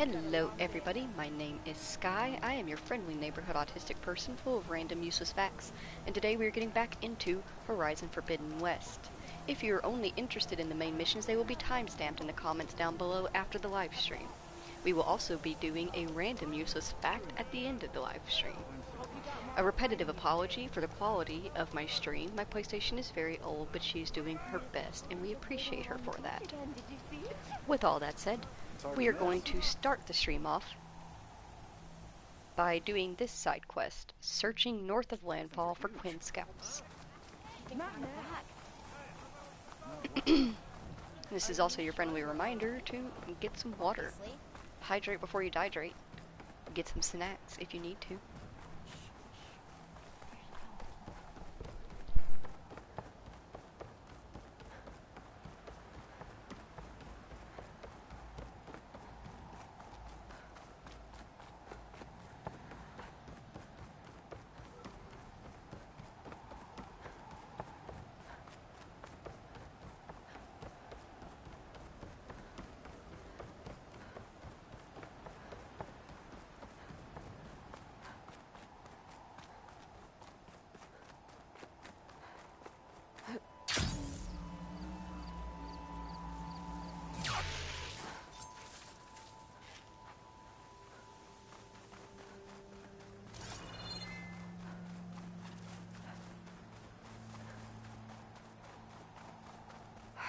Hello everybody, my name is Sky. I am your friendly neighborhood autistic person full of random useless facts, and today we are getting back into Horizon Forbidden West. If you're only interested in the main missions, they will be timestamped in the comments down below after the live stream. We will also be doing a random useless fact at the end of the live stream. A repetitive apology for the quality of my stream. My PlayStation is very old, but she is doing her best, and we appreciate her for that. With all that said, we are going to start the stream off by doing this side quest, searching north of Landfall for Quinn Scouts. This is also your friendly reminder to get some water. Hydrate before you dehydrate. Get some snacks if you need to.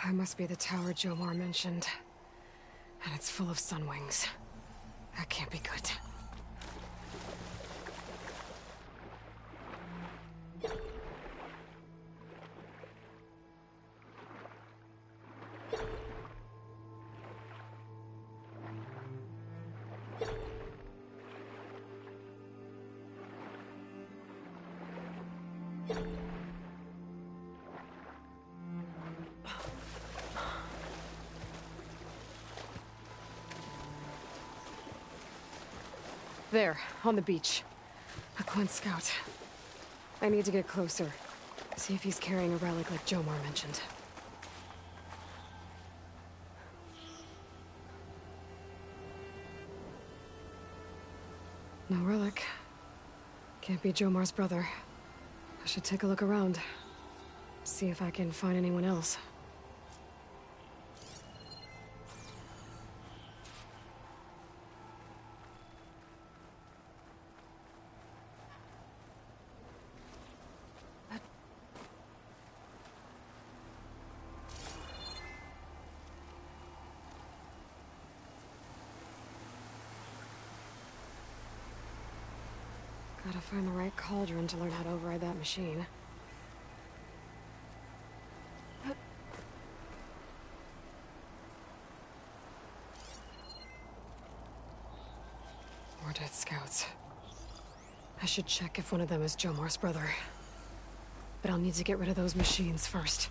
It must be the tower Jomar mentioned. And it's full of sunwings. That can't be good. There, on the beach. A Quinn Scout. I need to get closer. See if he's carrying a relic like Jomar mentioned. No relic. Can't be Jomar's brother. I should take a look around. See if I can find anyone else. Gotta find the right cauldron to learn how to override that machine. More dead scouts. I should check if one of them is Jomar's brother. But I'll need to get rid of those machines first.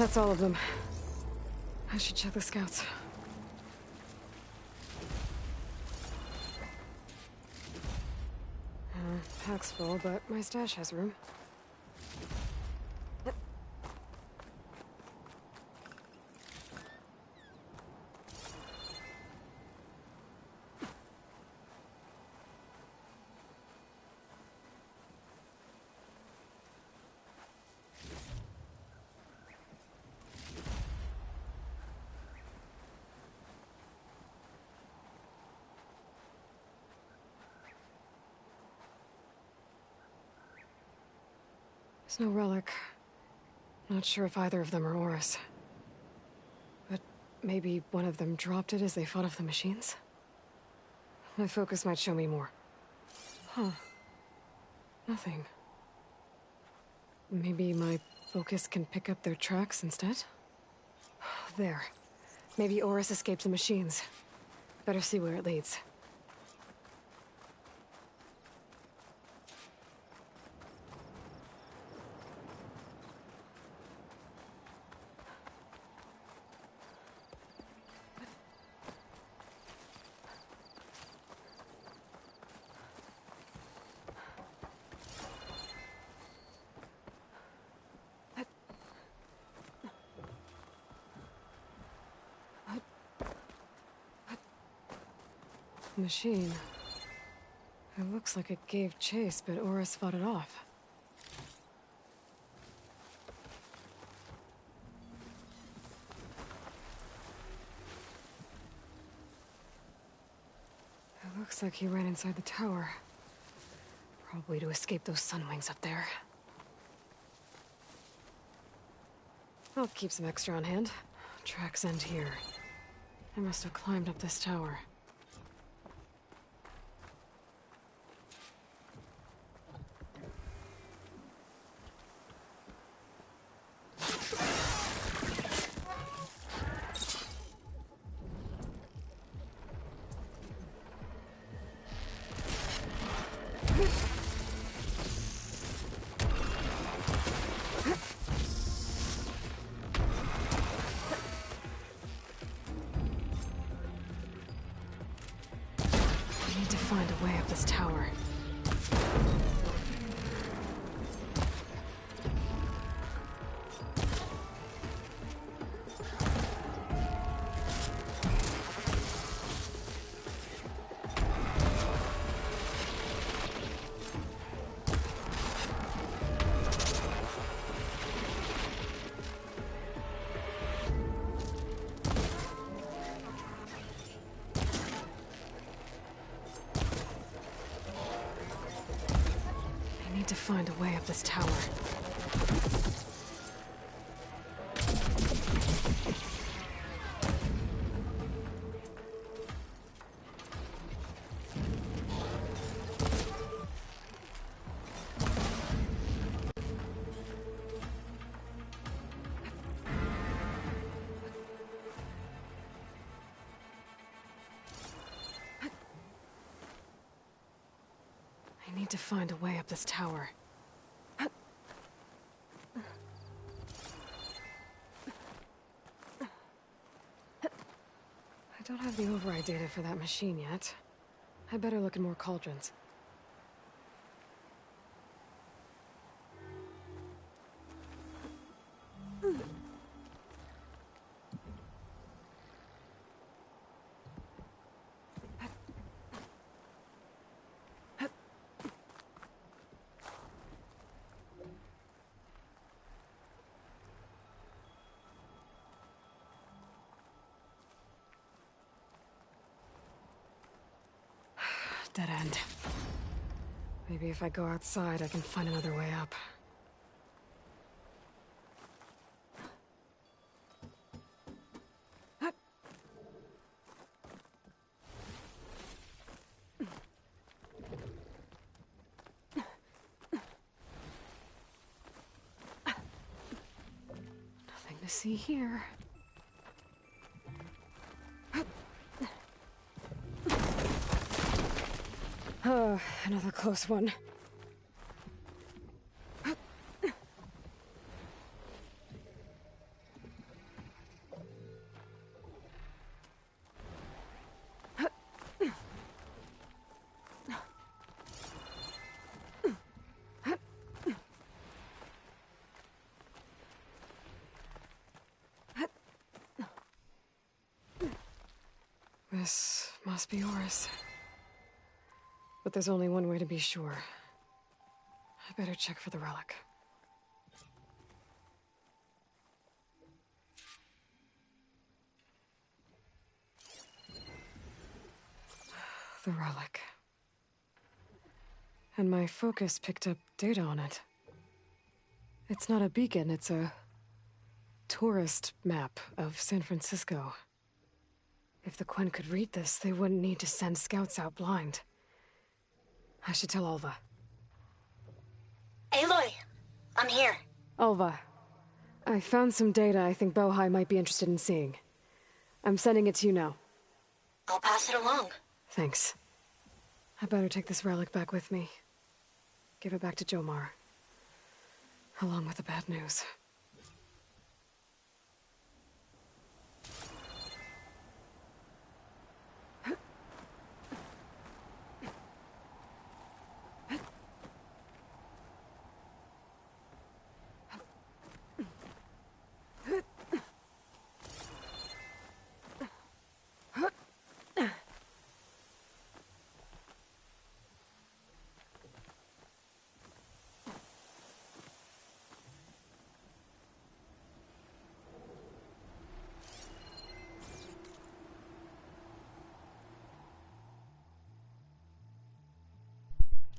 That's all of them. I should check the scouts. Pack's full, but my stash has room. There's no relic. Not sure if either of them are Oris. But maybe one of them dropped it as they fought off the machines? My focus might show me more. Huh. Nothing. Maybe my focus can pick up their tracks instead? There. Maybe Oris escaped the machines. Better see where it leads. Machine. It looks like it gave chase, but Oris fought it off. It looks like he ran inside the tower. Probably to escape those sunwings up there. I'll keep some extra on hand. Tracks end here. I must have climbed up this tower. Find a way up this tower. To find a way up this tower. I need to find a way up this tower. I don't have the override data for that machine yet. I better look in more cauldrons. Dead end. Maybe if I go outside, I can find another way up. Nothing to see here. Oh, another close one. This must be Oris. But there's only one way to be sure. I better check for the relic. The relic. And my focus picked up data on it. It's not a beacon, it's a tourist map of San Francisco. If the Quen could read this, they wouldn't need to send scouts out blind. I should tell Alva. Aloy! I'm here. Alva, I found some data I think Bohai might be interested in seeing. I'm sending it to you now. I'll pass it along. Thanks. I better take this relic back with me. Give it back to Jomar. Along with the bad news.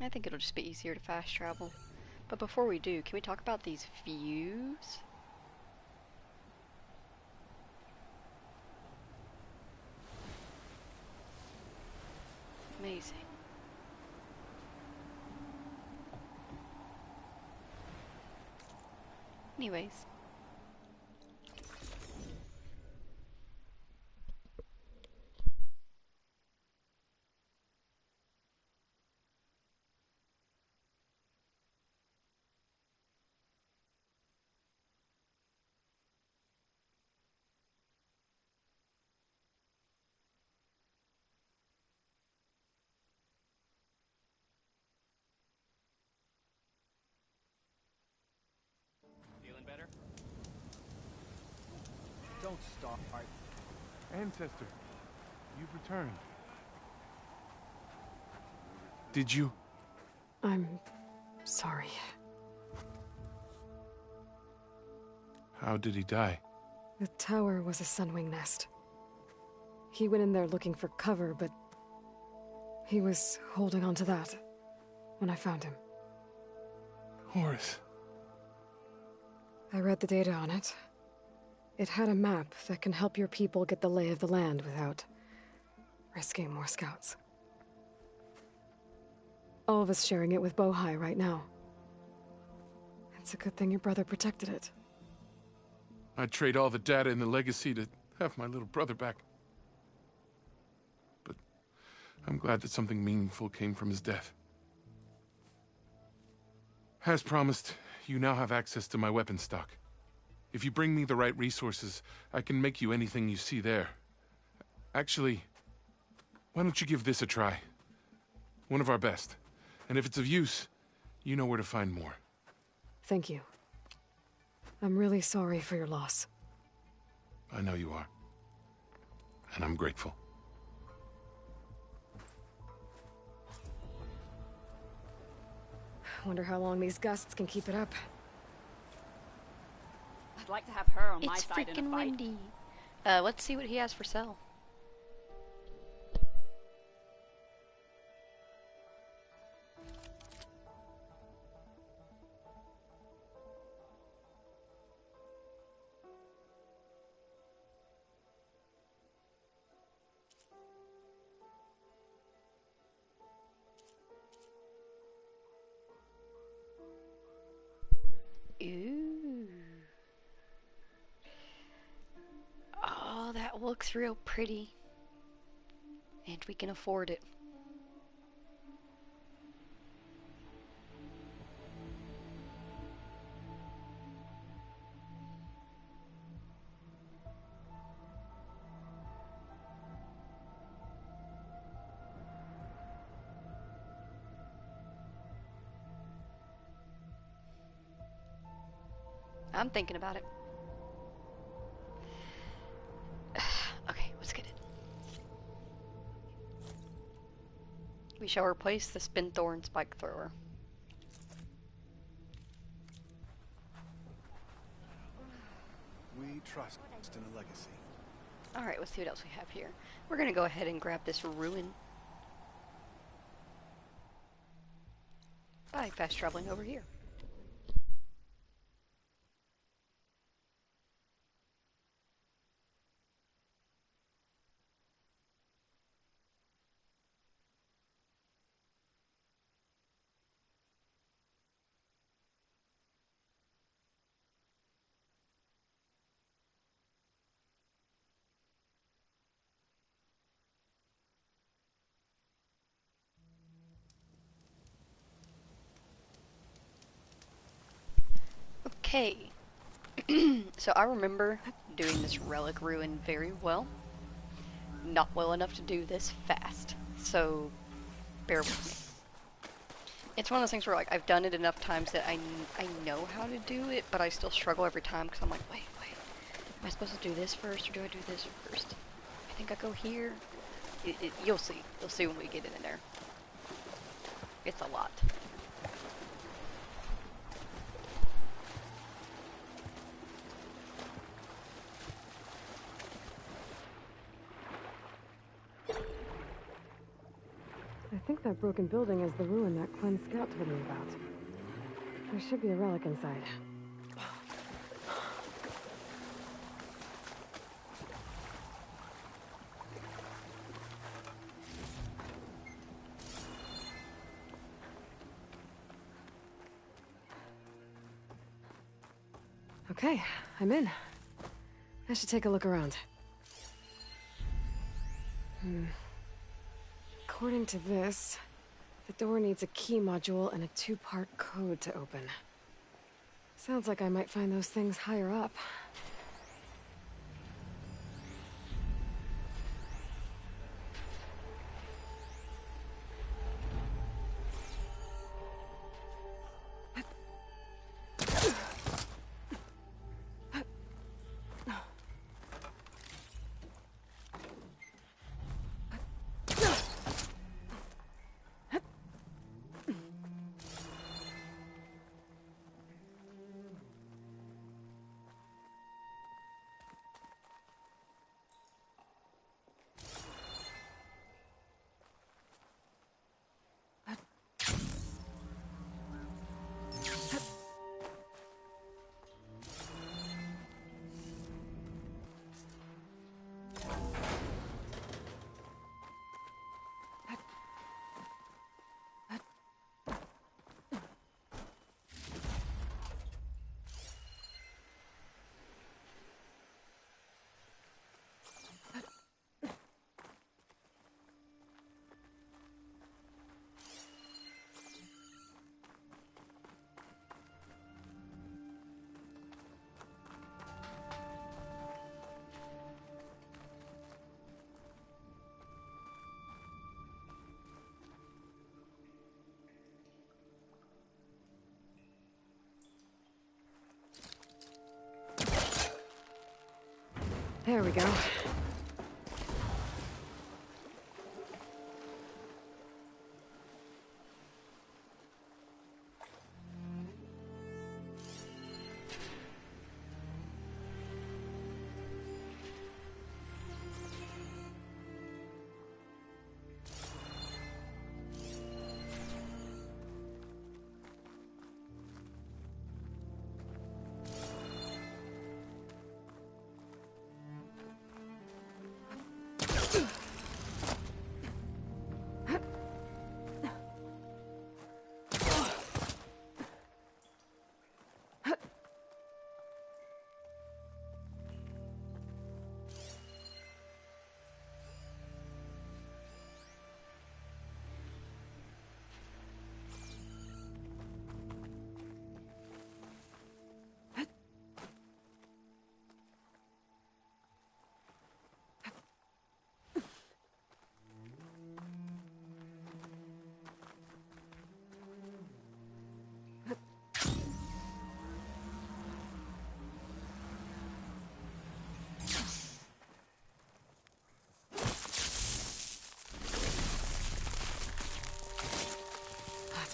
I think it'll just be easier to fast travel. But before we do, can we talk about these views? Amazing. Anyways. Feeling better? Don't stop. Ancestor, you've returned. Did you? I'm sorry. How did he die? The tower was a sunwing nest. He went in there looking for cover, but he was holding on to that when I found him. Horace. I read the data on it. It had a map that can help your people get the lay of the land without risking more scouts. All of us sharing it with Bohai right now. It's a good thing your brother protected it. I'd trade all the data and the legacy to have my little brother back. But I'm glad that something meaningful came from his death. As promised, you now have access to my weapon stock. If you bring me the right resources, I can make you anything you see there. Actually, why don't you give this a try? One of our best. And if it's of use, you know where to find more. Thank you. I'm really sorry for your loss. I know you are. And I'm grateful. Wonder how long these gusts can keep it up. I'd like to have her on my It's side in a freaking fight. windy. Let's see what he has for sale. Ooh. Oh, that looks real pretty. And we can afford it. I'm thinking about it. Okay, let's get it. We shall replace the spin thorn spike thrower. We trust in a legacy. Alright, let's see what else we have here. We're gonna go ahead and grab this ruin by fast traveling over here. Okay, so I remember doing this relic ruin very well. Not well enough to do this fast, so bear with me. It's one of those things where like I've done it enough times that I know how to do it, but I still struggle every time because I'm like, wait, am I supposed to do this first or do I do this first? I think I go here. You'll see when we get in there. It's a lot. I think that broken building is the ruin that Quinn's scout told me about. There should be a relic inside. Okay, I'm in. I should take a look around. According to this, the door needs a key module and a 2-part code to open. Sounds like I might find those things higher up. There we go.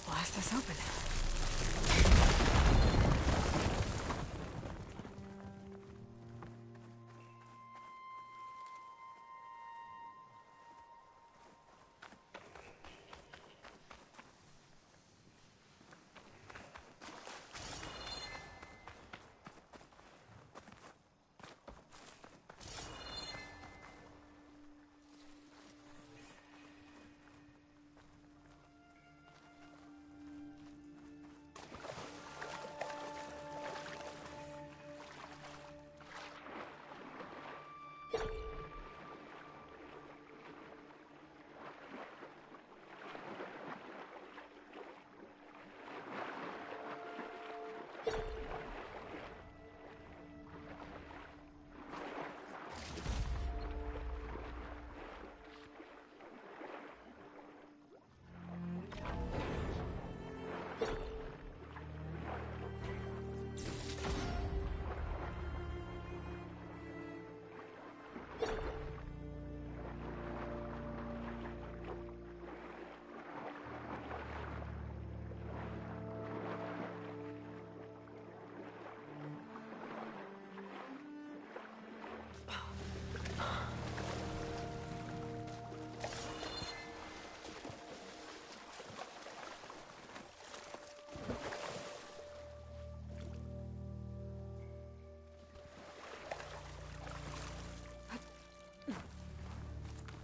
blast this open.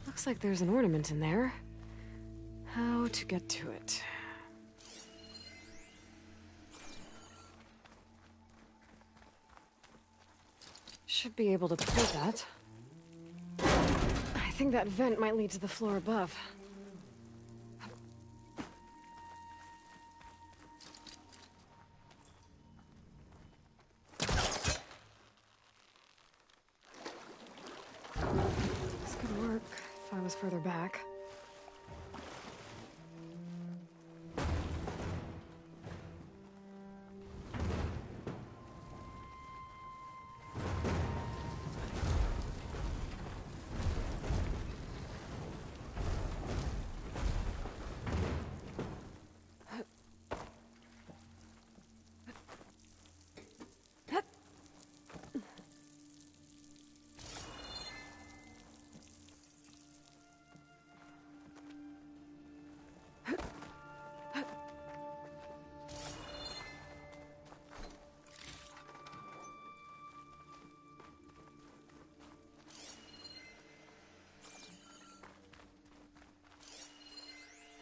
Looks like there's an ornament in there. How to get to it? Should be able to pull that. I think that vent might lead to the floor above. This could work if I was further back.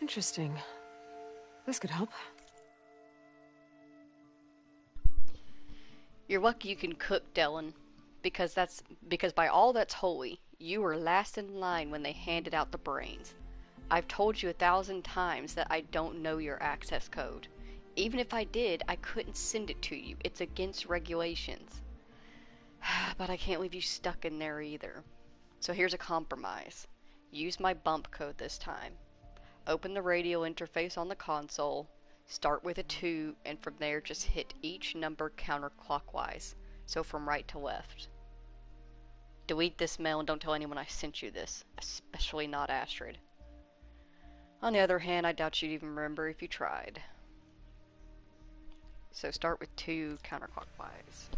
Interesting. This could help. You're lucky you can cook, Dylan, because by all that's holy, you were last in line when they handed out the brains. I've told you 1,000 times that I don't know your access code. Even if I did, I couldn't send it to you. It's against regulations. But I can't leave you stuck in there either. So here's a compromise. Use my bump code this time. Open the radio interface on the console, start with a 2, and from there just hit each number counterclockwise, so from right to left. Delete this mail and don't tell anyone I sent you this, especially not Astrid. On the other hand, I doubt you'd even remember if you tried. So start with 2 counterclockwise.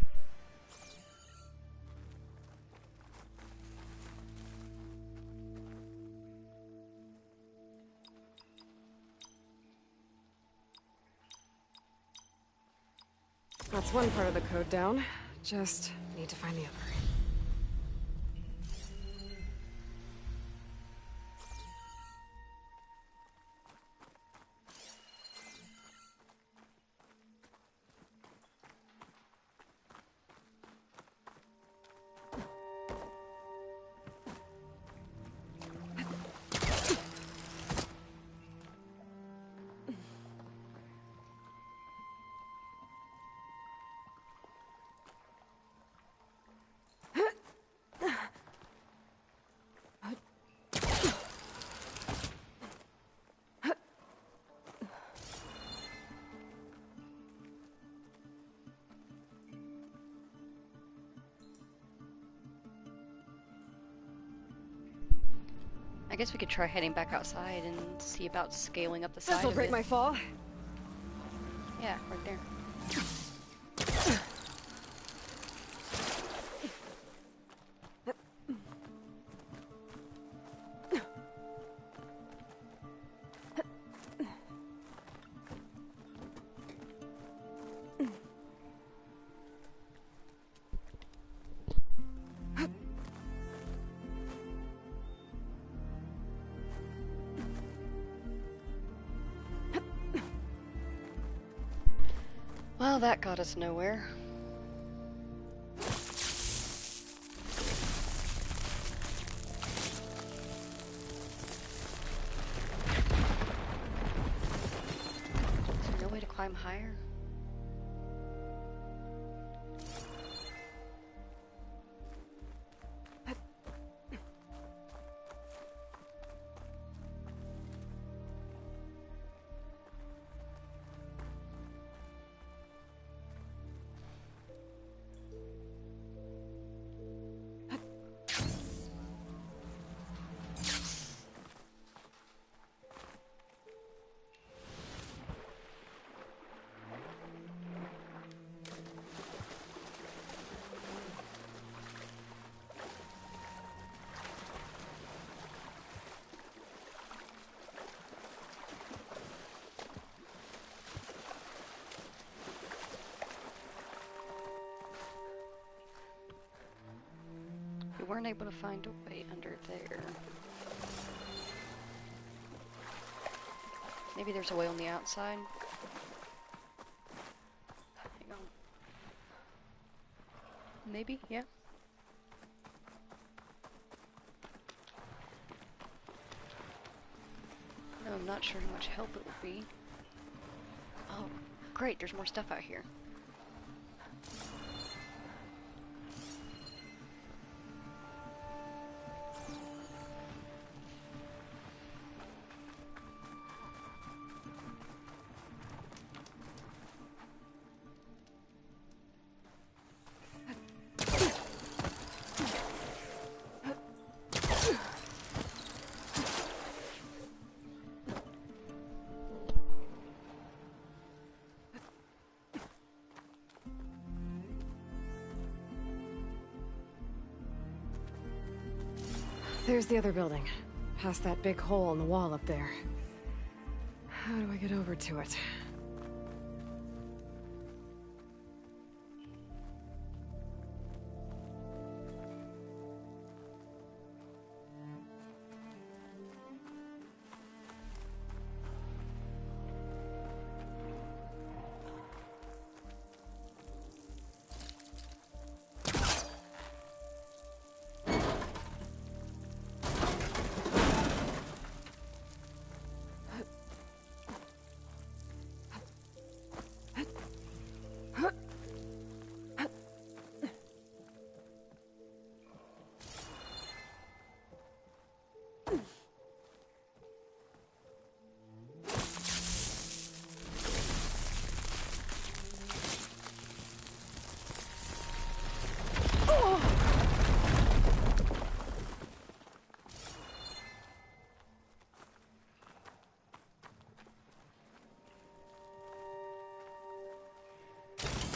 That's one part of the code down. Just need to find the other. I guess we could try heading back outside and see about scaling up the side This'll of break it. my fall. Yeah, right there. Well, that got us nowhere. Is there no way to climb higher? We weren't able to find a way under there. Maybe there's a way on the outside. Hang on. Maybe, yeah. No, I'm not sure how much help it would be. Oh, great, there's more stuff out here. There's the other building. Past that big hole in the wall up there. How do I get over to it?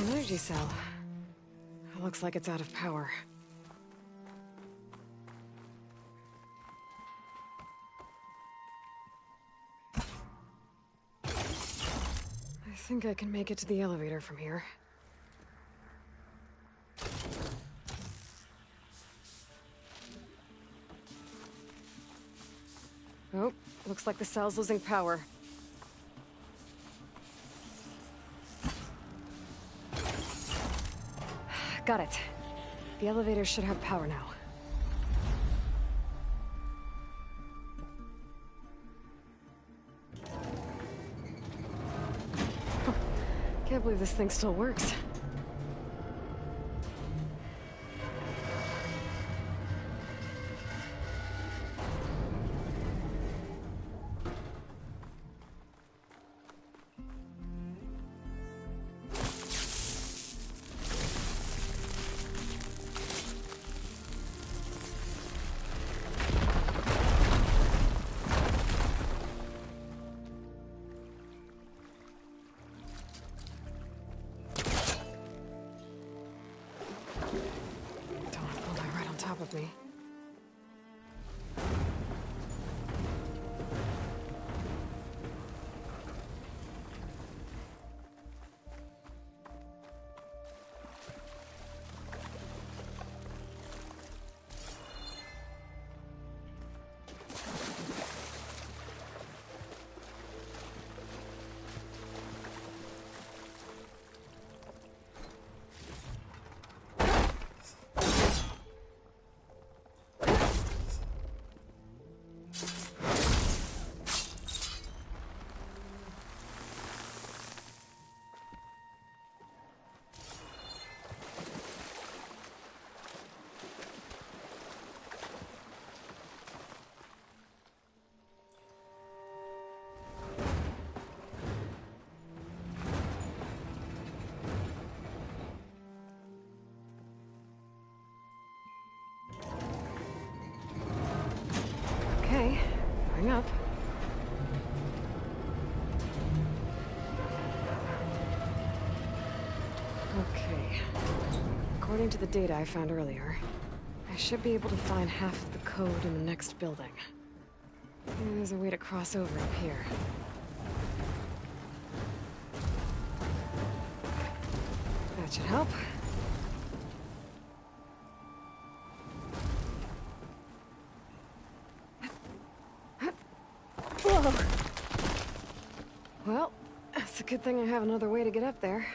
An energy cell. It looks like it's out of power. I think I can make it to the elevator from here. Oh, looks like the cell's losing power. Got it. The elevator should have power now. Can't believe this thing still works. with me. Okay, going up. Okay. According to the data I found earlier, I should be able to find half of the code in the next building. Maybe there's a way to cross over up here. That should help. Whoa! Well, it's a good thing I have another way to get up there.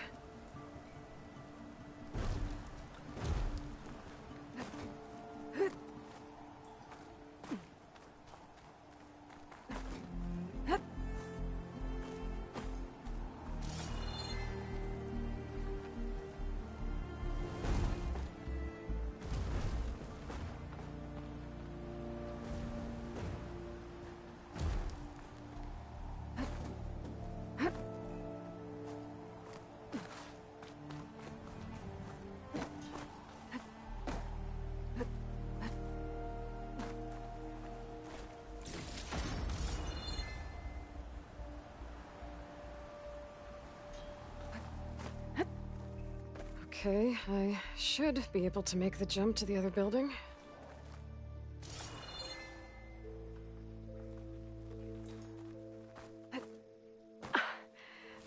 Okay, I should be able to make the jump to the other building.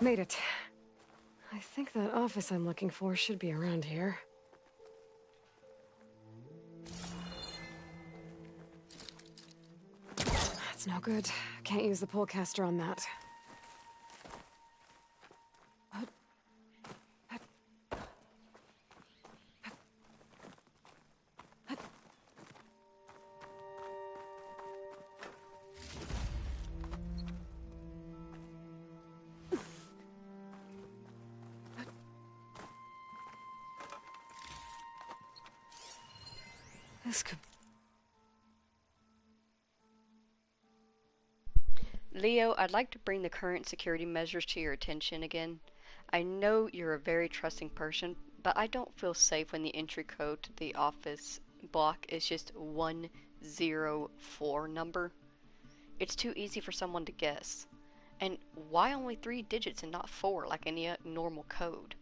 Made it. I think that office I'm looking for should be around here. That's no good. Can't use the polecaster on that. This could... Leo, I'd like to bring the current security measures to your attention again. I know you're a very trusting person, but I don't feel safe when the entry code to the office block is just 104 number. It's too easy for someone to guess. And why only 3 digits and not 4 like any normal code?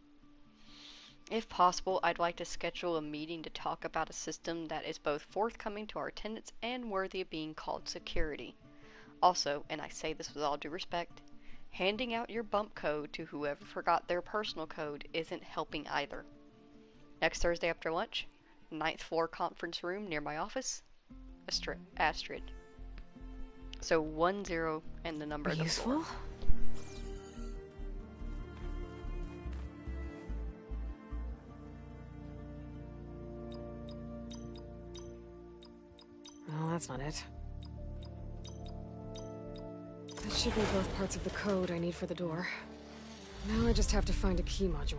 If possible, I'd like to schedule a meeting to talk about a system that is both forthcoming to our tenants and worthy of being called security. Also, and I say this with all due respect, handing out your bump code to whoever forgot their personal code isn't helping either. Next Thursday after lunch, 9th floor conference room near my office, Astrid. So 10 and the number of the floor. Useful? Well, that's not it. That should be both parts of the code I need for the door. Now I just have to find a key module.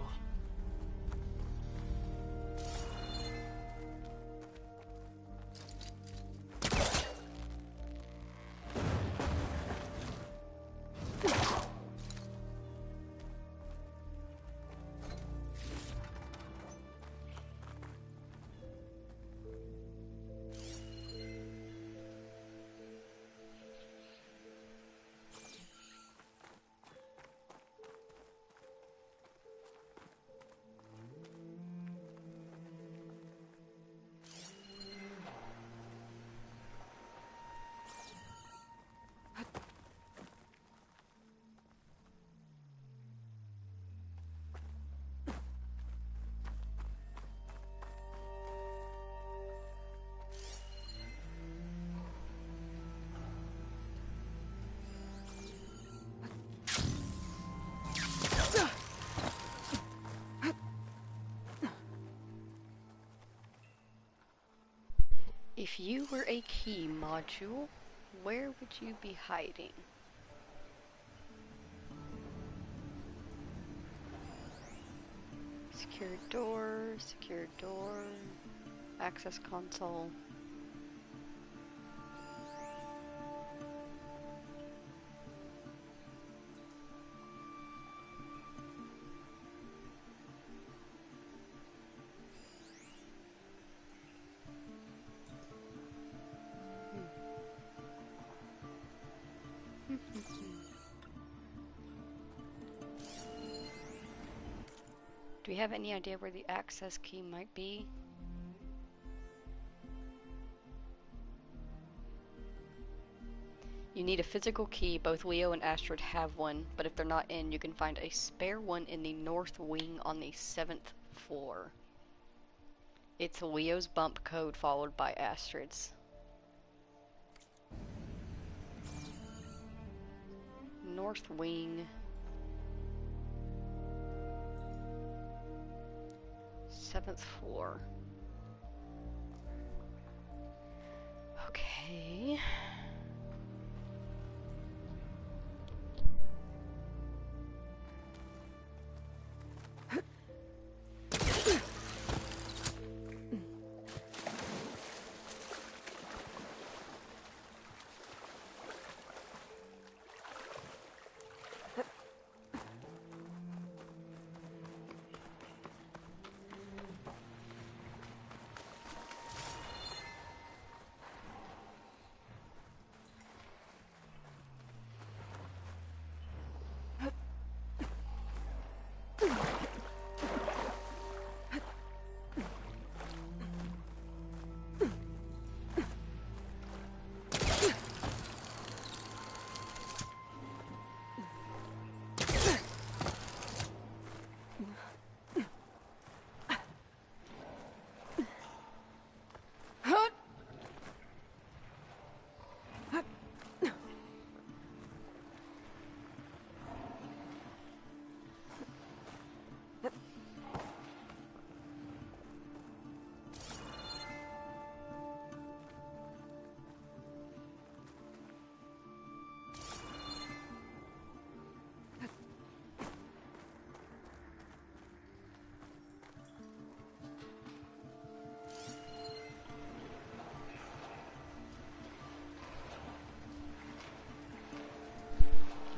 If you were a key module, where would you be hiding? Secure door, access console. Do we have any idea where the access key might be? You need a physical key. Both Leo and Astrid have one, but if they're not in, you can find a spare one in the north wing on the 7th floor. It's Leo's bump code followed by Astrid's. North wing. 7th floor. Okay.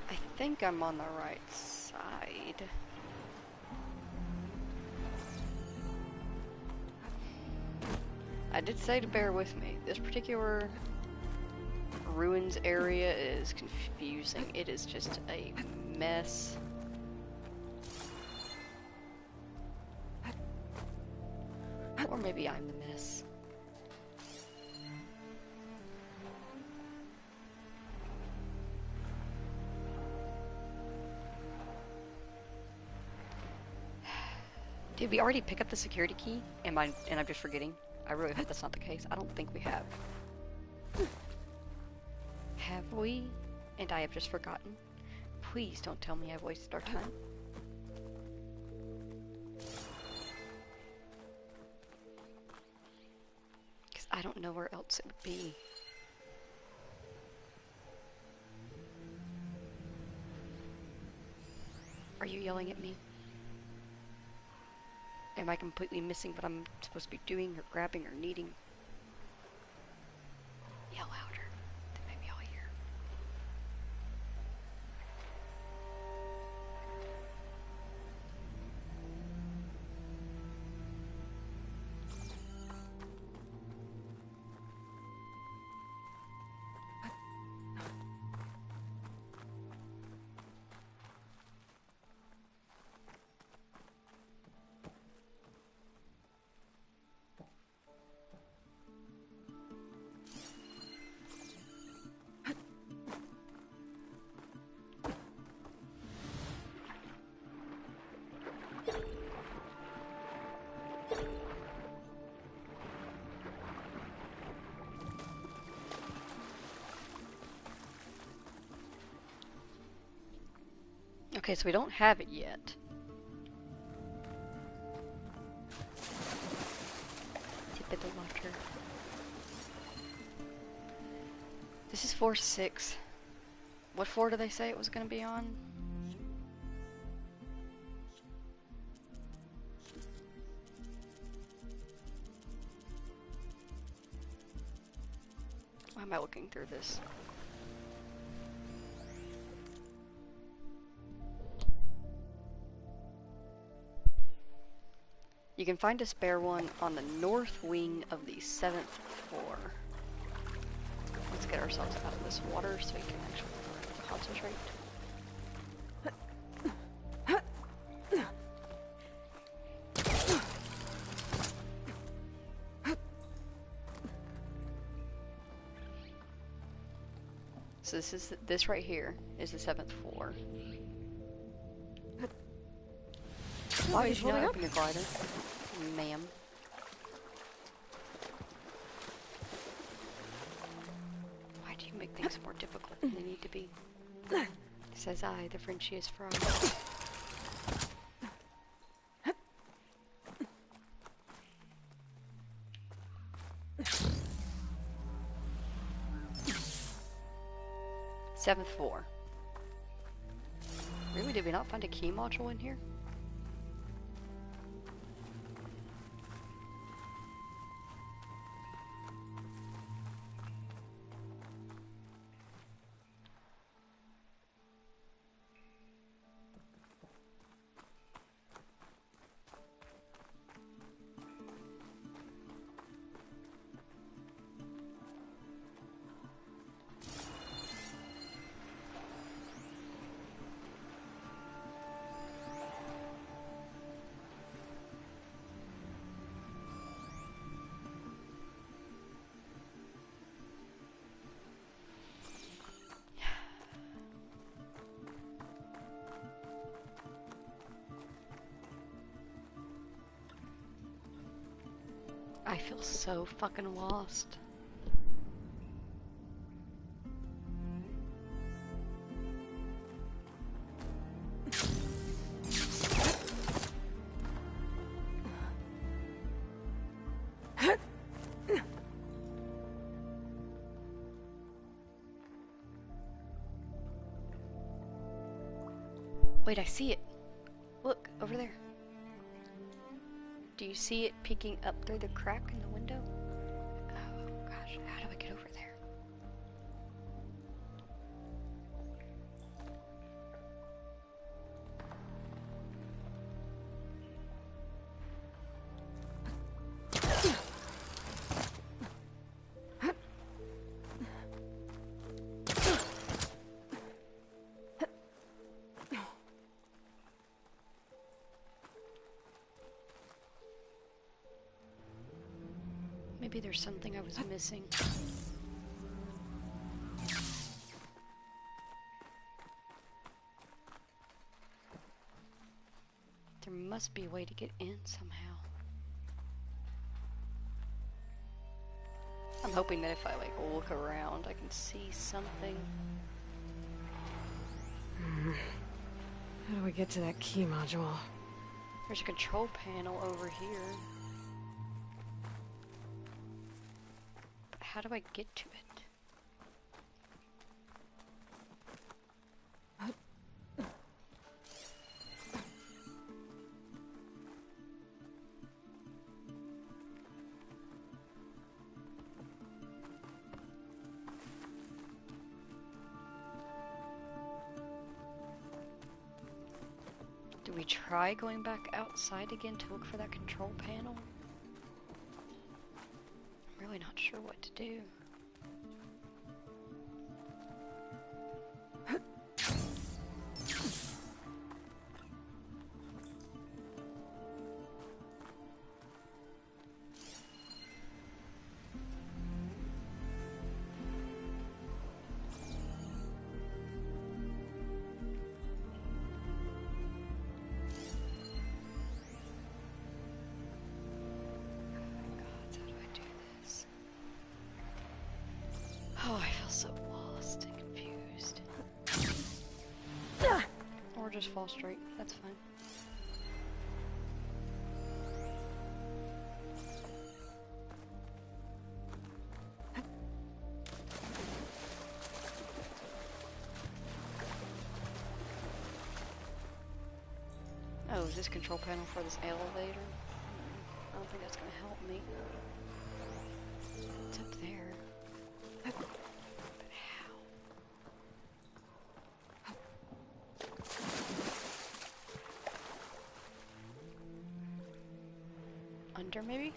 I think I'm on the right side. I did say to bear with me. This particular ruins area is confusing. It is just a mess. Or maybe I'm the mess. Did we already pick up the security key? And I'm just forgetting? I really hope that's not the case. I don't think we have. Have we? And I have just forgotten. Please don't tell me I've wasted our time. Because I don't know where else it would be. Are you yelling at me? Am I completely missing what I'm supposed to be doing or grabbing or needing? Yell louder. Then maybe I'll hear. Okay, so we don't have it yet. Tip of the water. This is floor 6. What floor did they say it was going to be on? Why am I looking through this? You can find a spare one on the north wing of the 7th floor. Let's get ourselves out of this water so we can actually concentrate. So this right here is the 7th floor. Why did you not open your glider, ma'am? Why do you make things more difficult than they need to be? Says I, the Frenchiest frog. Seventh floor. Really, did we not find a key module in here? I feel so fucking lost. Wait, I see it. Look, over there. Do you see it peeking up through the crack in the window? Oh gosh, how do I get over there? Maybe there's something I was missing. There must be a way to get in somehow. I'm hoping that if I like look around, I can see something. How do we get to that key module? There's a control panel over here. But how do I get to it? Do we try going back outside again to look for that control panel? I'm really not sure what to do. Oh, I feel so lost and confused. Or just fall straight. That's fine. is this control panel for this elevator? I don't think that's gonna help me. It's up there. But how? Under, maybe?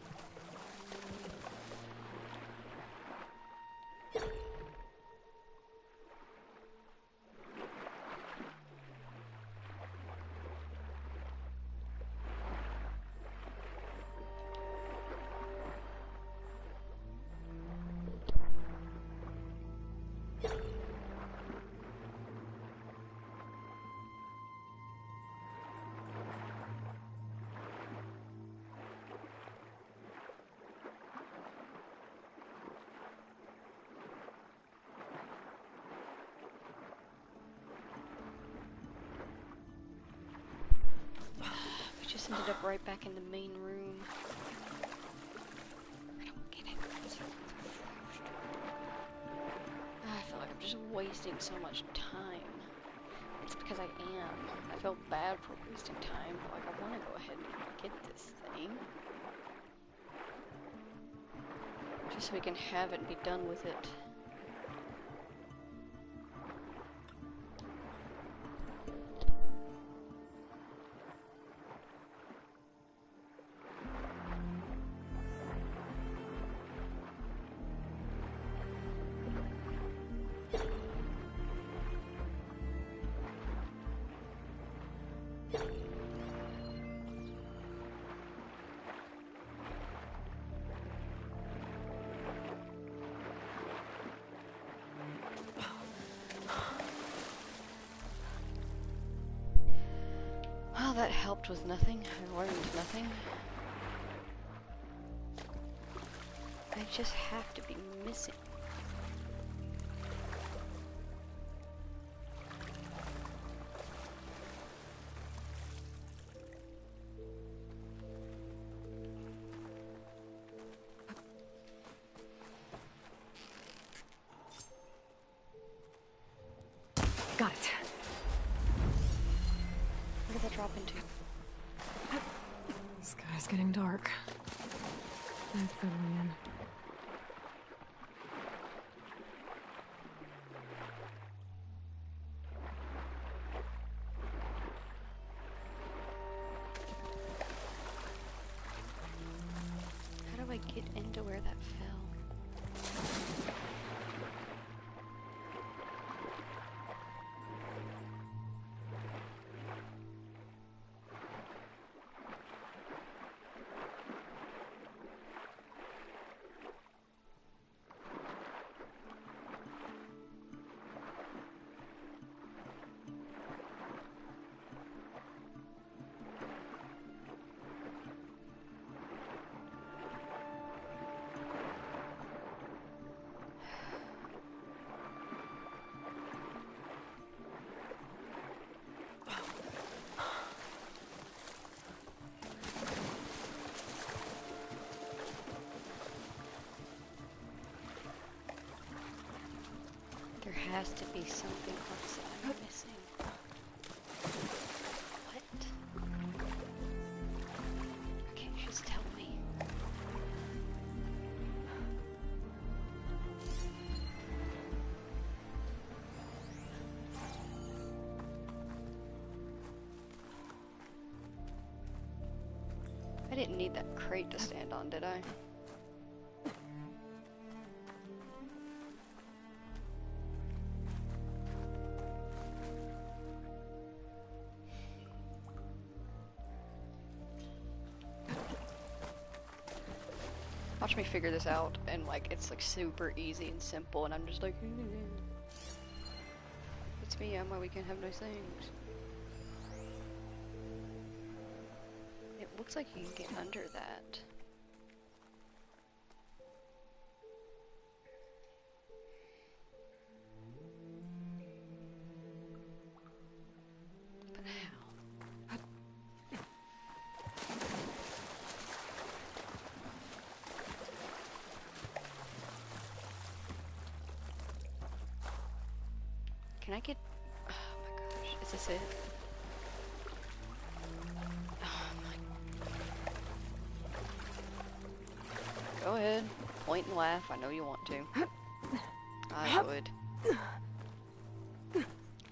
Ended up right back in the main room. I don't get it. I feel like I'm just wasting so much time. It's because I am. I felt bad for wasting time, but like I want to go ahead and get this thing. Just so we can have it and be done with it. Well, that helped with nothing. I learned nothing. I just have to be missing. Got it. Where did that drop into? The sky's getting dark. That's settling in. How do I get into where that fell? There has to be something else that I'm missing. What? Can't you just tell me? I didn't need that crate to stand on, did I? Watch me figure this out, and like it's like super easy and simple, and I'm just like, it's me, Emma. We can have nice things. It looks like you can get under that. But how? Can I get... Oh my gosh, is this it? point and laugh. I know you want to. I would.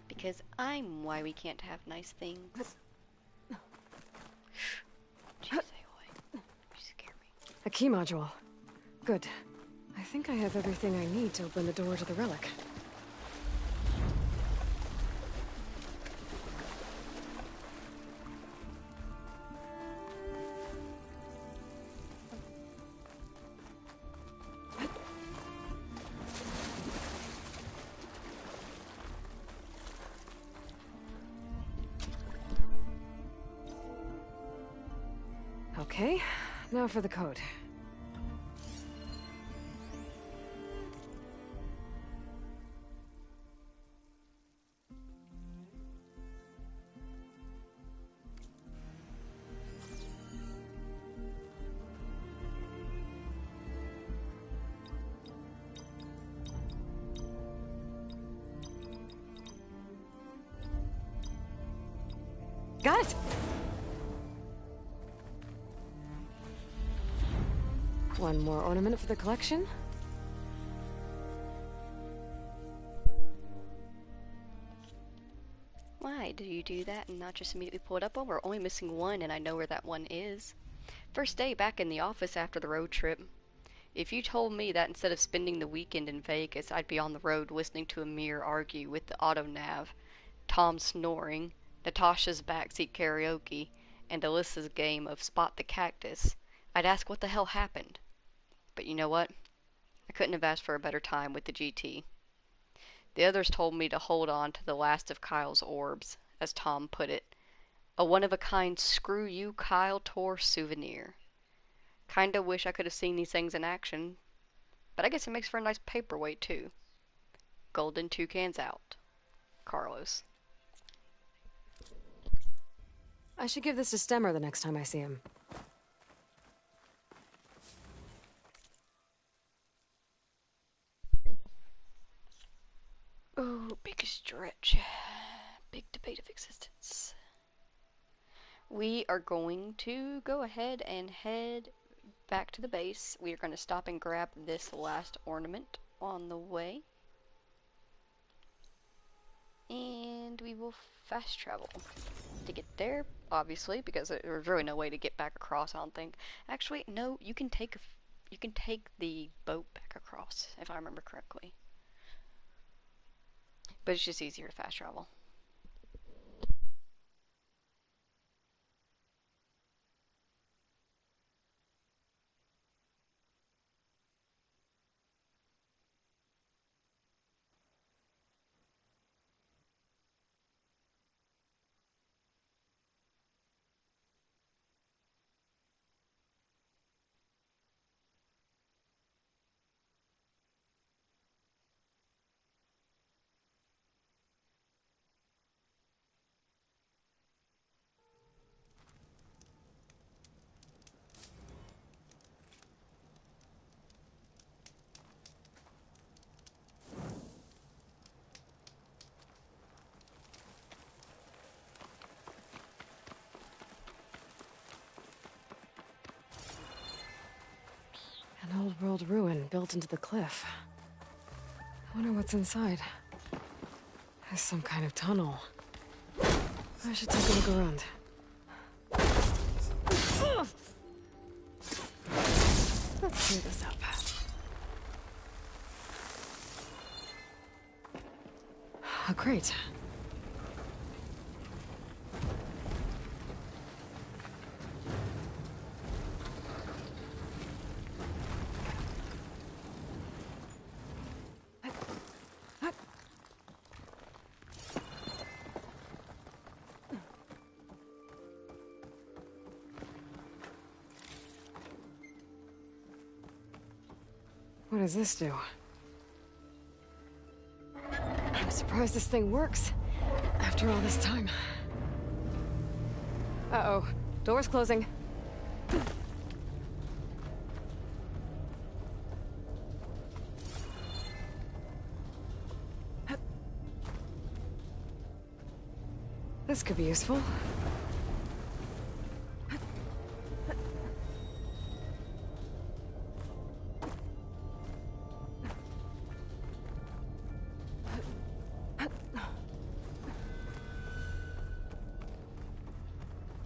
Because I'm why we can't have nice things. Jeez, Aloy. You scare me. A key module. Good. I think I have everything I need to open the door to the relic. Okay, now for the code. Got it! One more ornament for the collection. Why did you do that and not just immediately pull it up? Well, we're only missing one, and I know where that one is. First day back in the office after the road trip. If you told me that instead of spending the weekend in Vegas, I'd be on the road listening to Amir argue with the auto nav, Tom snoring, Natasha's backseat karaoke, and Alyssa's game of Spot the Cactus, I'd ask what the hell happened. But you know what? I couldn't have asked for a better time with the GT. The others told me to hold on to the last of Kyle's orbs, as Tom put it. A one-of-a-kind screw you Kyle Tor souvenir. Kinda wish I could have seen these things in action, but I guess it makes for a nice paperweight too. Golden toucans out. Carlos. I should give this to Stemmer the next time I see him. Oh, big stretch. Big debate of existence. We are going to go ahead and head back to the base. We are going to stop and grab this last ornament on the way. And we will fast travel to get there, obviously, because there's really no way to get back across, I don't think. Actually, no, you can take the boat back across, if I remember correctly. But it's just easier to fast travel. An old world ruin built into the cliff. I wonder what's inside. There's some kind of tunnel. I should take a look around. Let's clear this up. A crate. What does this do? I'm surprised this thing works after all this time. Uh-oh. Door's closing. This could be useful.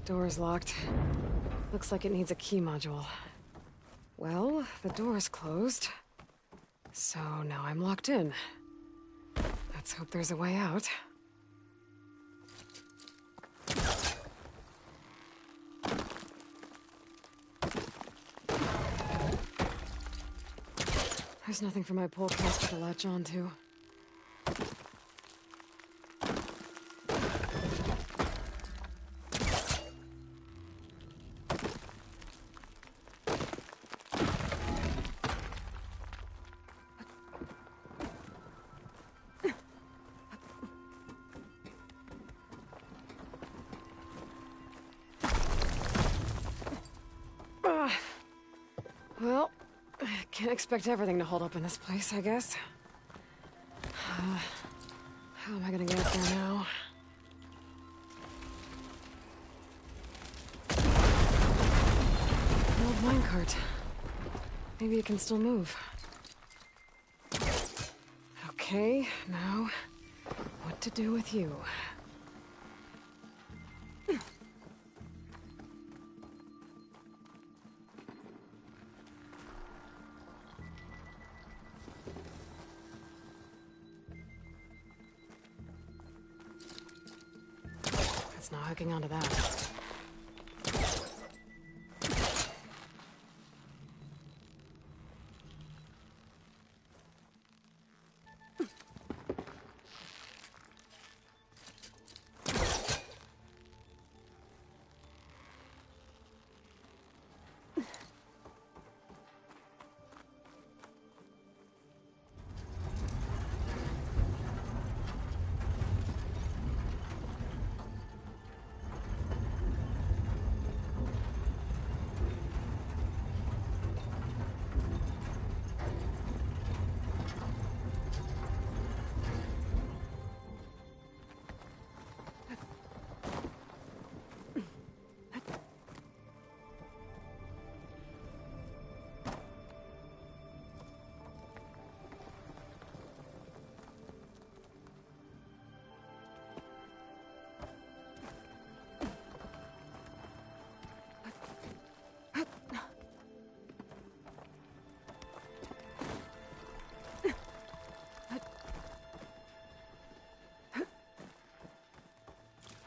Door's locked. Looks like it needs a key module. Well, the door's closed. So now I'm locked in. Let's hope there's a way out. There's nothing for my pole caster to latch onto. Well, can't expect everything to hold up in this place, I guess. How am I gonna get up there now? An old minecart. Maybe it can still move. Okay, now, what to do with you? It's not hooking onto that.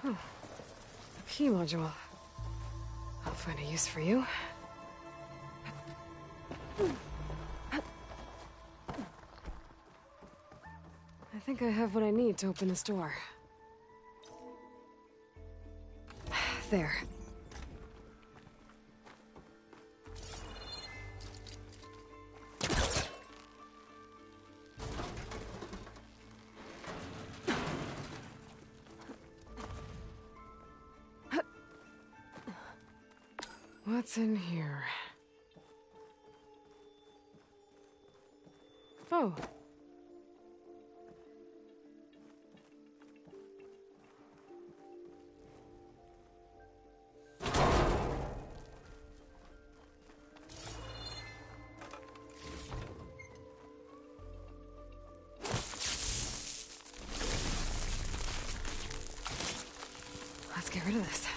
Oh, a key module. I'll find a use for you. I think I have what I need to open this door. There. What's in here? Oh. Let's get rid of this.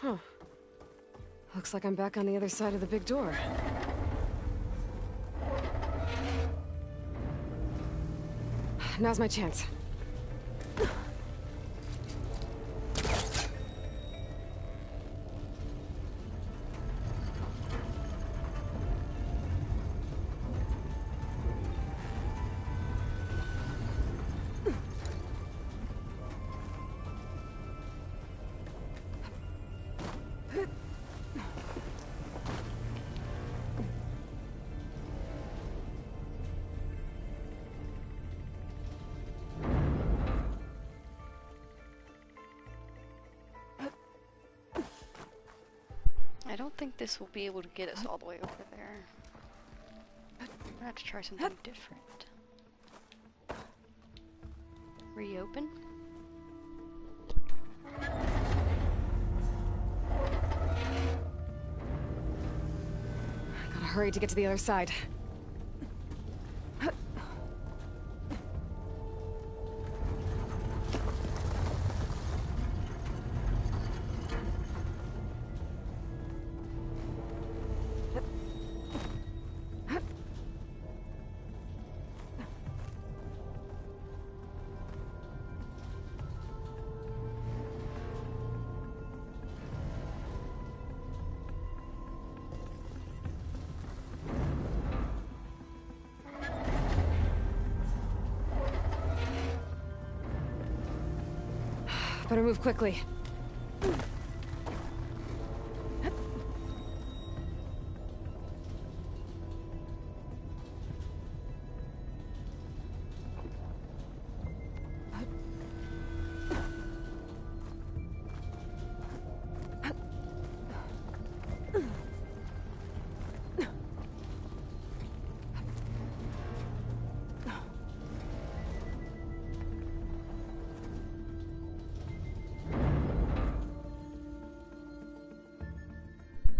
Huh. Looks like I'm back on the other side of the big door. Now's my chance. I don't think this will be able to get us all the way over there. I'm gonna have to try something different. Reopen? Gotta hurry to get to the other side. Better move quickly.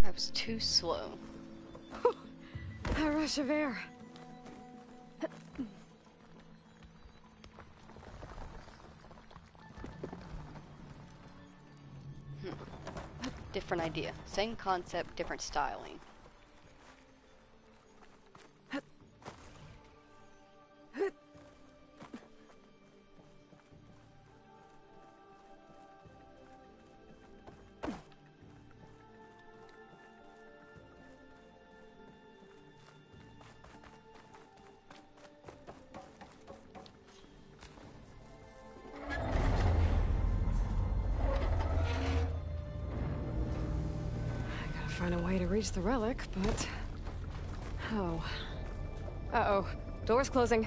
That was too slow. A rush of air. Different idea. Same concept, different styling. Find a way to reach the relic, but... Oh. Uh-oh. Door's closing.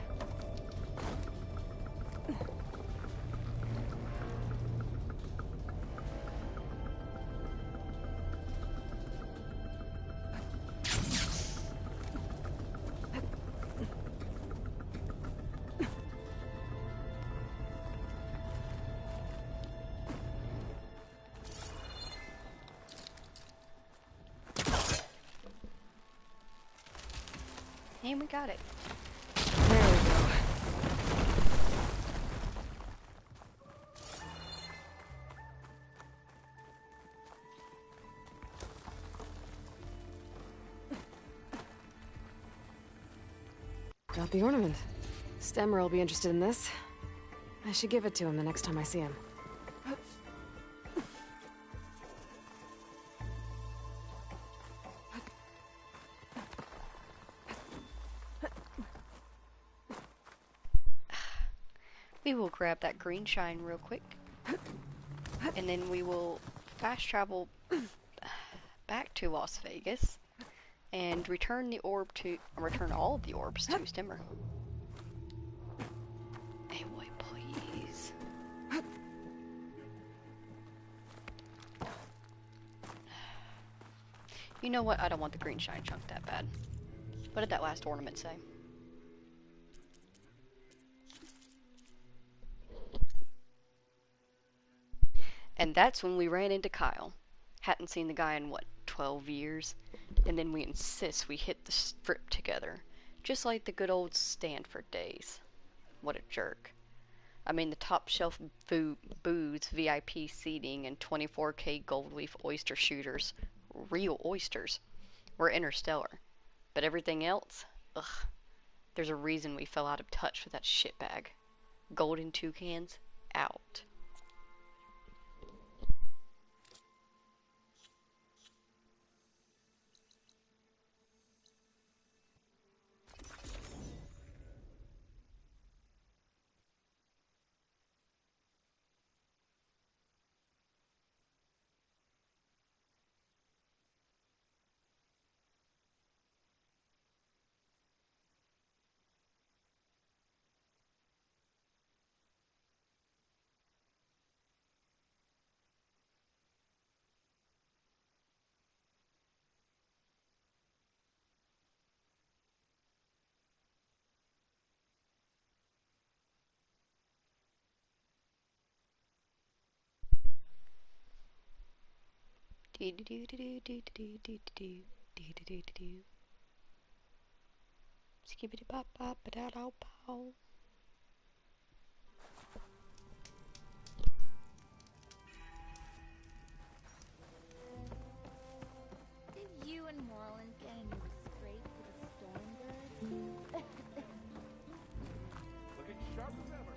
And we got it. There we go. Got the ornament. Stemmer will be interested in this. I should give it to him the next time I see him. We will grab that green shine real quick. And then we will fast travel back to Las Vegas and return all of the orbs to Stemmer. Hey, boy, please. You know what? I don't want the green shine chunk that bad. What did that last ornament say? And that's when we ran into Kyle. Hadn't seen the guy in, what, 12 years? And then we insist we hit the strip together. Just like the good old Stanford days. What a jerk. I mean, the top shelf booze, VIP seating, and 24K gold leaf oyster shooters, real oysters, were interstellar. But everything else? Ugh. There's a reason we fell out of touch with that shitbag. Golden toucans, out. Skibbity bop bop ba da da pow. Did you and Marlon get a new scrape for the Stormbird? Looking sharp as ever.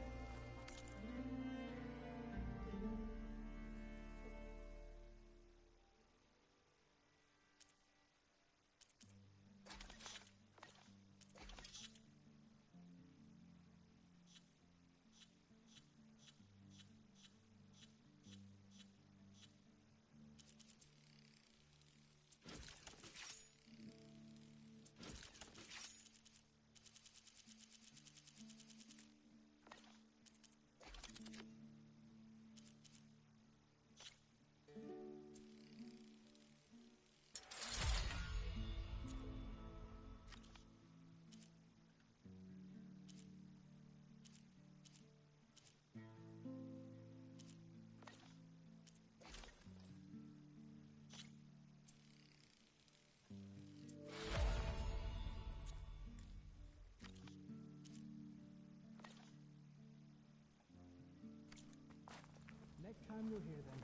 I'm new here then.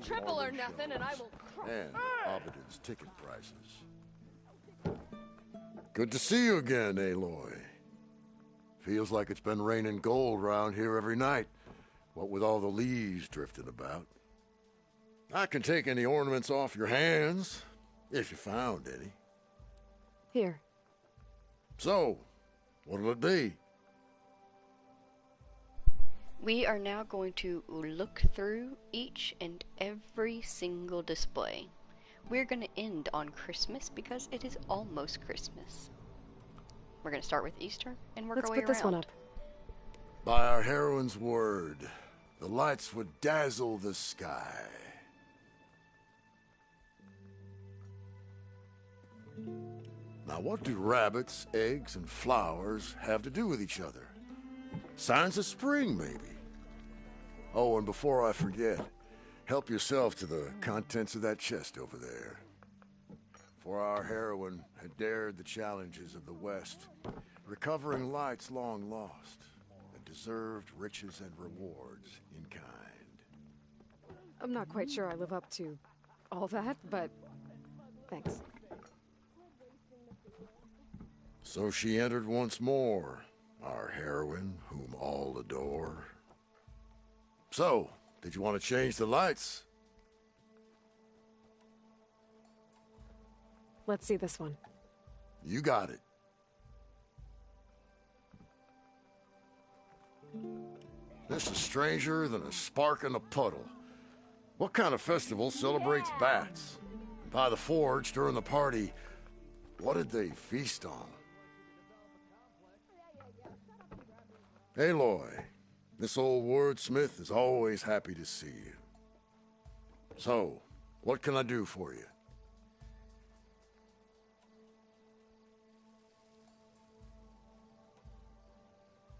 Triple or nothing, and I will crush. And Abedin's ticket prices. Good to see you again, Aloy. Feels like it's been raining gold around here every night, what with all the leaves drifting about. I can take any ornaments off your hands, if you found any. Here. So, what'll it be? We are now going to look through each and every single display. We're going to end on Christmas because it is almost Christmas. We're going to start with Easter and work our way around. Let's put this one up. By our heroine's word, the lights would dazzle the sky. Now, what do rabbits, eggs, and flowers have to do with each other? Signs of spring, maybe. Oh, and before I forget, help yourself to the contents of that chest over there. For our heroine had dared the challenges of the West, recovering lights long lost, and deserved riches and rewards in kind. I'm not quite sure I live up to all that, but thanks. So she entered once more, our heroine, whom all adore. So, did you want to change the lights? Let's see this one. You got it. This is stranger than a spark in a puddle. What kind of festival celebrates bats? And by the forge, during the party, what did they feast on? Aloy, this old wordsmith is always happy to see you. So, what can I do for you?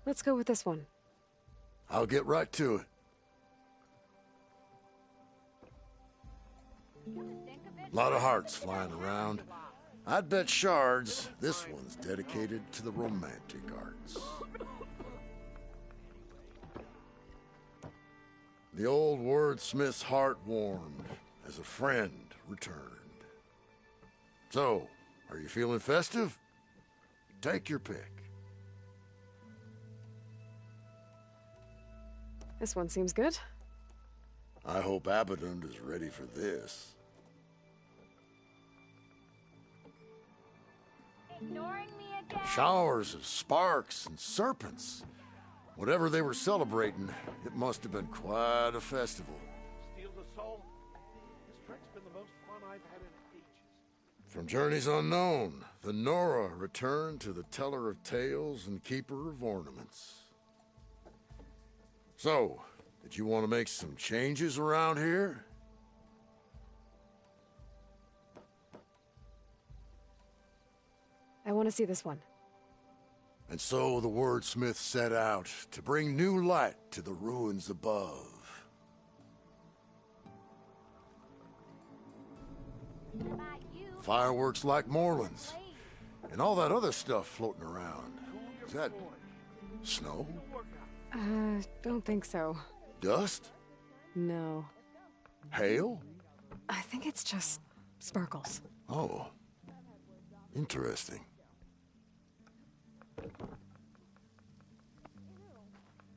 Let's go with this one. I'll get right to it. Lot of hearts flying around. I'd bet shards this one's dedicated to the romantic arts. The old wordsmith's heart warmed as a friend returned. So, are you feeling festive? Take your pick. This one seems good. I hope Abaddon is ready for this. Ignoring me again? Showers of sparks and serpents. Whatever they were celebrating, it must have been quite a festival. Steals a soul. This trek's been the most fun I've had in ages. From journeys unknown, the Nora returned to the teller of tales and keeper of ornaments. So, did you want to make some changes around here? I want to see this one. And so the wordsmith set out to bring new light to the ruins above. About you? Fireworks like Moreland's, and all that other stuff floating around. Is that snow? Don't think so. Dust? No. Hail? I think it's just sparkles. Oh, interesting.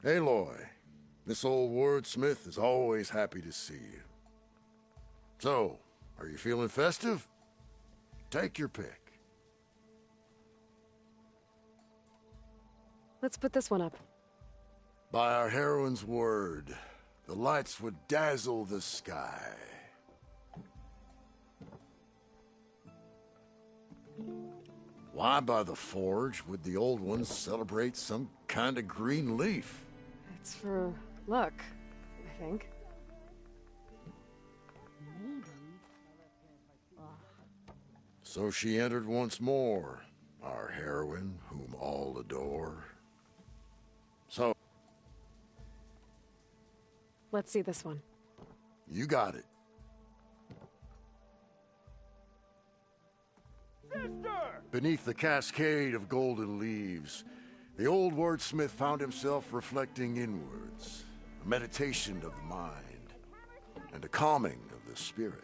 Aloy, this old wordsmith is always happy to see you. So, are you feeling festive? Take your pick. Let's put this one up. By our heroine's word, the lights would dazzle the sky. Why by the forge would the old ones celebrate some kind of green leaf? It's for luck, I think. So she entered once more, our heroine, whom all adore. So, Let's see this one. you got it. Beneath the cascade of golden leaves, the old wordsmith found himself reflecting inwards, a meditation of the mind, and a calming of the spirit.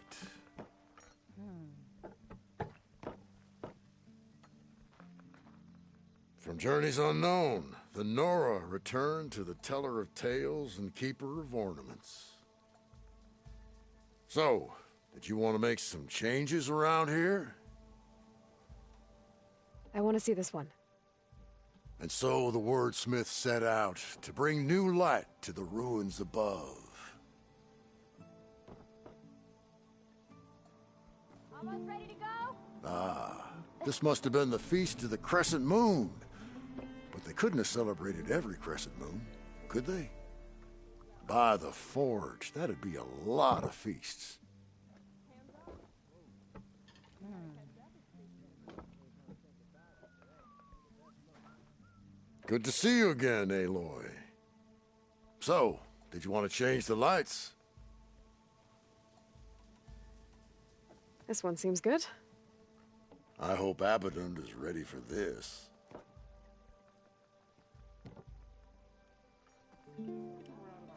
From journeys unknown, the Nora returned to the teller of tales and keeper of ornaments. So, did you want to make some changes around here? I want to see this one. And so the wordsmith set out to bring new light to the ruins above. Almost ready to go? Ah, this must have been the feast of the crescent moon. But they couldn't have celebrated every crescent moon, could they? By the forge, that'd be a lot of feasts. Good to see you again, Aloy. So, did you want to change the lights? This one seems good. I hope Abaddon is ready for this.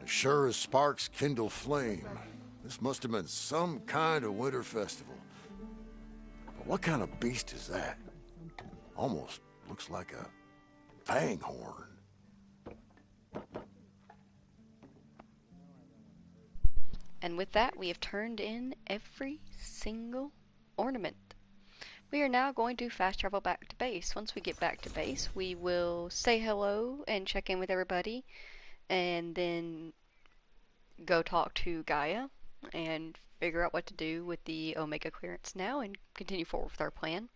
As sure as sparks kindle flame, this must have been some kind of winter festival. But what kind of beast is that? Almost looks like a fang horn. And with that, we have turned in every single ornament. We are now going to fast travel back to base. Once we get back to base, we will say hello and check in with everybody, and then go talk to Gaia and figure out what to do with the Omega clearance now and continue forward with our plan.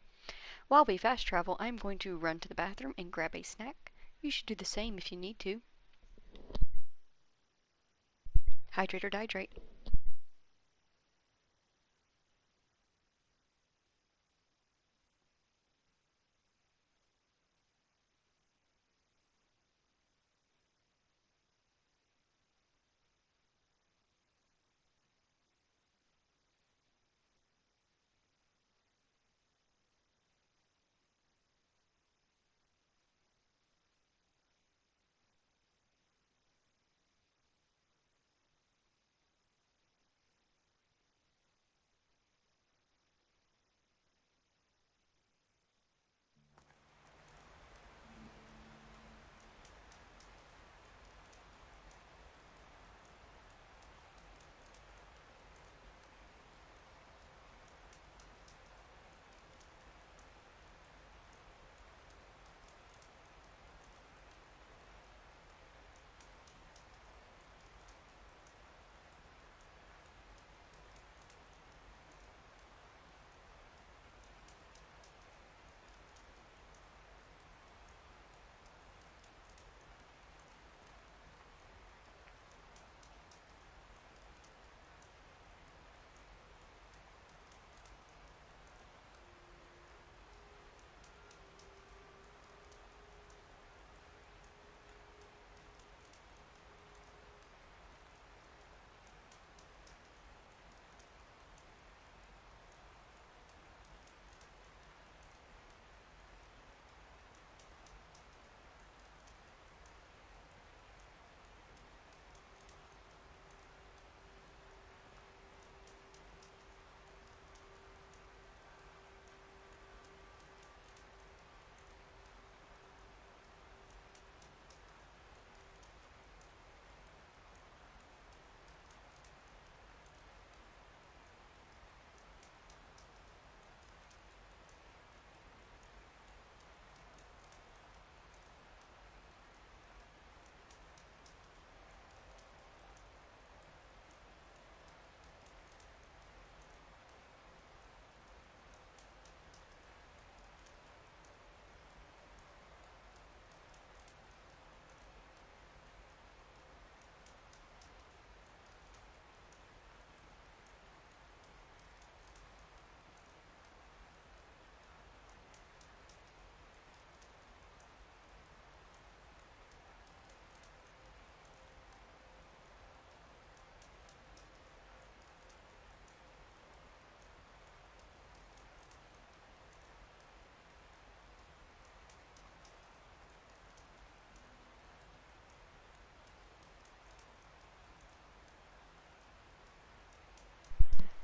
While we fast travel, I'm going to run to the bathroom and grab a snack. You should do the same if you need to. Hydrate or dihydrate.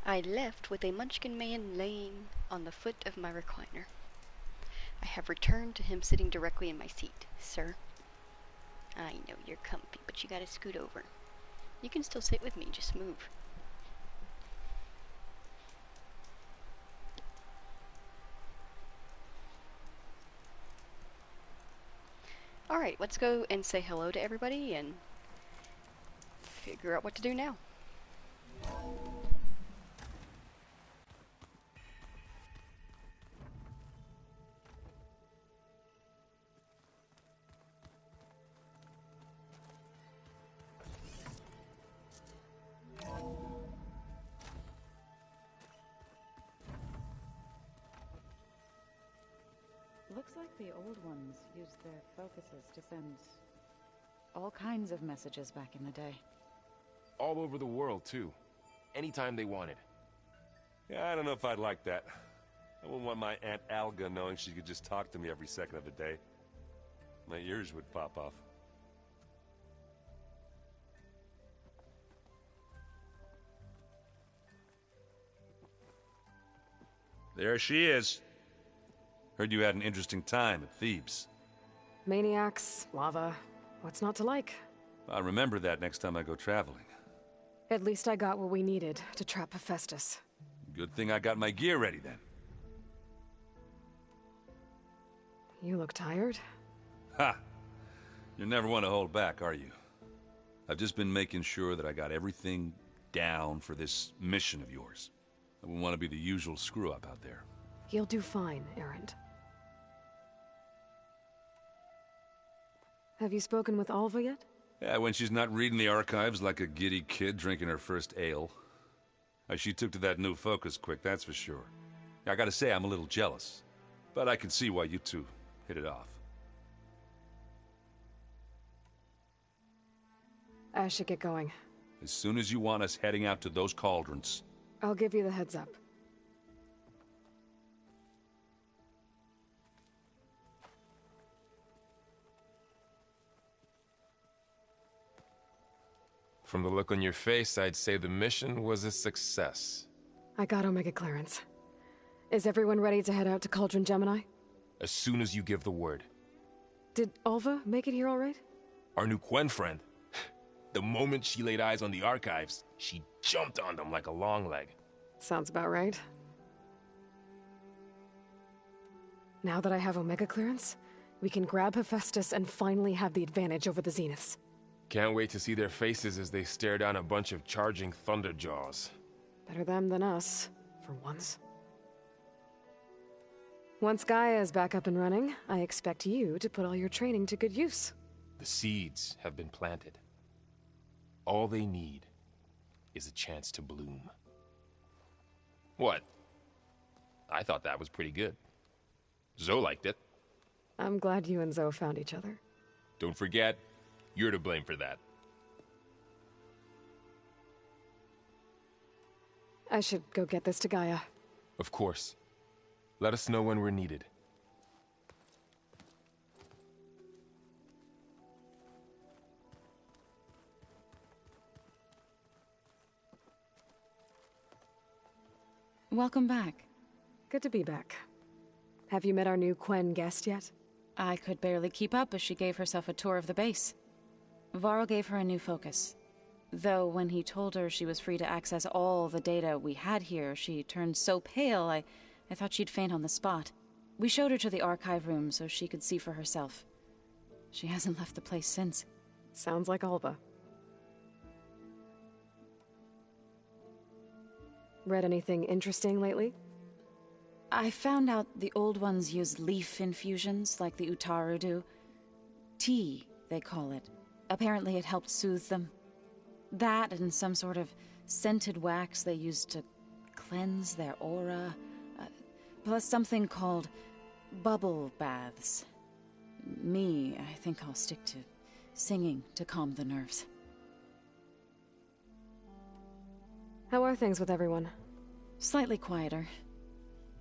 I left with a Munchkin man laying on the foot of my recliner. I have returned to him sitting directly in my seat. Sir, I know you're comfy, but you gotta scoot over. You can still sit with me, just move. Alright, let's go and say hello to everybody and figure out what to do now. Looks like the old ones used their focuses to send all kinds of messages back in the day. All over the world, too. Anytime they wanted. Yeah, I don't know if I'd like that. I wouldn't want my Aunt Alga knowing she could just talk to me every second of the day. My ears would pop off. There she is. Heard you had an interesting time at Thebes. Maniacs, lava, what's not to like? I'll remember that next time I go traveling. At least I got what we needed to trap Hephaestus. Good thing I got my gear ready then. You look tired. Ha! You never want to hold back, are you? I've just been making sure that I got everything down for this mission of yours. I wouldn't want to be the usual screw-up out there. You'll do fine, Errand. Have you spoken with Alva yet? Yeah, when she's not reading the archives like a giddy kid drinking her first ale. She took to that new focus quick, that's for sure. I gotta say, I'm a little jealous. But I can see why you two hit it off. I should get going. As soon as you want us heading out to those cauldrons. I'll give you the heads up. From the look on your face, I'd say the mission was a success. I got Omega clearance. Is everyone ready to head out to Cauldron Gemini? As soon as you give the word. Did Alva make it here all right? Our new Quen friend. The moment she laid eyes on the archives, she jumped on them like a long leg. Sounds about right. Now that I have Omega clearance, we can grab Hephaestus and finally have the advantage over the Zeniths. Can't wait to see their faces as they stare down a bunch of charging Thunderjaws. Better them than us, for once. Once Gaia is back up and running, I expect you to put all your training to good use. The seeds have been planted. All they need is a chance to bloom. What? I thought that was pretty good. Zoe liked it. I'm glad you and Zoe found each other. Don't forget, you're to blame for that. I should go get this to Gaia. Of course. Let us know when we're needed. Welcome back. Good to be back. Have you met our new Quen guest yet? I could barely keep up as she gave herself a tour of the base. Varl gave her a new focus. Though when he told her she was free to access all the data we had here, she turned so pale I thought she'd faint on the spot. We showed her to the archive room so she could see for herself. She hasn't left the place since. Sounds like Alva. Read anything interesting lately? I found out the old ones use leaf infusions like the Utaru do. Tea, they call it. Apparently it helped soothe them. That and some sort of scented wax they used to cleanse their aura. Plus something called bubble baths. Me, I think I'll stick to singing to calm the nerves. How are things with everyone? Slightly quieter.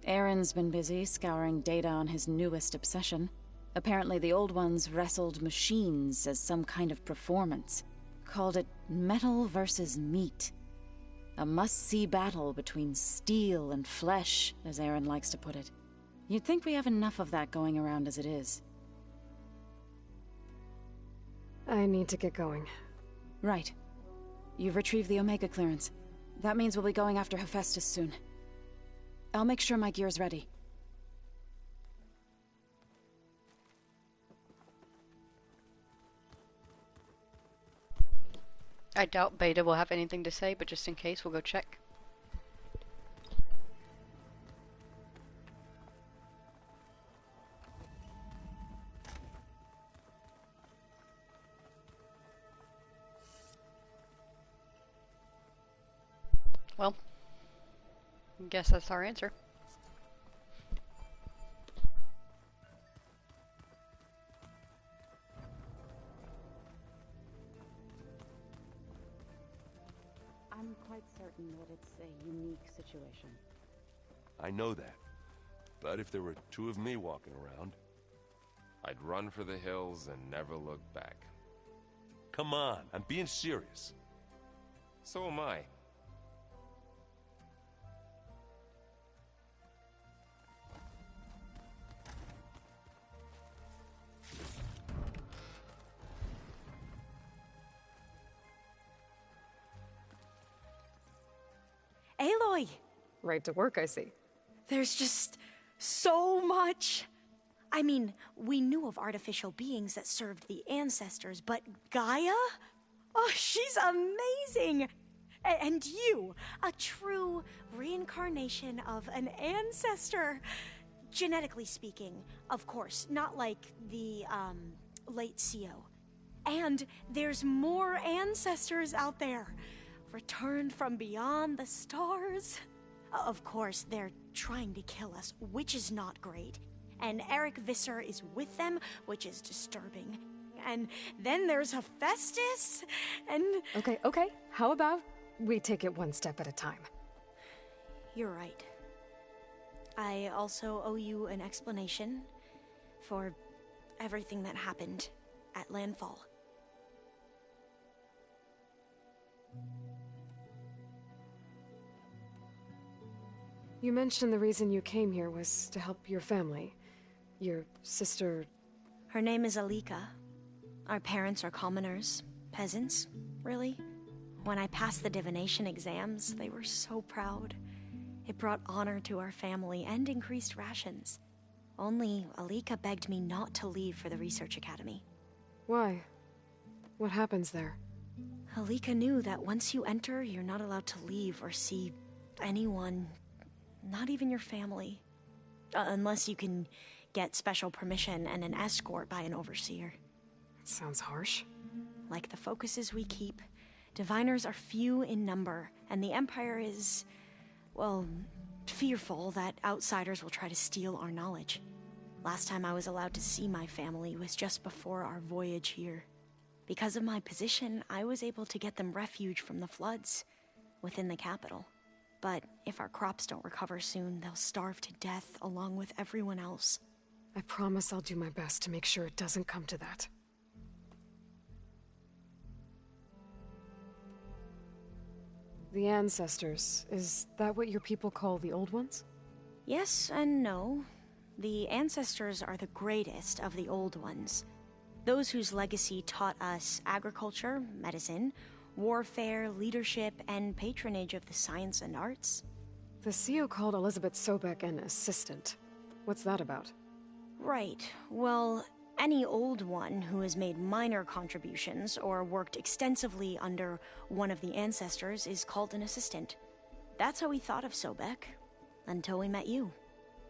Aaron's been busy scouring data on his newest obsession. Apparently the old ones wrestled machines as some kind of performance. Called it metal versus meat. A must-see battle between steel and flesh, as Aaron likes to put it. You'd think we have enough of that going around as it is. I need to get going. Right. You've retrieved the Omega clearance. That means we'll be going after Hephaestus soon. I'll make sure my gear's ready. I doubt Beta will have anything to say, but just in case, we'll go check. Well, I guess that's our answer. I'm quite certain that it's a unique situation. I know that. But if there were two of me walking around... I'd run for the hills and never look back. Come on, I'm being serious. So am I. Aloy! Right to work, I see. There's just so much. I mean, we knew of artificial beings that served the ancestors, but Gaia? Oh, she's amazing! And you, a true reincarnation of an ancestor. Genetically speaking, of course, not like the, late CO. And there's more ancestors out there, returned from beyond the stars. Of course, they're trying to kill us, which is not great. And Eric Visser is with them, which is disturbing. And then there's Hephaestus, and... Okay. How about we take it one step at a time? You're right. I also owe you an explanation for everything that happened at Landfall. You mentioned the reason you came here was to help your family. Your sister... Her name is Alika. Our parents are commoners. Peasants, really. When I passed the divination exams, they were so proud. It brought honor to our family and increased rations. Only Alika begged me not to leave for the research academy. Why? What happens there? Alika knew that once you enter, you're not allowed to leave or see anyone, not even your family. Unless you can get special permission and an escort by an overseer. That sounds harsh. Like the focuses we keep, diviners are few in number, and the Empire is, well, fearful that outsiders will try to steal our knowledge. Last time I was allowed to see my family was just before our voyage here. Because of my position, I was able to get them refuge from the floods within the capital. But if our crops don't recover soon, they'll starve to death along with everyone else. I promise I'll do my best to make sure it doesn't come to that. The ancestors, is that what your people call the old ones? Yes and no. The ancestors are the greatest of the old ones. Those whose legacy taught us agriculture, medicine, warfare, leadership, and patronage of the science and arts. The CO called Elizabeth Sobek an assistant. What's that about? Right. Well, any old one who has made minor contributions or worked extensively under one of the ancestors is called an assistant. That's how we thought of Sobek, until we met you.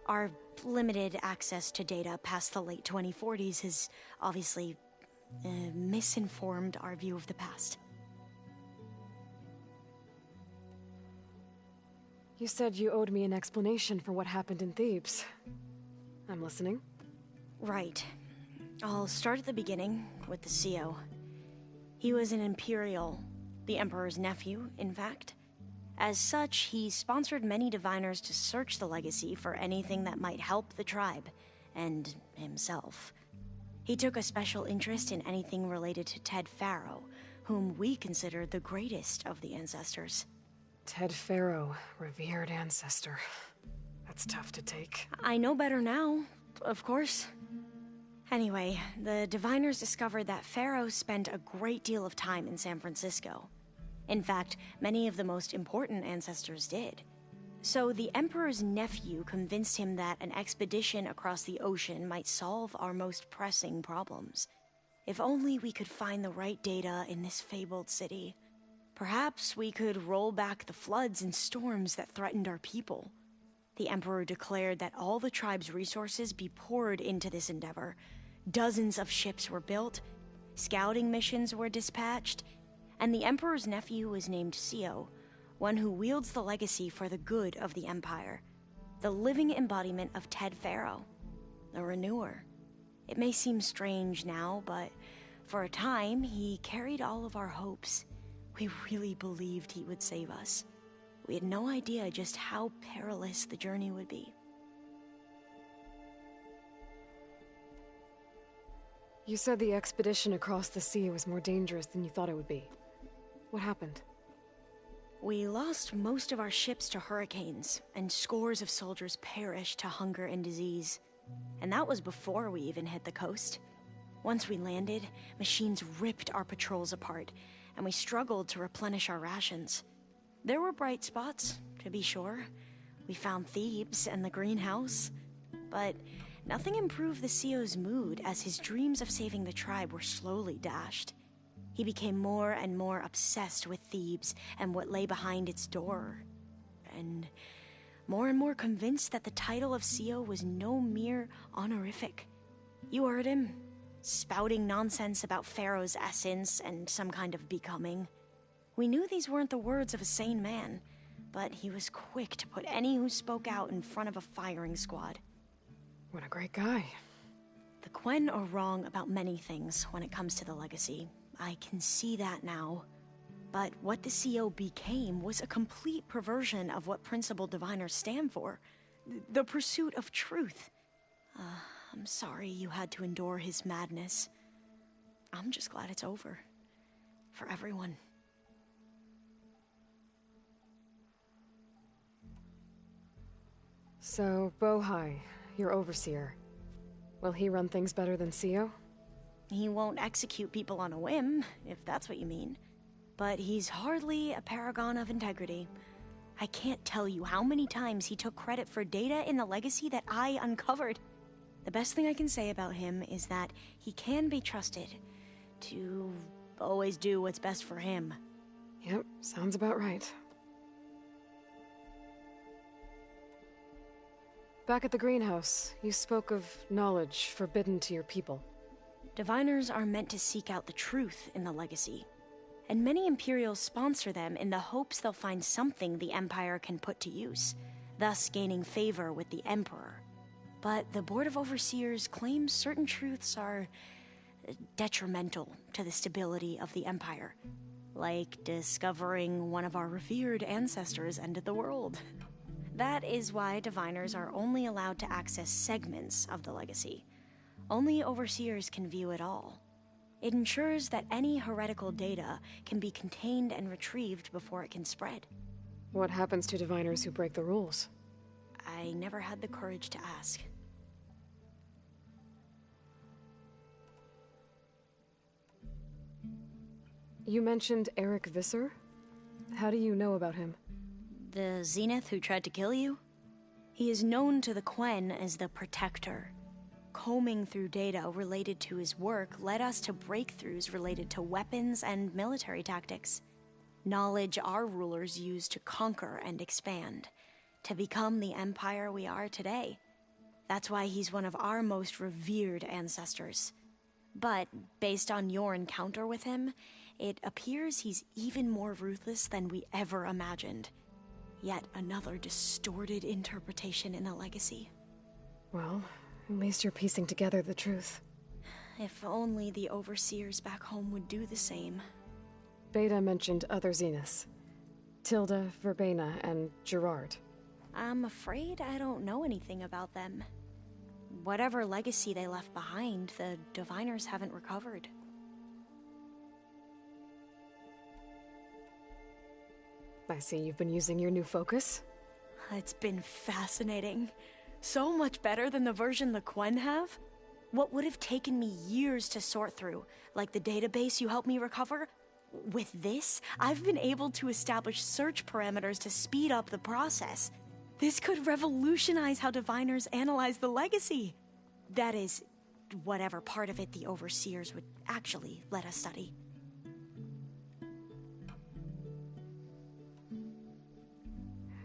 Our limited access to data past the late 2040s has obviously misinformed our view of the past. You said you owed me an explanation for what happened in Thebes. I'm listening. Right. I'll start at the beginning with the CO. He was an Imperial, the Emperor's nephew, in fact. As such, he sponsored many diviners to search the legacy for anything that might help the tribe, and himself. He took a special interest in anything related to Ted Farrow, whom we consider the greatest of the ancestors. Ted Faro, revered ancestor. That's tough to take. I know better now, of course. Anyway, the diviners discovered that Faro spent a great deal of time in San Francisco. In fact, many of the most important ancestors did. So the Emperor's nephew convinced him that an expedition across the ocean might solve our most pressing problems. If only we could find the right data in this fabled city. Perhaps we could roll back the floods and storms that threatened our people. The Emperor declared that all the tribe's resources be poured into this endeavor. Dozens of ships were built, scouting missions were dispatched, and the Emperor's nephew was named Sio, one who wields the legacy for the good of the Empire, the living embodiment of Ted Faro, the Renewer. It may seem strange now, but for a time, he carried all of our hopes. We really believed he would save us. We had no idea just how perilous the journey would be. You said the expedition across the sea was more dangerous than you thought it would be. What happened? We lost most of our ships to hurricanes, and scores of soldiers perished to hunger and disease. And that was before we even hit the coast. Once we landed, machines ripped our patrols apart, and we struggled to replenish our rations. There were bright spots, to be sure. We found Thebes and the greenhouse. But nothing improved the CEO's mood as his dreams of saving the tribe were slowly dashed. He became more and more obsessed with Thebes and what lay behind its door. And more convinced that the title of CEO was no mere honorific. You heard him, spouting nonsense about Pharaoh's essence and some kind of becoming. We knew these weren't the words of a sane man, but he was quick to put any who spoke out in front of a firing squad. What a great guy. The Quen are wrong about many things when it comes to the legacy. I can see that now. But what the CEO became was a complete perversion of what principled diviners stand for. The pursuit of truth. I'm sorry you had to endure his madness. I'm just glad it's over. For everyone. So, Bohai, your overseer. Will he run things better than CEO? He won't execute people on a whim, if that's what you mean. But he's hardly a paragon of integrity. I can't tell you how many times he took credit for data in the legacy that I uncovered. The best thing I can say about him is that he can be trusted to always do what's best for him. Yep, sounds about right. Back at the greenhouse, you spoke of knowledge forbidden to your people. Diviners are meant to seek out the truth in the legacy, and many Imperials sponsor them in the hopes they'll find something the Empire can put to use, thus gaining favor with the Emperor. But the Board of Overseers claims certain truths are detrimental to the stability of the Empire, like discovering one of our revered ancestors ended the world. That is why diviners are only allowed to access segments of the legacy. Only overseers can view it all. It ensures that any heretical data can be contained and retrieved before it can spread. What happens to diviners who break the rules? I never had the courage to ask. You mentioned Eric Visser? How do you know about him? The Zenith who tried to kill you? He is known to the Quen as the Protector. Combing through data related to his work led us to breakthroughs related to weapons and military tactics. Knowledge our rulers used to conquer and expand, to become the empire we are today. That's why he's one of our most revered ancestors. But based on your encounter with him, it appears he's even more ruthless than we ever imagined. Yet another distorted interpretation in the legacy. Well, at least you're piecing together the truth. If only the overseers back home would do the same. Beta mentioned other Zeniths. Tilda, Verbena, and Gerard. I'm afraid I don't know anything about them. Whatever legacy they left behind, the diviners haven't recovered. I see you've been using your new focus. It's been fascinating. So much better than the version the Quen have. What would have taken me years to sort through, like the database you helped me recover, with this, I've been able to establish search parameters to speed up the process. This could revolutionize how diviners analyze the legacy. That is, whatever part of it the overseers would actually let us study.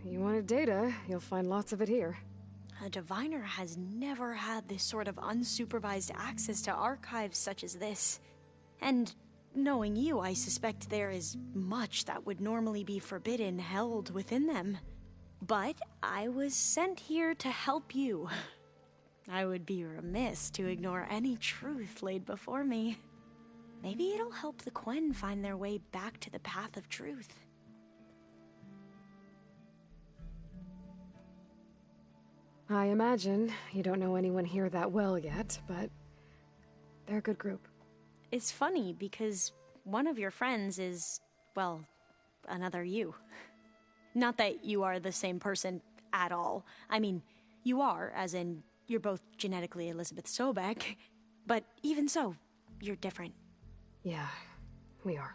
You wanted data, you'll find lots of it here. A diviner has never had this sort of unsupervised access to archives such as this. And knowing you, I suspect there is much that would normally be forbidden held within them. But I was sent here to help you. I would be remiss to ignore any truth laid before me. Maybe it'll help the Quen find their way back to the path of truth. I imagine you don't know anyone here that well yet, but they're a good group. It's funny because one of your friends is, well, another you. Not that you are the same person at all. I mean, you are, as in, you're both genetically Elizabeth Sobek, but even so, you're different. Yeah, we are.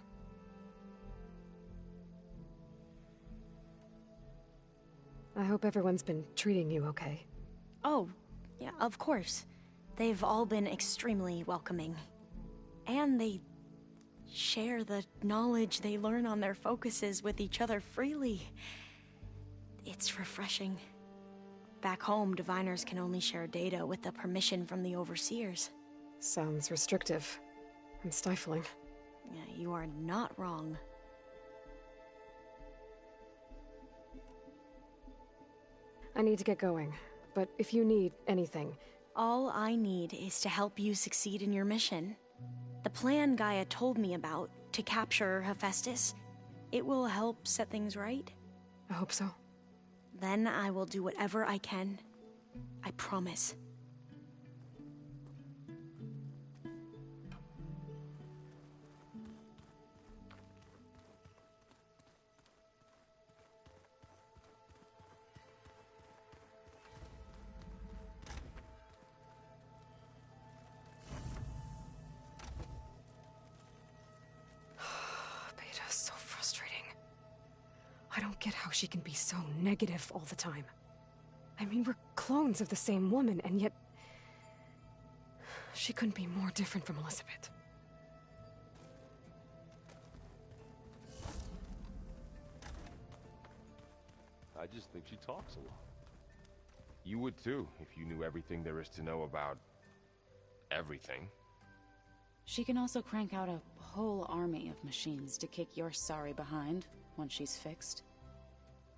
I hope everyone's been treating you okay. Oh, yeah, of course. They've all been extremely welcoming. And they share the knowledge they learn on their focuses with each other freely. It's refreshing. Back home, diviners can only share data with the permission from the overseers. Sounds restrictive and stifling. Yeah, you are not wrong. I need to get going, but if you need anything... All I need is to help you succeed in your mission. The plan Gaia told me about, to capture Hephaestus, it will help set things right. I hope so. Then I will do whatever I can. I promise. Beta's so frustrating. I don't get how she can be so negative all the time. I mean, we're clones of the same woman, and yet... she couldn't be more different from Elizabeth. I just think she talks a lot. You would too, if you knew everything there is to know about... everything. She can also crank out a whole army of machines to kick your sorry behind once she's fixed.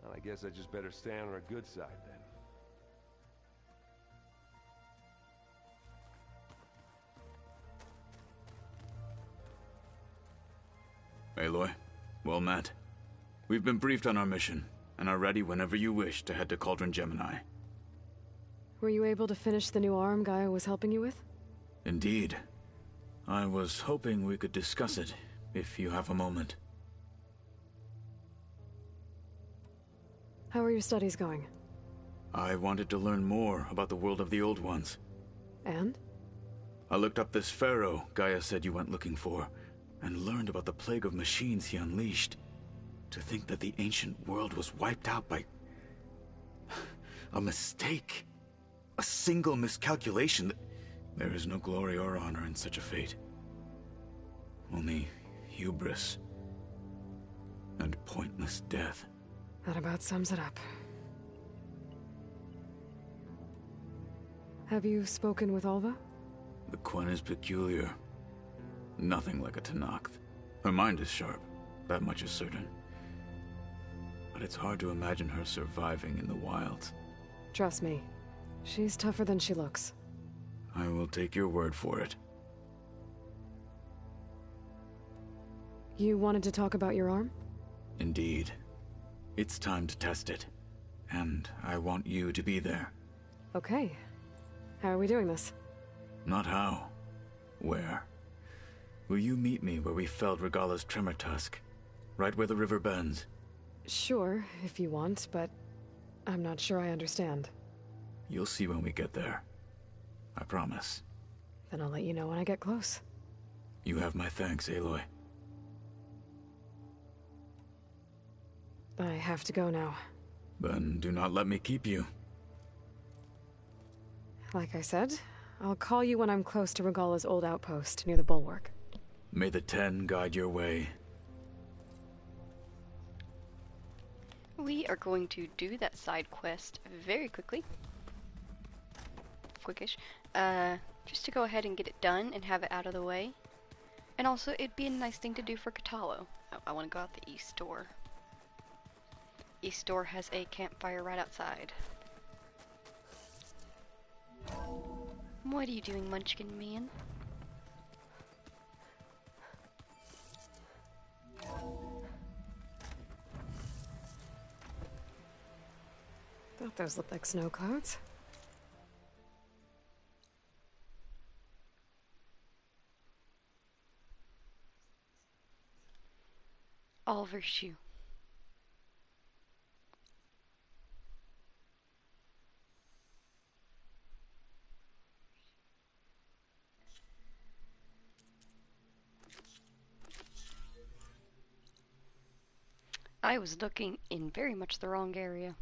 Well, I guess I just better stay on her good side then. Aloy, well met. We've been briefed on our mission, and are ready whenever you wish to head to Cauldron Gemini. Were you able to finish the new arm Gaia was helping you with? Indeed. I was hoping we could discuss it, if you have a moment. How are your studies going? I wanted to learn more about the world of the Old Ones. And? I looked up this pharaoh Gaia said you went looking for, and learned about the plague of machines he unleashed. To think that the ancient world was wiped out by... a mistake. A single miscalculation. There is no glory or honor in such a fate. Only hubris. And pointless death. That about sums it up. Have you spoken with Alva? The Quen is peculiar. Nothing like a Tenakth. Her mind is sharp, that much is certain. But it's hard to imagine her surviving in the wilds. Trust me, she's tougher than she looks. I will take your word for it. You wanted to talk about your arm? Indeed. It's time to test it. And I want you to be there. Okay. How are we doing this? Not how. Where? Will you meet me where we felled Regala's tremor tusk? Right where the river bends? Sure, if you want, but I'm not sure I understand. You'll see when we get there. I promise. Then I'll let you know when I get close. You have my thanks, Aloy. I have to go now. Then do not let me keep you. Like I said, I'll call you when I'm close to Regala's old outpost near the bulwark. May the Ten guide your way. We are going to do that side quest very quickly. Quickish. Just to go ahead and get it done and have it out of the way. And also, it'd be a nice thing to do for Katalo. I want to go out the East Door. East Door has a campfire right outside. What are you doing, Munchkin Man? Thought those looked like snow clouds. All virtue. I was looking in very much the wrong area.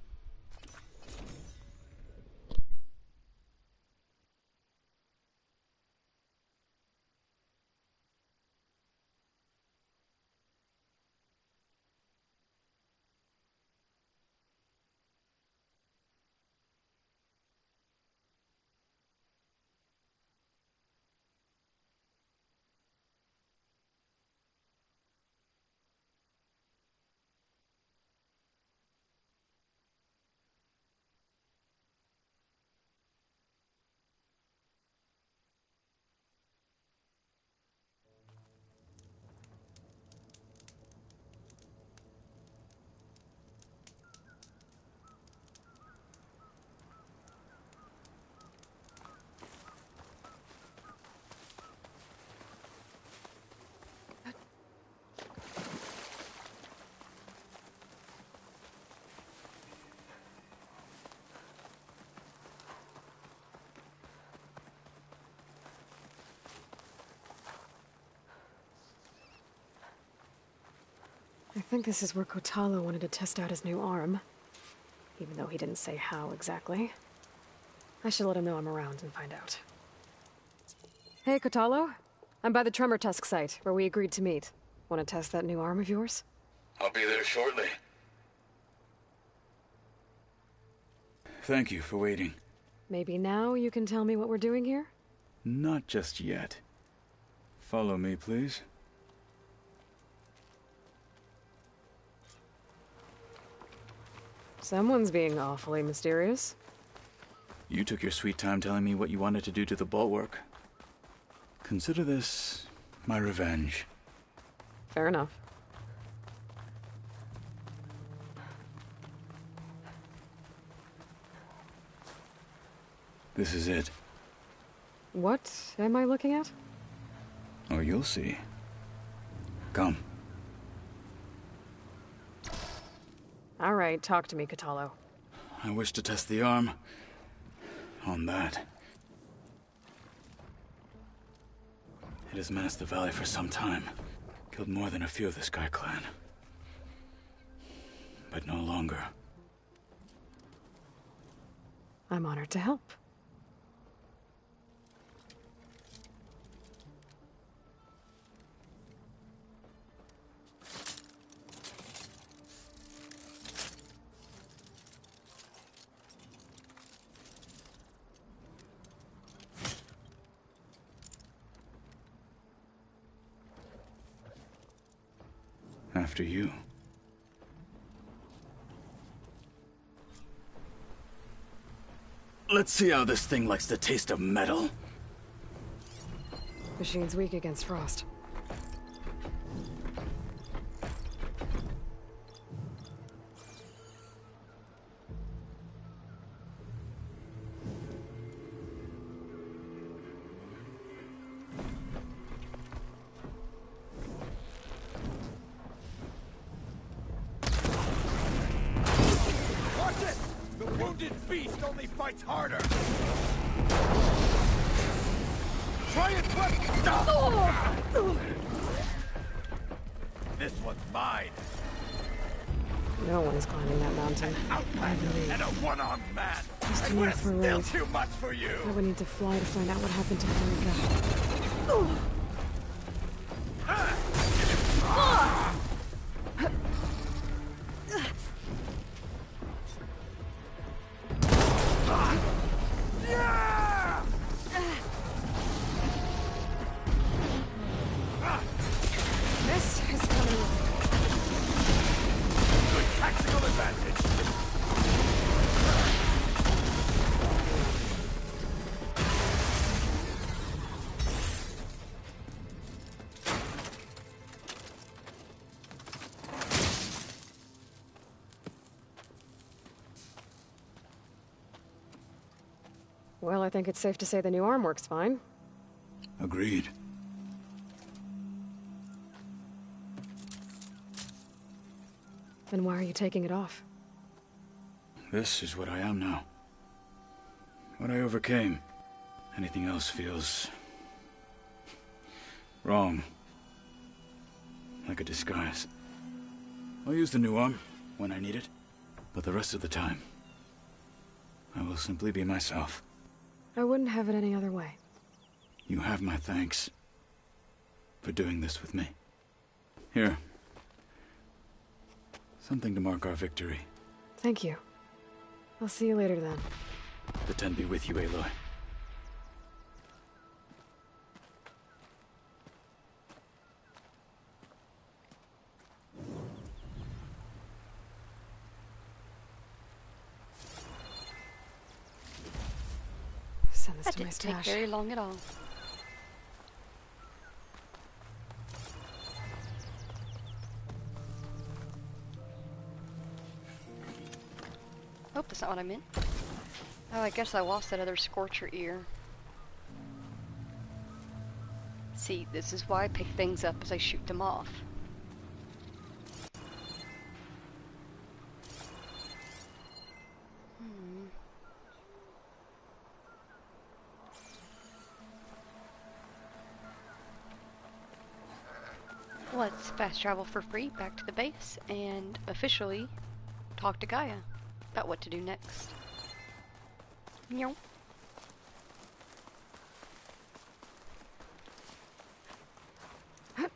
I think this is where Kotalo wanted to test out his new arm. Even though he didn't say how exactly. I should let him know I'm around and find out. Hey, Kotalo. I'm by the Tremor Tusk site, where we agreed to meet. Want to test that new arm of yours? I'll be there shortly. Thank you for waiting. Maybe now you can tell me what we're doing here? Not just yet. Follow me, please. Someone's being awfully mysterious. You took your sweet time telling me what you wanted to do to the bulwark. Consider this my revenge. Fair enough. This is it. What am I looking at? Oh, you'll see. Come. All right, talk to me, Kotalo. I wish to test the arm on that. It has menaced the valley for some time. Killed more than a few of the Sky Clan. But no longer. I'm honored to help. After you. Let's see how this thing likes the taste of metal. Machine's weak against frost. beast only fights harder! Try and flip! Stop! This one's mine! No one's climbing that mountain. And a one-armed man! Just And too we're much for still Rafe. too much for you! I would need to fly to find out what happened to Eureka. This is coming. Good tactical advantage! Well, I think it's safe to say the new arm works fine. Agreed. Then why are you taking it off? This is what I am now. What I overcame. Anything else feels... wrong. Like a disguise. I'll use the new arm when I need it, but the rest of the time, I will simply be myself. I wouldn't have it any other way. You have my thanks for doing this with me. Here. Something to mark our victory. Thank you. I'll see you later then. The Ten be with you, Aloy. Send this That to my didn't take stash. very long at all. Oh, that's not what I meant. Oh, I guess I lost that other Scorcher ear. See, this is why I pick things up as I shoot them off. Let's fast travel for free back to the base and officially talk to Gaia about what to do next. Meow. There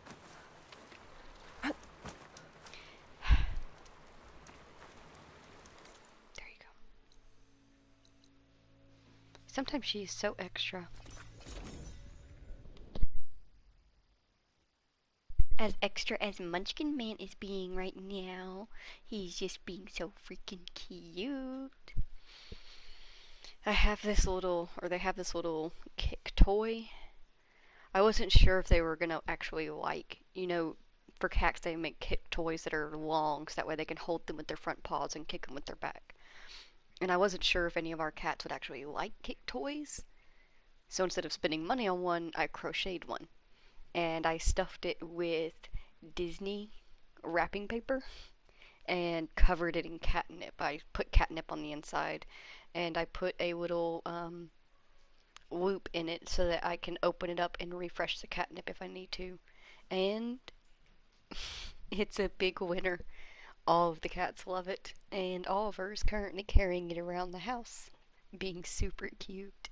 you go. Sometimes she's so extra. As extra as Munchkin Man is being right now. He's just being so freaking cute. They have this little kick toy. I wasn't sure if they were gonna actually like, you know, for cats they make kick toys that are long so that way they can hold them with their front paws and kick them with their back. And I wasn't sure if any of our cats would actually like kick toys. So instead of spending money on one, I crocheted one. And I stuffed it with Disney wrapping paper and covered it in catnip. I put catnip on the inside and I put a little loop in it so that I can open it up and refresh the catnip if I need to. And it's a big winner. All of the cats love it, and Oliver is currently carrying it around the house, being super cute.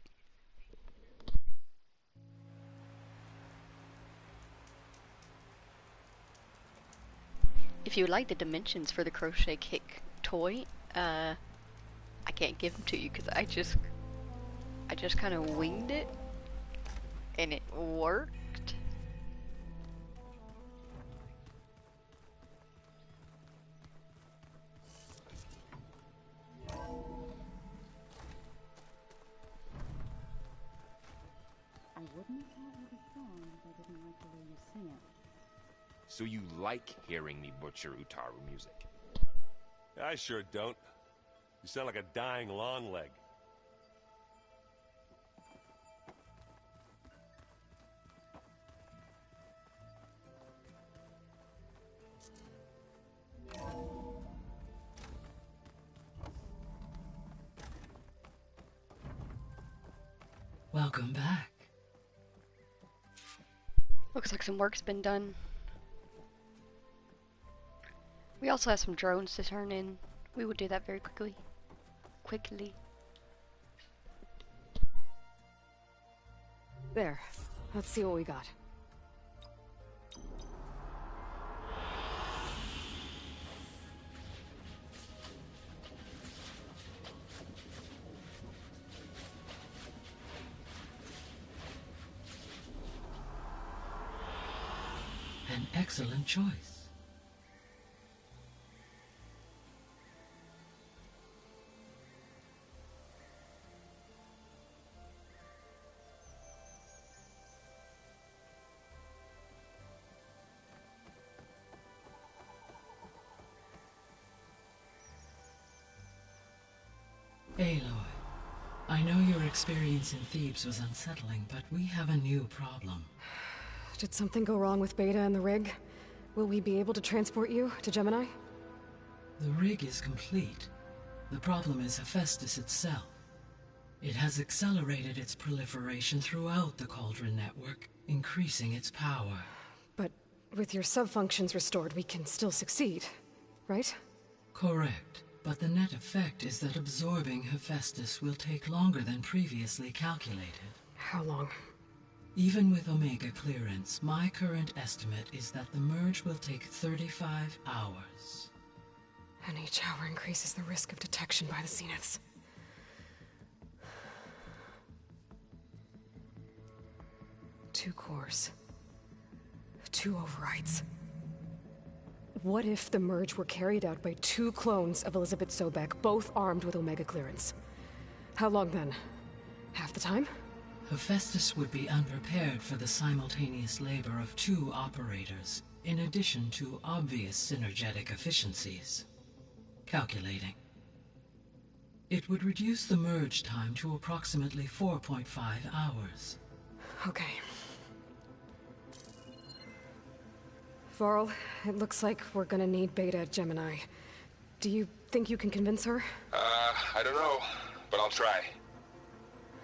If you would like the dimensions for the crochet kick toy, I can't give them to you because I just kind of winged it, and it worked. I wouldn't have it a song if I didn't like the way you sing it. So you like hearing me butcher Utaru music? I sure don't. You sound like a dying long leg. Welcome back. Looks like some work's been done. We also have some drones to turn in. We will do that very quickly. There. Let's see what we got. An excellent choice. Aloy, I know your experience in Thebes was unsettling, but we have a new problem. Did something go wrong with Beta and the rig? Will we be able to transport you to Gemini? The rig is complete. The problem is Hephaestus itself. It has accelerated its proliferation throughout the Cauldron network, increasing its power. But with your sub-functions restored, we can still succeed, right? Correct. But the net effect is that absorbing Hephaestus will take longer than previously calculated. How long? Even with Omega clearance, my current estimate is that the merge will take 35 hours. And each hour increases the risk of detection by the Zeniths. Two cores. Two overrides. What if the merge were carried out by two clones of Elizabeth Sobek, both armed with Omega clearance? How long then? Half the time? Hephaestus would be unprepared for the simultaneous labor of two operators, in addition to obvious synergetic efficiencies. Calculating. It would reduce the merge time to approximately 4.5 hours. Okay. Varl, it looks like we're gonna need Beta at Gemini. Do you think you can convince her? I don't know, but I'll try.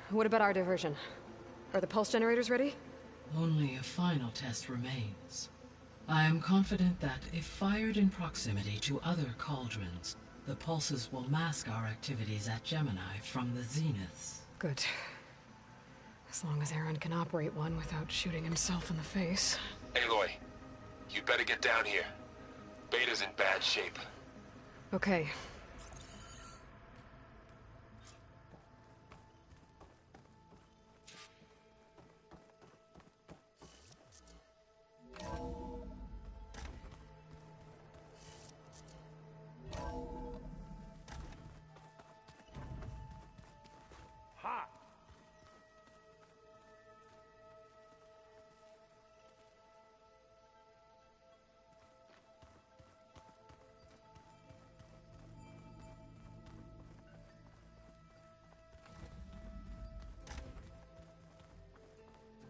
What about our diversion? Are the pulse generators ready? Only a final test remains. I am confident that if fired in proximity to other cauldrons, the pulses will mask our activities at Gemini from the Zeniths. Good. As long as Aaron can operate one without shooting himself in the face. Aloy, you better get down here. Beta's in bad shape. Okay. Ha!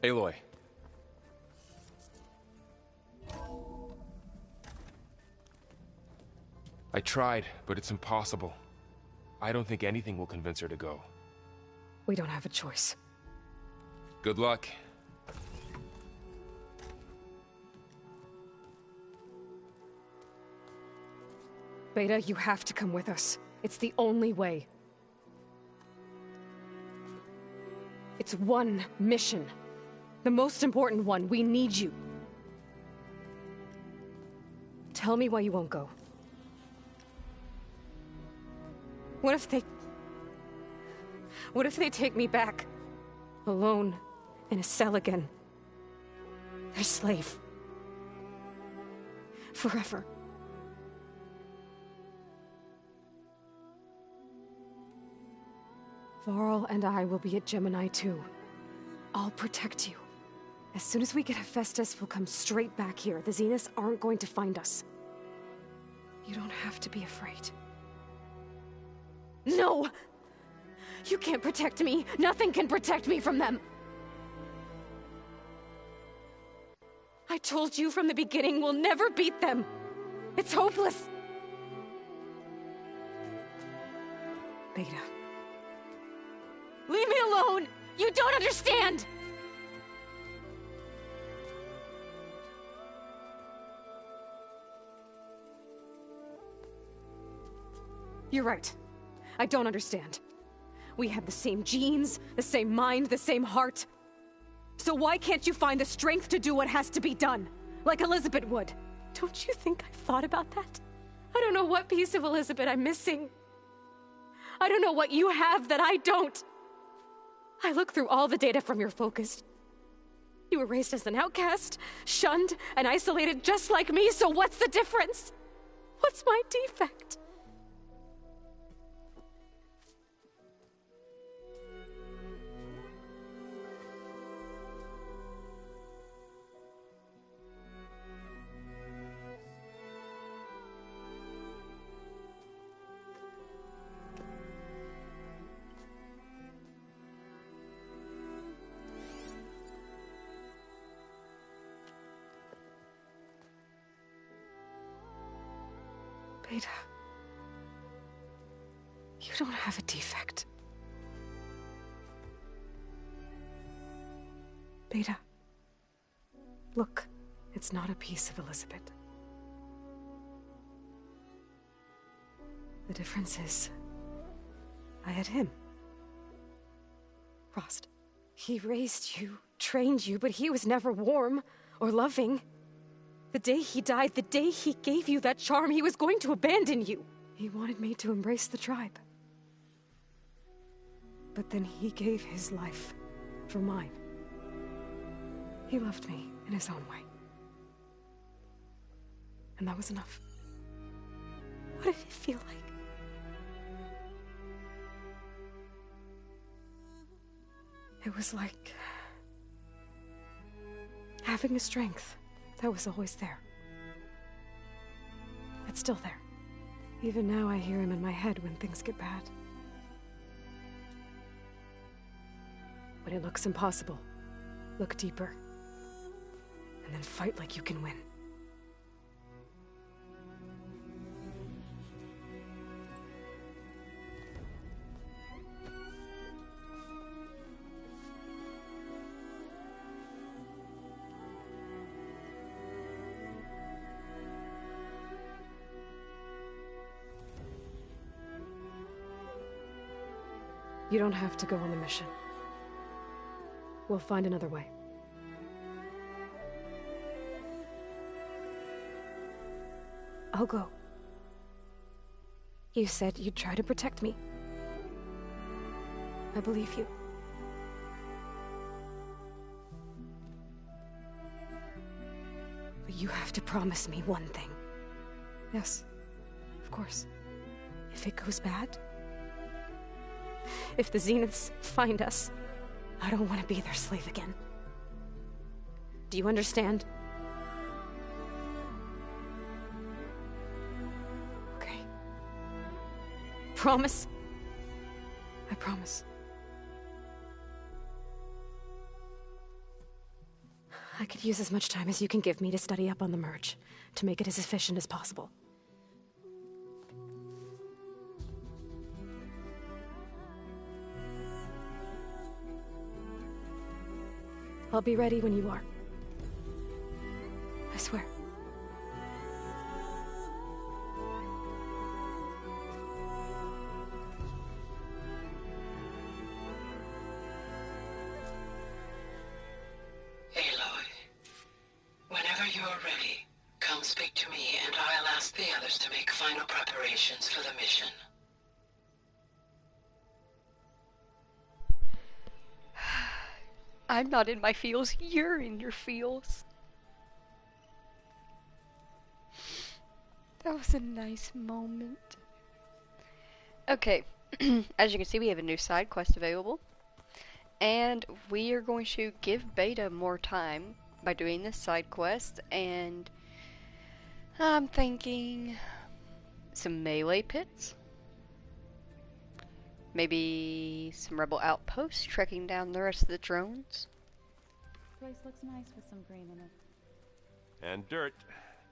Aloy. I tried, but it's impossible. I don't think anything will convince her to go. We don't have a choice. Good luck. Beta, you have to come with us. It's the only way. It's one mission. The most important one. We need you. Tell me why you won't go. What if they take me back? Alone, in a cell again. Their slave. Forever. Varl and I will be at Gemini too. I'll protect you. As soon as we get Hephaestus, we'll come straight back here. The Zeniths aren't going to find us. You don't have to be afraid. No! You can't protect me. Nothing can protect me from them. I told you from the beginning we'll never beat them. It's hopeless. Beta. Leave me alone! You don't understand! You're right. I don't understand. We have the same genes, the same mind, the same heart. So why can't you find the strength to do what has to be done? Like Elizabeth would. Don't you think I've thought about that? I don't know what piece of Elizabeth I'm missing. I don't know what you have that I don't. I look through all the data from your focus. You were raised as an outcast, shunned, and isolated just like me, so what's the difference? What's my defect? Beta, you don't have a defect. Beta, look, it's not a piece of Elizabeth. The difference is, I had him. Rost. He raised you, trained you, but he was never warm or loving. The day he died, the day he gave you that charm, he was going to abandon you. He wanted me to embrace the tribe. But then he gave his life for mine. He loved me in his own way. And that was enough. What did it feel like? It was like having a strength that was always there. It's still there. Even now I hear him in my head when things get bad. When it looks impossible, look deeper. And then fight like you can win. You don't have to go on the mission. We'll find another way. I'll go. You said you'd try to protect me. I believe you. But you have to promise me one thing. Yes, of course. If it goes bad, if the Zeniths find us, I don't want to be their slave again. Do you understand? Okay. Promise? I promise. I could use as much time as you can give me to study up on the merge, to make it as efficient as possible. I'll be ready when you are. I swear. Aloy, whenever you're ready, come speak to me and I'll ask the others to make final preparations for the mission. I'm not in my feels, you're in your feels. That was a nice moment. Okay, as you can see, we have a new side quest available. And we are going to give Beta more time by doing this side quest. And I'm thinking some melee pits. Maybe some rebel outposts trekking down the rest of the drones. Place looks nice with some green in it. And dirt.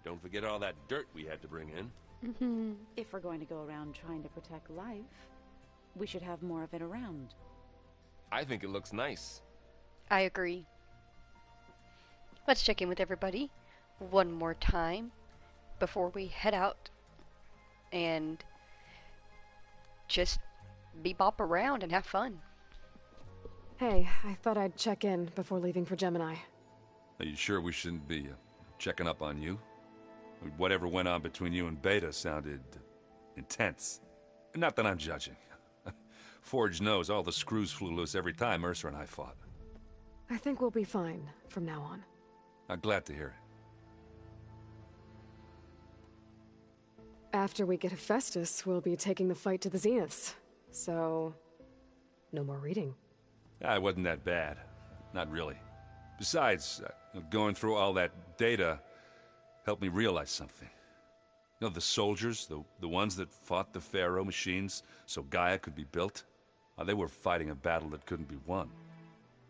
Don't forget all that dirt we had to bring in. Mm-hmm. If we're going to go around trying to protect life, we should have more of it around. I think it looks nice. I agree. Let's check in with everybody one more time before we head out and just bebop around and have fun. Hey, I thought I'd check in before leaving for Gemini. Are you sure we shouldn't be checking up on you? Whatever went on between you and Beta sounded intense. Not that I'm judging. Forge knows all the screws flew loose every time Mercer and I fought. I think we'll be fine from now on. I'm glad to hear it. After we get Hephaestus, we'll be taking the fight to the Zeniths. So, no more reading. It wasn't that bad. Not really. Besides, going through all that data helped me realize something. You know, the soldiers, the ones that fought the Pharaoh machines so Gaia could be built, they were fighting a battle that couldn't be won.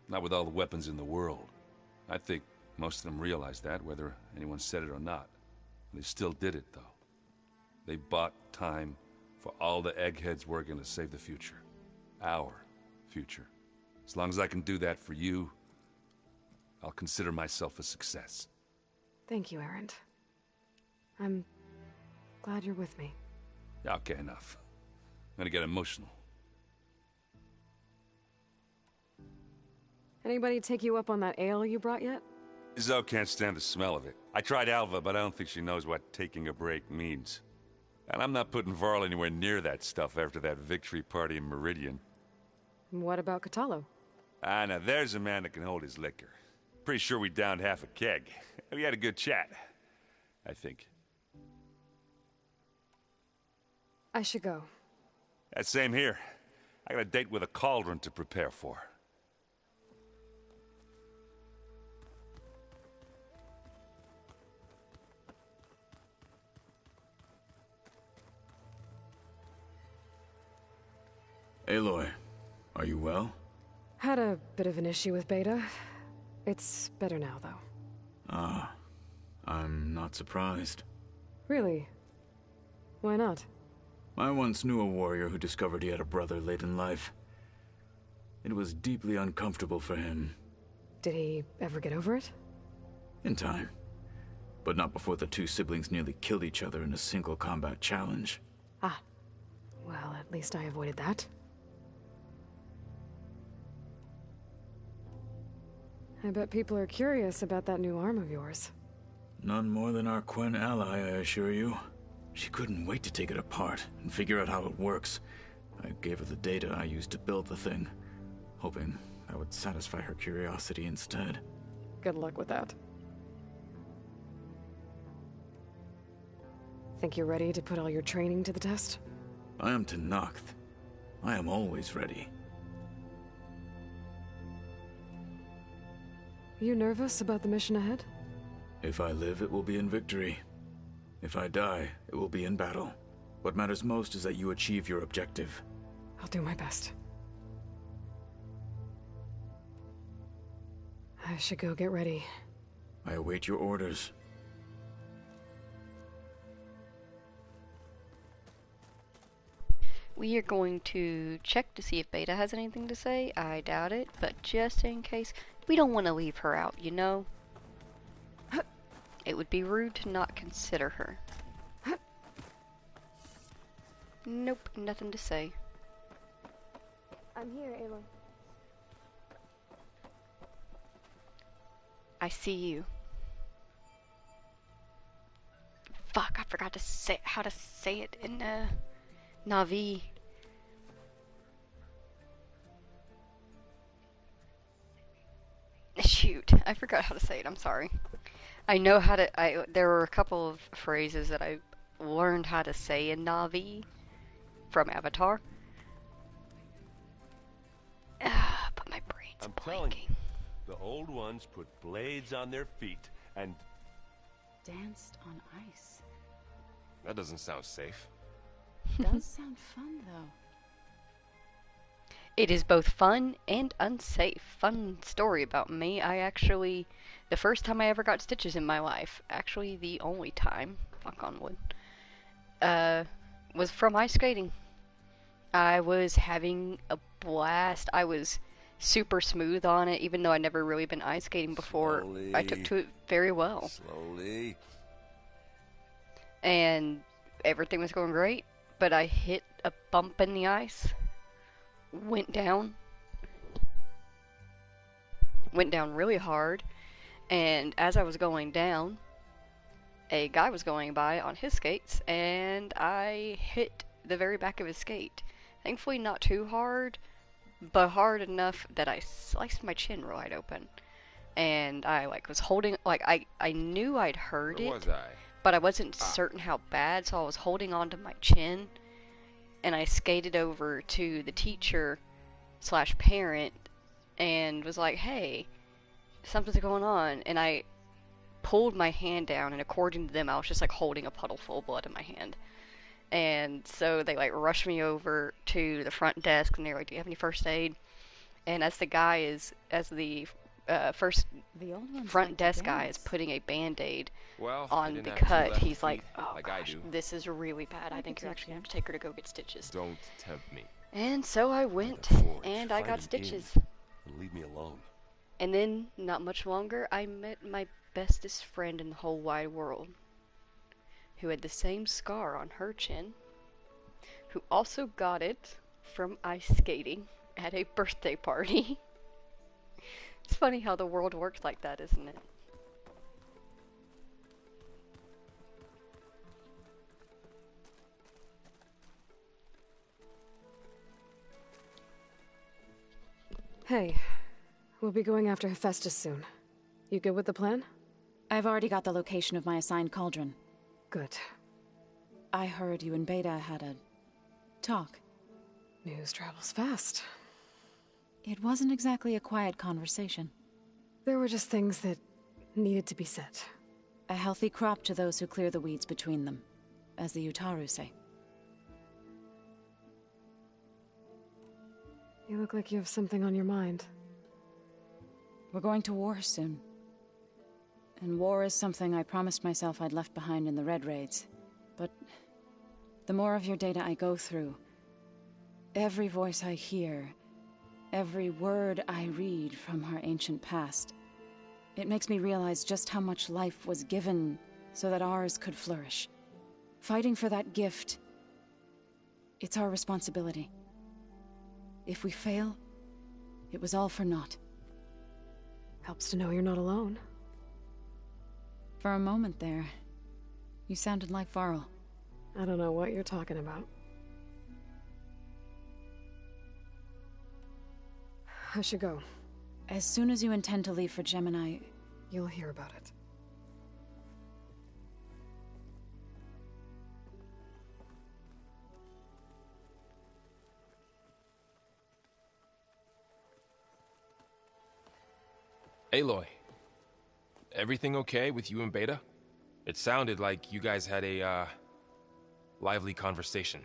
Not with all the weapons in the world. I think most of them realized that, whether anyone said it or not. They still did it, though. They bought time for all the eggheads working to save the future. Our future. As long as I can do that for you, I'll consider myself a success. Thank you, Erend. I'm glad you're with me. Okay, enough. I'm gonna get emotional. Anybody take you up on that ale you brought yet? Zoe can't stand the smell of it. I tried Alva, but I don't think she knows what taking a break means. And I'm not putting Varl anywhere near that stuff after that victory party in Meridian. What about Catalo? Now there's a man that can hold his liquor. Pretty sure we downed half a keg. We had a good chat, I think. I should go. Same here. I got a date with a cauldron to prepare for. Aloy, are you well? Had a bit of an issue with Beta. It's better now, though. I'm not surprised. Really? Why not? I once knew a warrior who discovered he had a brother late in life. It was deeply uncomfortable for him. Did he ever get over it? In time. But not before the two siblings nearly killed each other in a single combat challenge. Ah. Well, at least I avoided that. I bet people are curious about that new arm of yours. None more than our Quen ally, I assure you. She couldn't wait to take it apart and figure out how it works. I gave her the data I used to build the thing, hoping that would satisfy her curiosity instead. Good luck with that. Think you're ready to put all your training to the test? I am Tenakth. I am always ready. You nervous about the mission ahead? If I live, it will be in victory. If I die, it will be in battle. What matters most is that you achieve your objective. I'll do my best. I should go get ready. I await your orders. We are going to check to see if Beta has anything to say. I doubt it, but just in case, we don't want to leave her out, you know? It would be rude to not consider her. Nope, nothing to say. I'm here, Aloy. I see you. Fuck, I forgot to say how to say it in Na'vi. Shoot, I forgot how to say it, I'm sorry. I know how to, there were a couple of phrases that I learned how to say in Na'vi from Avatar. But my brain's telling you, the old ones put blades on their feet and danced on ice. That doesn't sound safe. Does sound fun, though. It is both fun and unsafe. Fun story about me. The first time I ever got stitches in my life, actually the only time, fuck on wood, was from ice skating. I was having a blast. I was super smooth on it, even though I'd never really been ice skating before. Slowly. I took to it very well. Slowly. And everything was going great, but I hit a bump in the ice, went down really hard, and as I was going down, a guy was going by on his skates, and I hit the very back of his skate. Thankfully not too hard, but hard enough that I sliced my chin wide open. And I was holding, I knew I'd heard Where it, was I? but I wasn't certain how bad, so I was holding on to my chin, and I skated over to the teacher slash parent and was like, hey, something's going on, and I pulled my hand down, and according to them, I was just holding a puddle full of blood in my hand. And so they rushed me over to the front desk, and they were like, do you have any first aid? And as the first front desk guy is putting a band-aid on the cut, he's like, oh gosh, this is really bad. I think you're actually going to have to take her to go get stitches. Don't tempt me. And so I went, and I got stitches. Leave me alone. And then, not much longer, I met my bestest friend in the whole wide world, who had the same scar on her chin, who also got it from ice skating at a birthday party. It's funny how the world works like that, isn't it? Hey, we'll be going after Hephaestus soon. You good with the plan? I've already got the location of my assigned cauldron. Good. I heard you and Beta had a talk. News travels fast. It wasn't exactly a quiet conversation. There were just things that needed to be said. A healthy crop to those who clear the weeds between them, as the Utaru say. You look like you have something on your mind. We're going to war soon. And war is something I promised myself I'd left behind in the Red Raids. But the more of your data I go through, every voice I hear, every word I read from our ancient past, it makes me realize just how much life was given so that ours could flourish. Fighting for that gift, it's our responsibility. If we fail, it was all for naught. Helps to know you're not alone. For a moment there, you sounded like Varl. I don't know what you're talking about. I should go. As soon as you intend to leave for Gemini, you'll hear about it. Aloy, everything okay with you and Beta? It sounded like you guys had a, lively conversation.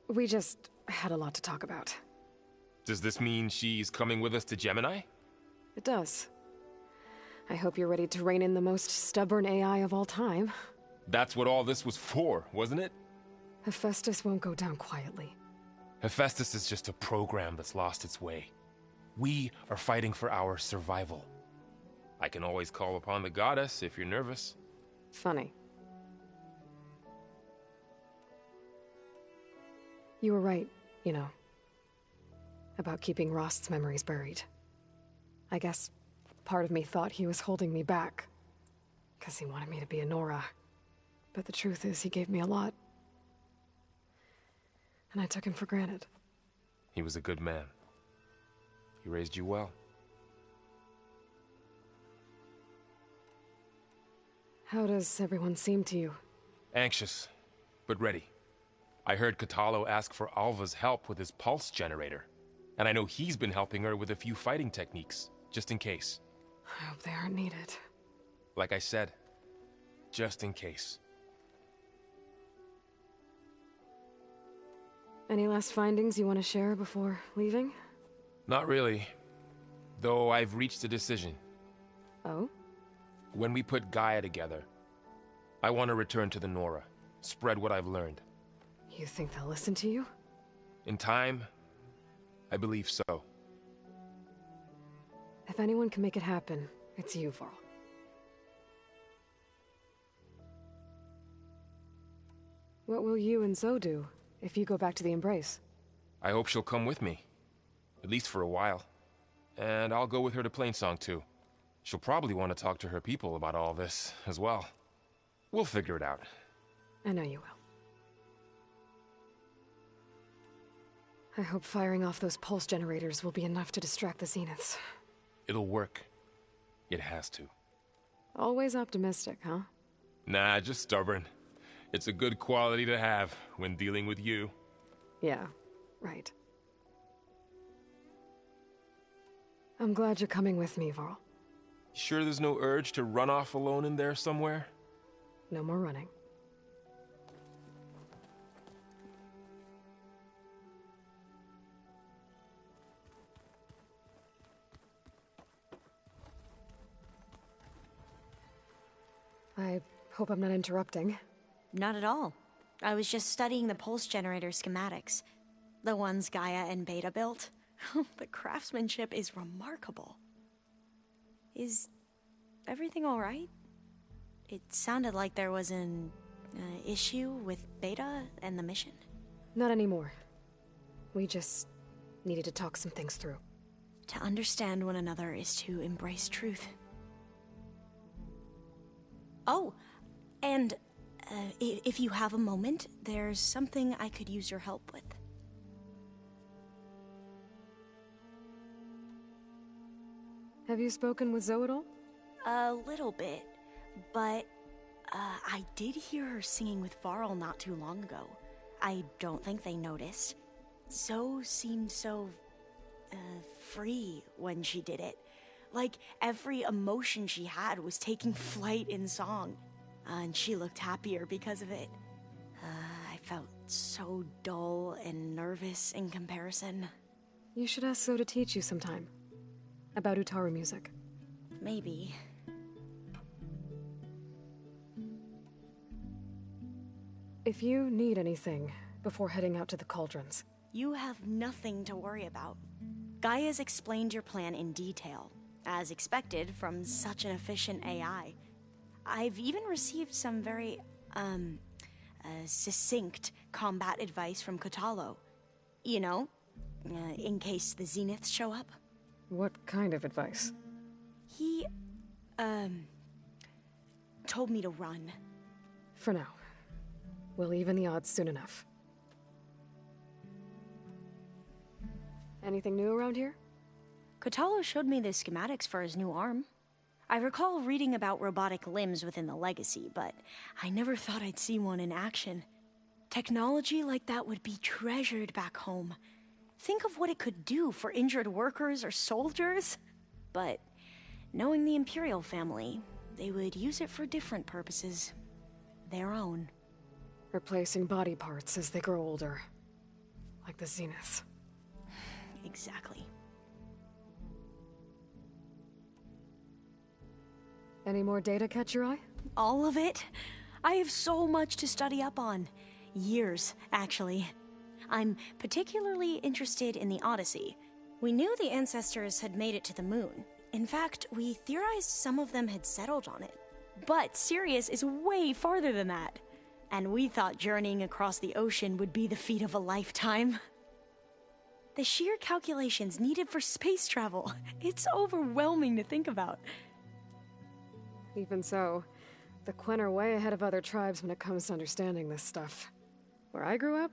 We just had a lot to talk about. Does this mean she's coming with us to Gemini? It does. I hope you're ready to rein in the most stubborn AI of all time. That's what all this was for, wasn't it? Hephaestus won't go down quietly. Hephaestus is just a program that's lost its way. We are fighting for our survival. I can always call upon the goddess if you're nervous. Funny. You were right, you know, about keeping Rost's memories buried. I guess part of me thought he was holding me back, because he wanted me to be a Nora. But the truth is, he gave me a lot. And I took him for granted. He was a good man. He raised you well. How does everyone seem to you? Anxious, but ready. I heard Katalo ask for Alva's help with his pulse generator. And I know he's been helping her with a few fighting techniques, just in case. I hope they aren't needed. Like I said, just in case. Any last findings you want to share before leaving? Not really. Though I've reached a decision. Oh? When we put Gaia together, I want to return to the Nora, spread what I've learned. You think they'll listen to you? In time, I believe so. If anyone can make it happen, it's you, Varl. What will you and Zoe do if you go back to the Embrace? I hope she'll come with me. At least for a while. And I'll go with her to Plainsong too. She'll probably want to talk to her people about all this as well. We'll figure it out. I know you will. I hope firing off those pulse generators will be enough to distract the Zeniths. It'll work. It has to. Always optimistic, huh? Nah, just stubborn. It's a good quality to have when dealing with you. Yeah, right. I'm glad you're coming with me, Varl. Sure there's no urge to run off alone in there somewhere? No more running. I hope I'm not interrupting. Not at all. I was just studying the pulse generator schematics. The ones Gaia and Beta built. The craftsmanship is remarkable. Is everything all right? It sounded like there was an issue with Beta and the mission. Not anymore. We just needed to talk some things through. To understand one another is to embrace truth. Oh, and if you have a moment, there's something I could use your help with. Have you spoken with Zoe at all? A little bit, but I did hear her singing with Varl not too long ago. I don't think they noticed. Zoe seemed so free when she did it. Like every emotion she had was taking flight in song. And she looked happier because of it. I felt so dull and nervous in comparison. You should ask Zoe to teach you sometime. About Utaru music. Maybe. If you need anything before heading out to the cauldrons. You have nothing to worry about. Gaia's explained your plan in detail, as expected from such an efficient AI. I've even received some very, succinct combat advice from Kotalo. You know, in case the Zeniths show up. What kind of advice? He, told me to run. For now. We'll even the odds soon enough. Anything new around here? Kotalo showed me the schematics for his new arm. I recall reading about robotic limbs within the Legacy, but I never thought I'd see one in action. Technology like that would be treasured back home. Think of what it could do for injured workers or soldiers. But knowing the Imperial family, they would use it for different purposes. Their own. Replacing body parts as they grow older. Like the Zeniths. Exactly. Any more data catch your eye? All of it? I have so much to study up on. Years, actually. I'm particularly interested in the Odyssey. We knew the ancestors had made it to the moon. In fact, we theorized some of them had settled on it. But Sirius is way farther than that. And we thought journeying across the ocean would be the feat of a lifetime. The sheer calculations needed for space travel, it's overwhelming to think about. Even so, the Quen are way ahead of other tribes when it comes to understanding this stuff. Where I grew up,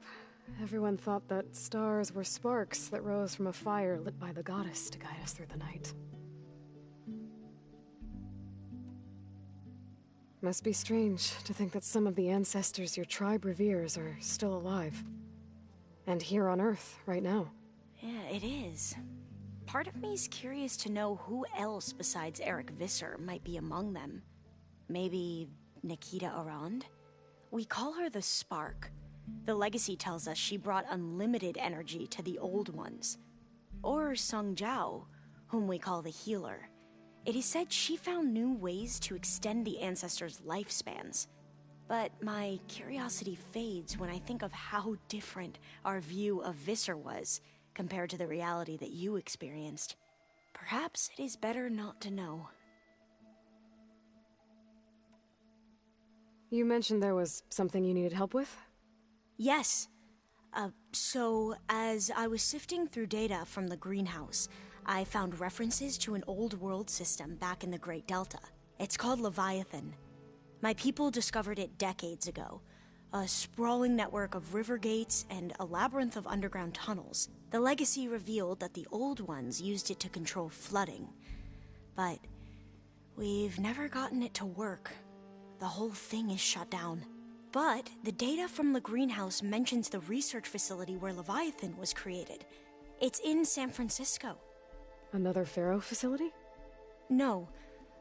everyone thought that stars were sparks that rose from a fire lit by the goddess to guide us through the night. Must be strange to think that some of the ancestors your tribe reveres are still alive. And here on Earth, right now. Yeah, it is. Part of me's curious to know who else besides Eric Visser might be among them. Maybe Nikita Arand? We call her the Spark. The Legacy tells us she brought unlimited energy to the Old Ones. Or Sung Jiao, whom we call the Healer. It is said she found new ways to extend the ancestors' lifespans. But my curiosity fades when I think of how different our view of Visser was compared to the reality that you experienced. perhaps it is better not to know. You mentioned there was something you needed help with? Yes. So, as I was sifting through data from the greenhouse, I found references to an old world system back in the Great Delta. It's called Leviathan. My people discovered it decades ago. A sprawling network of river gates and a labyrinth of underground tunnels. The legacy revealed that the old ones used it to control flooding. But we've never gotten it to work. The whole thing is shut down. But the data from the greenhouse mentions the research facility where Leviathan was created. It's in San Francisco. Another Pharaoh facility? No.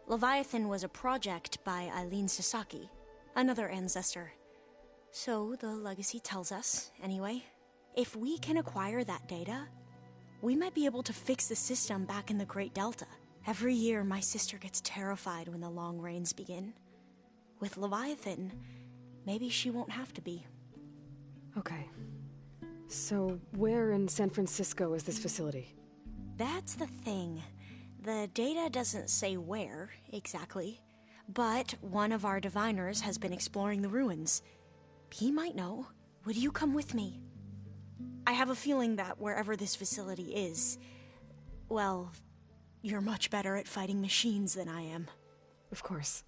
Leviathan was a project by Eileen Sasaki, another ancestor. So the legacy tells us, anyway. If we can acquire that data, we might be able to fix the system back in the Great Delta. Every year, my sister gets terrified when the long rains begin. With Leviathan, maybe she won't have to be. Okay. So, where in San Francisco is this facility? That's the thing. The data doesn't say where, exactly. But one of our diviners has been exploring the ruins. He might know. Would you come with me? I have a feeling that wherever this facility is, well, you're much better at fighting machines than I am. Of course.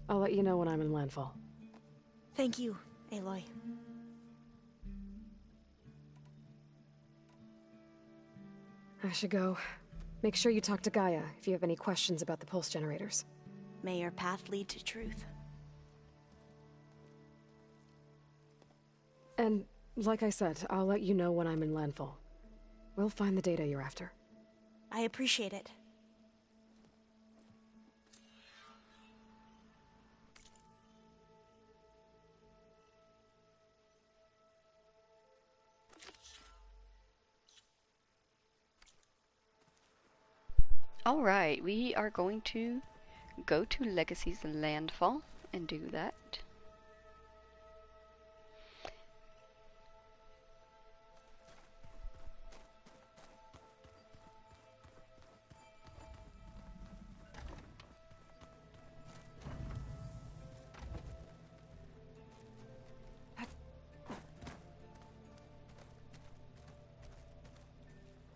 I'll let you know when I'm in landfall. Thank you, Aloy. I should go. Make sure you talk to Gaia if you have any questions about the pulse generators. May your path lead to truth. And, like I said, I'll let you know when I'm in landfall. We'll find the data you're after. I appreciate it. Alright, we are going to go to Legacy's landfall and do that.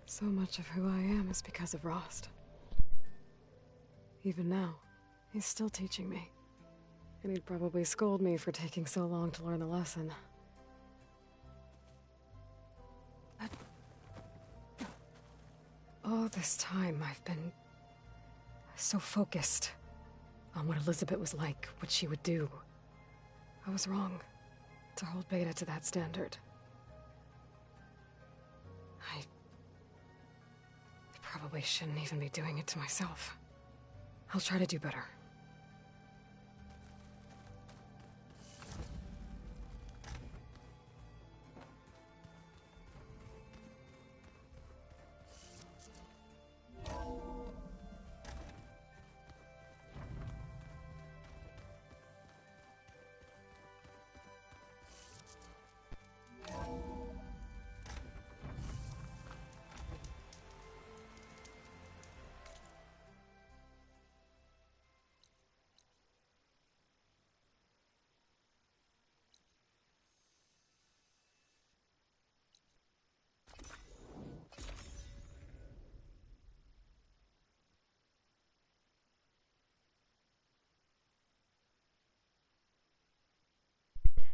So much of who I am is because of Rost. Even now, he's still teaching me. And he'd probably scold me for taking so long to learn the lesson. All this time, I've been so focused on what Elizabeth was like, what she would do. I was wrong to hold Beta to that standard. I probably shouldn't even be doing it to myself. I'll try to do better.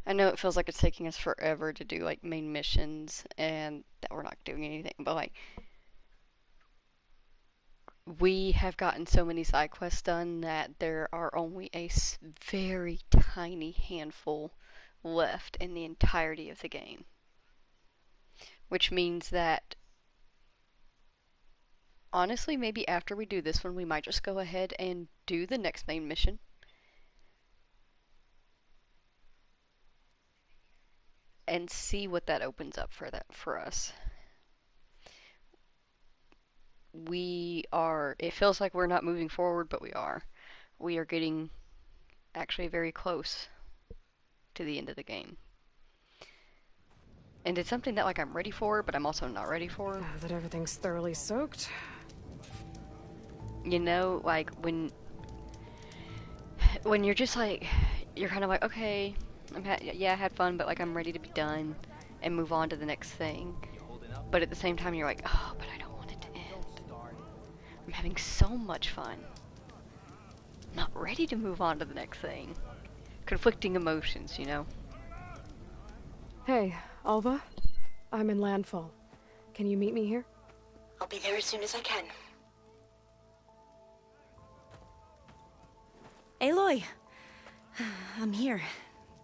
I know it feels like it's taking us forever to do like main missions and that we're not doing anything, but like we have gotten so many side quests done that there are only a very tiny handful left in the entirety of the game. Which means that honestly, maybe after we do this one, we might just go ahead and do the next main mission. And see what that opens up for us. It feels like we're not moving forward, but we are. We are getting actually very close to the end of the game. And it's something that like I'm ready for, but I'm also not ready for. Now that everything's thoroughly soaked, You know, like, when you're just like, you're kind of like, okay, yeah, I had fun, but like, I'm ready to be done and move on to the next thing. But at the same time, you're like, oh, but I don't want it to end. I'm having so much fun. Not ready to move on to the next thing. Conflicting emotions, you know? Hey, Alva. I'm in Landfall. Can you meet me here? I'll be there as soon as I can. Aloy! I'm here.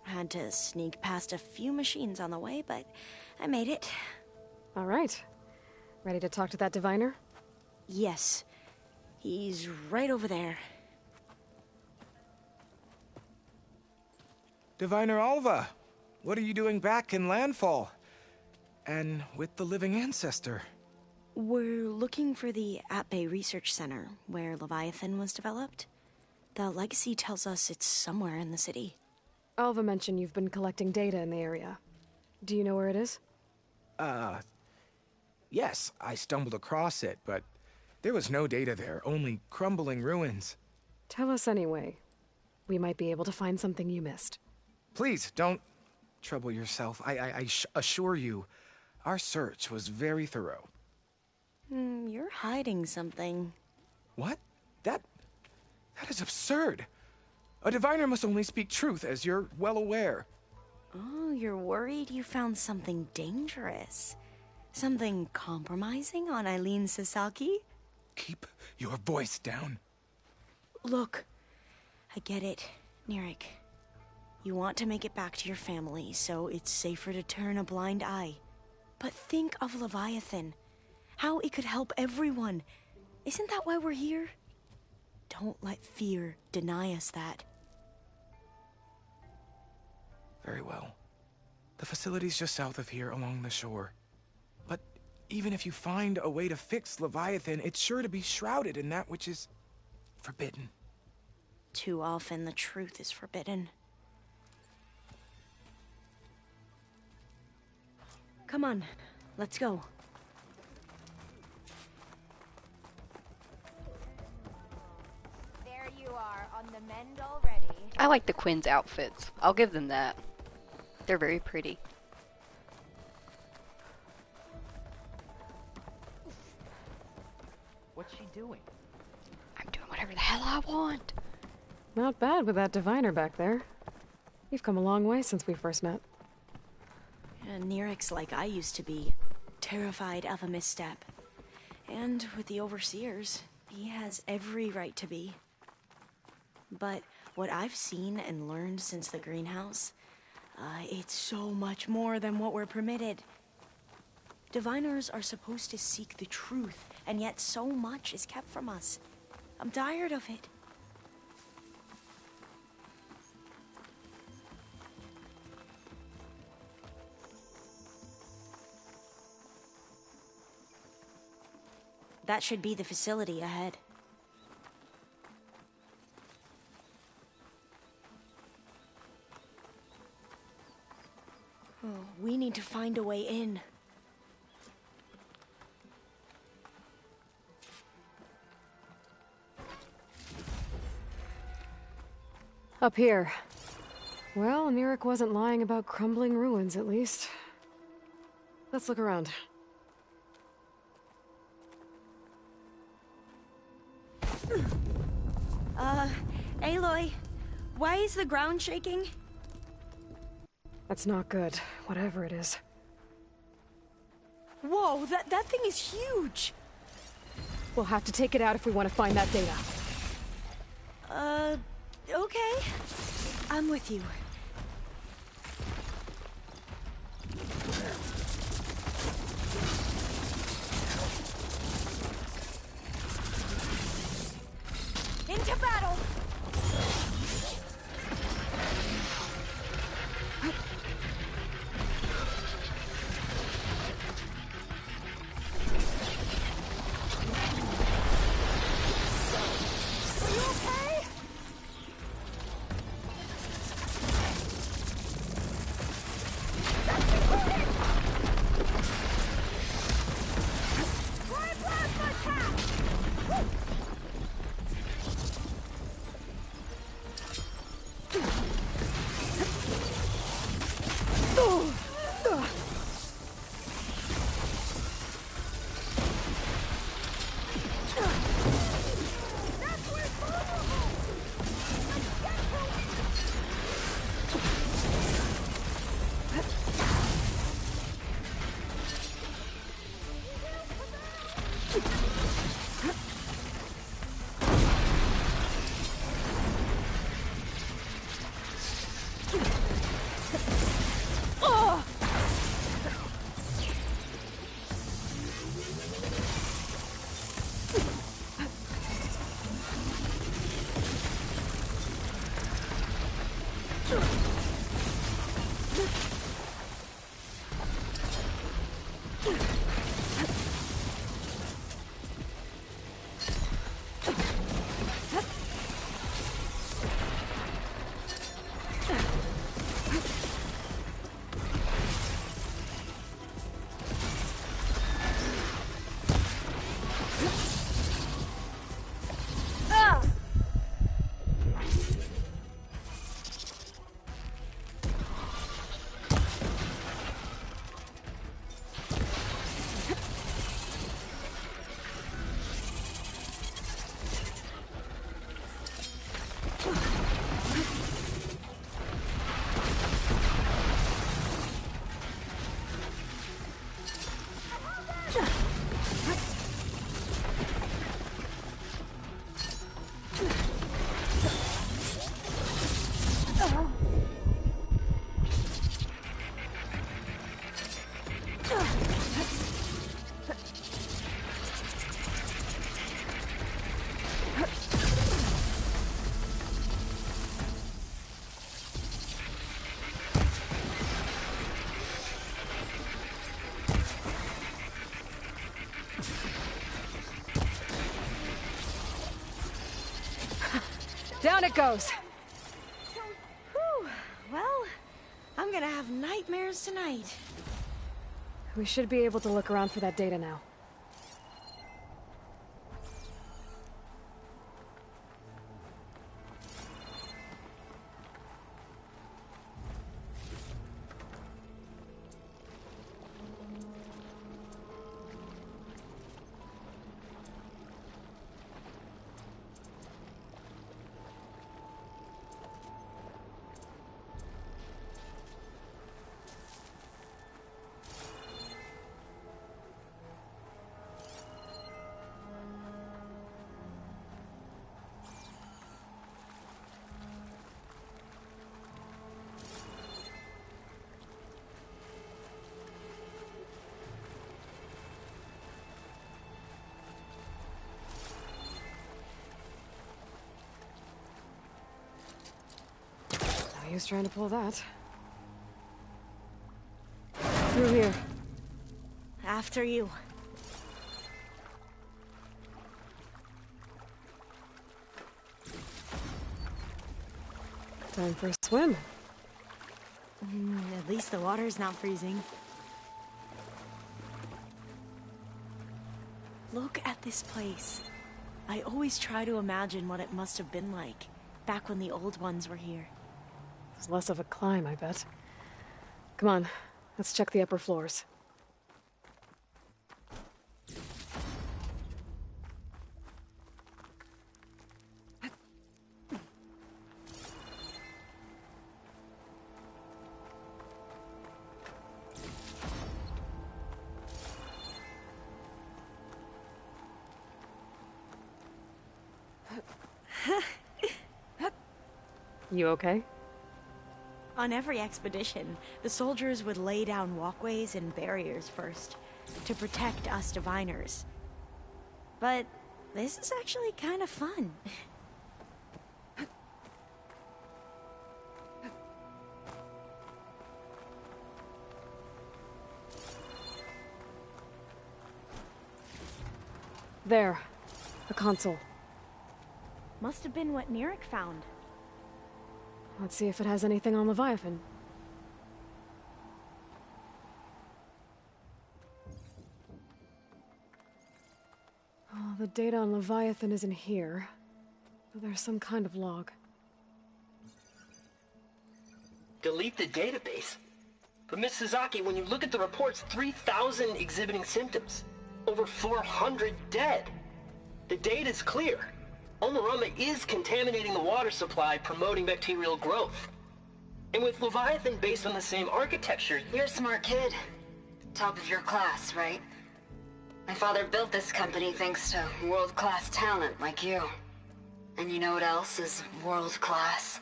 Had to sneak past a few machines on the way, but I made it. All right. Ready to talk to that diviner? Yes. He's right over there. Diviner Alva, what are you doing back in Landfall? And with the living ancestor? We're looking for the At-Bay Research Center, where Leviathan was developed. The legacy tells us it's somewhere in the city. Alva mentioned you've been collecting data in the area. Do you know where it is? Yes, I stumbled across it, but there was no data there, only crumbling ruins. Tell us anyway. We might be able to find something you missed. Please, don't trouble yourself. I assure you, our search was very thorough. You're hiding something. What? That is absurd. A diviner must only speak truth, as you're well aware. Oh, you're worried you found something dangerous? Something compromising on Eileen Sasaki? Keep your voice down. Look, I get it, Nirik. You want to make it back to your family, so it's safer to turn a blind eye. But think of Leviathan. How it could help everyone. Isn't that why we're here? Don't let fear deny us that. Very well. The facility's just south of here, along the shore. But even if you find a way to fix Leviathan, it's sure to be shrouded in that which is forbidden. Too often the truth is forbidden. Come on, let's go. There you are, on the mend already. I like the Quinn's outfits. I'll give them that. They're very pretty. What's she doing? I'm doing whatever the hell I want. Not bad with that diviner back there. You've come a long way since we first met. Nirik's like I used to be, terrified of a misstep. And with the Overseers, he has every right to be. But what I've seen and learned since the greenhouse, it's so much more than what we're permitted. Diviners are supposed to seek the truth, and yet so much is kept from us. I'm tired of it. That should be the facility ahead. Oh, we need to find a way in. Up here. Well, Nirik wasn't lying about crumbling ruins, at least. Let's look around. Aloy, why is the ground shaking? That's not good, whatever it is. Whoa, that thing is huge! We'll have to take it out if we want to find that data. Okay. I'm with you. Into battle! Are you okay? Down it goes. Whew. Well, I'm gonna have nightmares tonight. We should be able to look around for that data now. He was trying to pull that. Through here. After you. Time for a swim. At least the water's not freezing. Look at this place. I always try to imagine what it must have been like back when the old ones were here. It was less of a climb, I bet. Come on, let's check the upper floors. You okay? On every expedition, the soldiers would lay down walkways and barriers first, to protect us diviners. But this is actually kind of fun. There. A console. Must have been what Neric found. Let's see if it has anything on Leviathan. Oh, the data on Leviathan isn't here, but there's some kind of log. Delete the database? But Miss Sasaki, when you look at the reports, 3,000 exhibiting symptoms. Over 400 dead. The data's clear. Omarama is contaminating the water supply, promoting bacterial growth. And with Leviathan based on the same architecture... You're a smart kid. Top of your class, right? My father built this company thanks to world-class talent like you. And you know what else is world-class?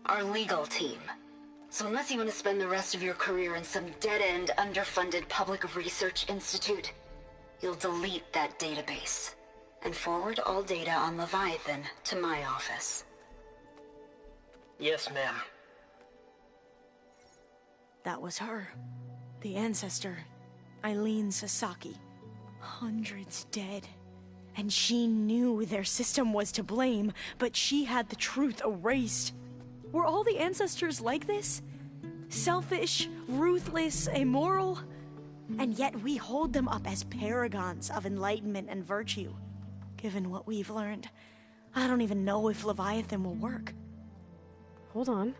Our legal team. So unless you want to spend the rest of your career in some dead-end, underfunded public research institute, you'll delete that database and forward all data on Leviathan to my office. Yes, ma'am. That was her. The ancestor, Eileen Sasaki. Hundreds dead. And she knew their system was to blame, but she had the truth erased. Were all the ancestors like this? Selfish, ruthless, immoral? And yet we hold them up as paragons of enlightenment and virtue. Given what we've learned, I don't even know if Leviathan will work. Hold on.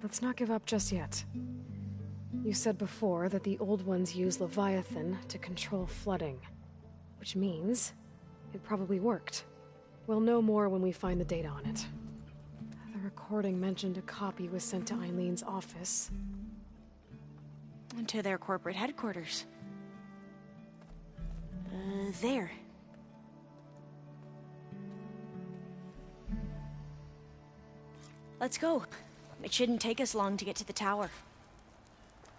Let's not give up just yet. You said before that the old ones use Leviathan to control flooding. Which means it probably worked. We'll know more when we find the data on it. The recording mentioned a copy was sent to Eileen's office. To their corporate headquarters. There. Let's go. It shouldn't take us long to get to the tower.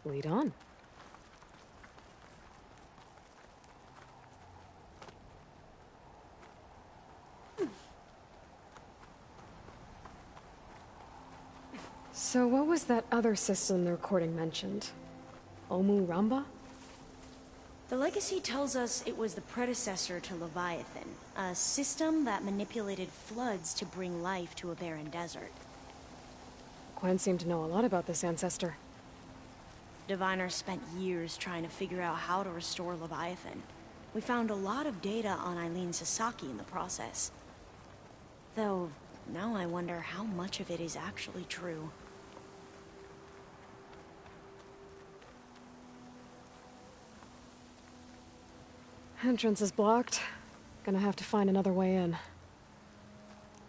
Lead on. So what was that other system the recording mentioned? Omu Ramba? The legacy tells us it was the predecessor to Leviathan, a system that manipulated floods to bring life to a barren desert. Gwen seemed to know a lot about this ancestor. Diviner spent years trying to figure out how to restore Leviathan. We found a lot of data on Eileen Sasaki in the process. Though, now I wonder how much of it is actually true. Entrance is blocked. Gonna have to find another way in.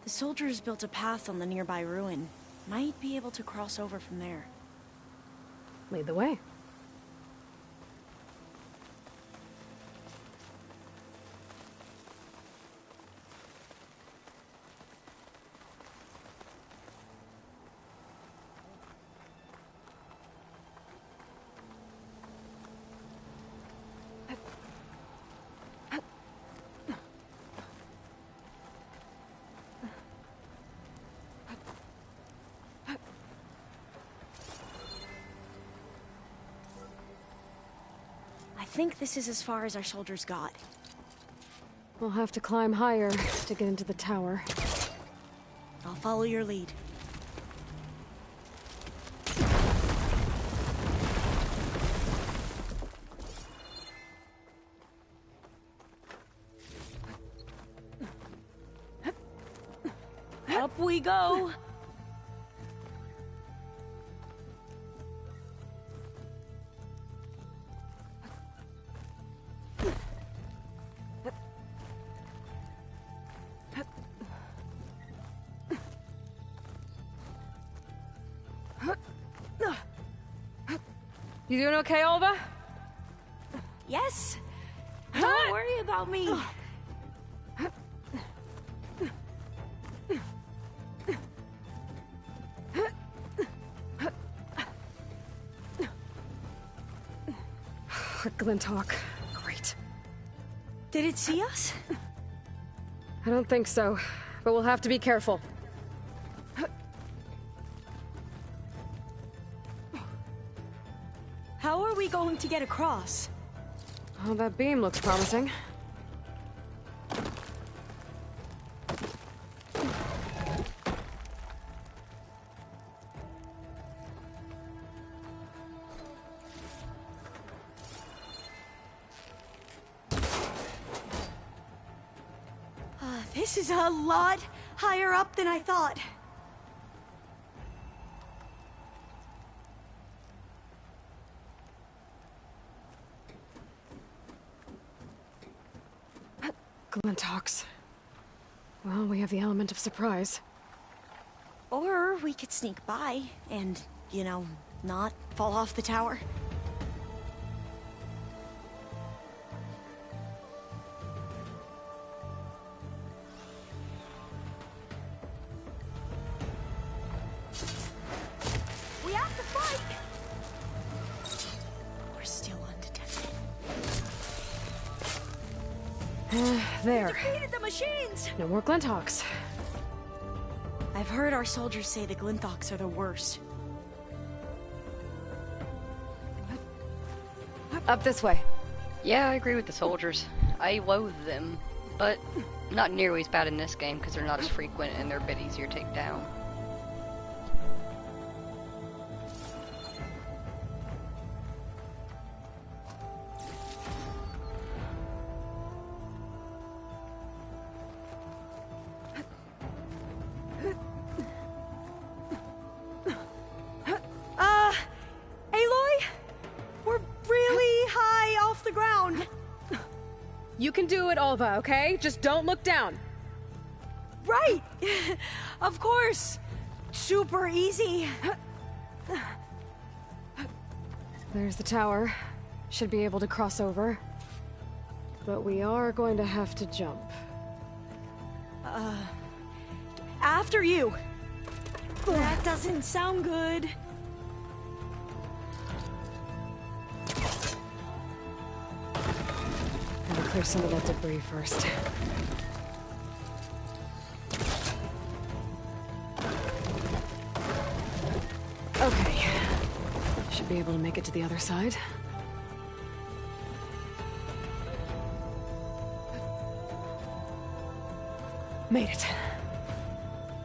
The soldiers built a path on the nearby ruin. Might be able to cross over from there. Lead the way. I think this is as far as our soldiers got. We'll have to climb higher to get into the tower. I'll follow your lead. Up we go! You doing okay, Olva? Yes! Don't worry about me! Glinthawk. Great. Did it see us? I don't think so, but we'll have to be careful. How are we going to get across? Oh, that beam looks promising. This is a lot higher up than I thought. Glinthawks. Well, we have the element of surprise. Or we could sneak by and, you know, not fall off the tower. We have to fight! We're still undetected. There. Defeated the machines! No more Glinthawks. I've heard our soldiers say the Glinthawks are the worst. Up this way. Yeah, I agree with the soldiers. I loathe them, but not nearly as bad in this game because they're not as frequent and they're a bit easier to take down. Aloy? We're really high off the ground. You can do it, Olva, okay? Just don't look down. Right! Of course! Super easy. There's the tower. Should be able to cross over. But we are going to have to jump. After you. That doesn't sound good. Gotta clear some of that debris first. Okay. Should be able to make it to the other side. Made it.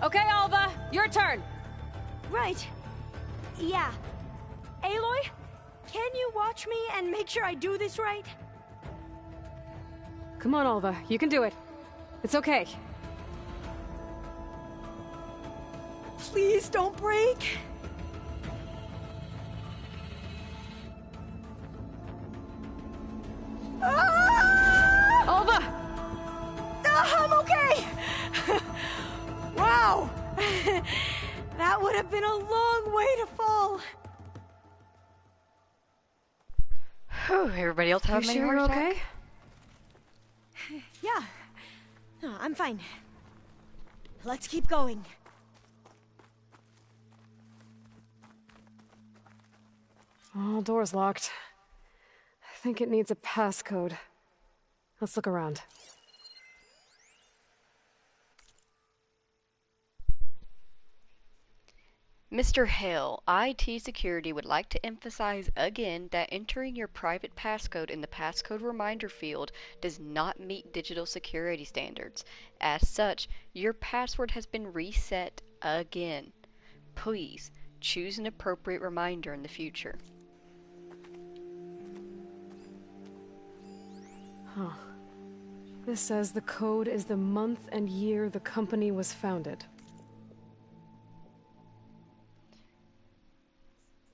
Okay, Alva, your turn. Right. Yeah. Aloy, can you watch me and make sure I do this right? Come on, Alva. You can do it. It's okay. Please don't break. Ah! Alva! I'm okay! Wow! That would have been a long way to fall. Whew, everybody else have You a sure heart you're attack? okay? Yeah. No, I'm fine. Let's keep going. All doors locked. I think it needs a passcode. Let's look around. Mr. Hale, IT Security would like to emphasize again that entering your private passcode in the passcode reminder field does not meet digital security standards. As such, your password has been reset again. Please choose an appropriate reminder in the future. Huh. This says the code is the month and year the company was founded.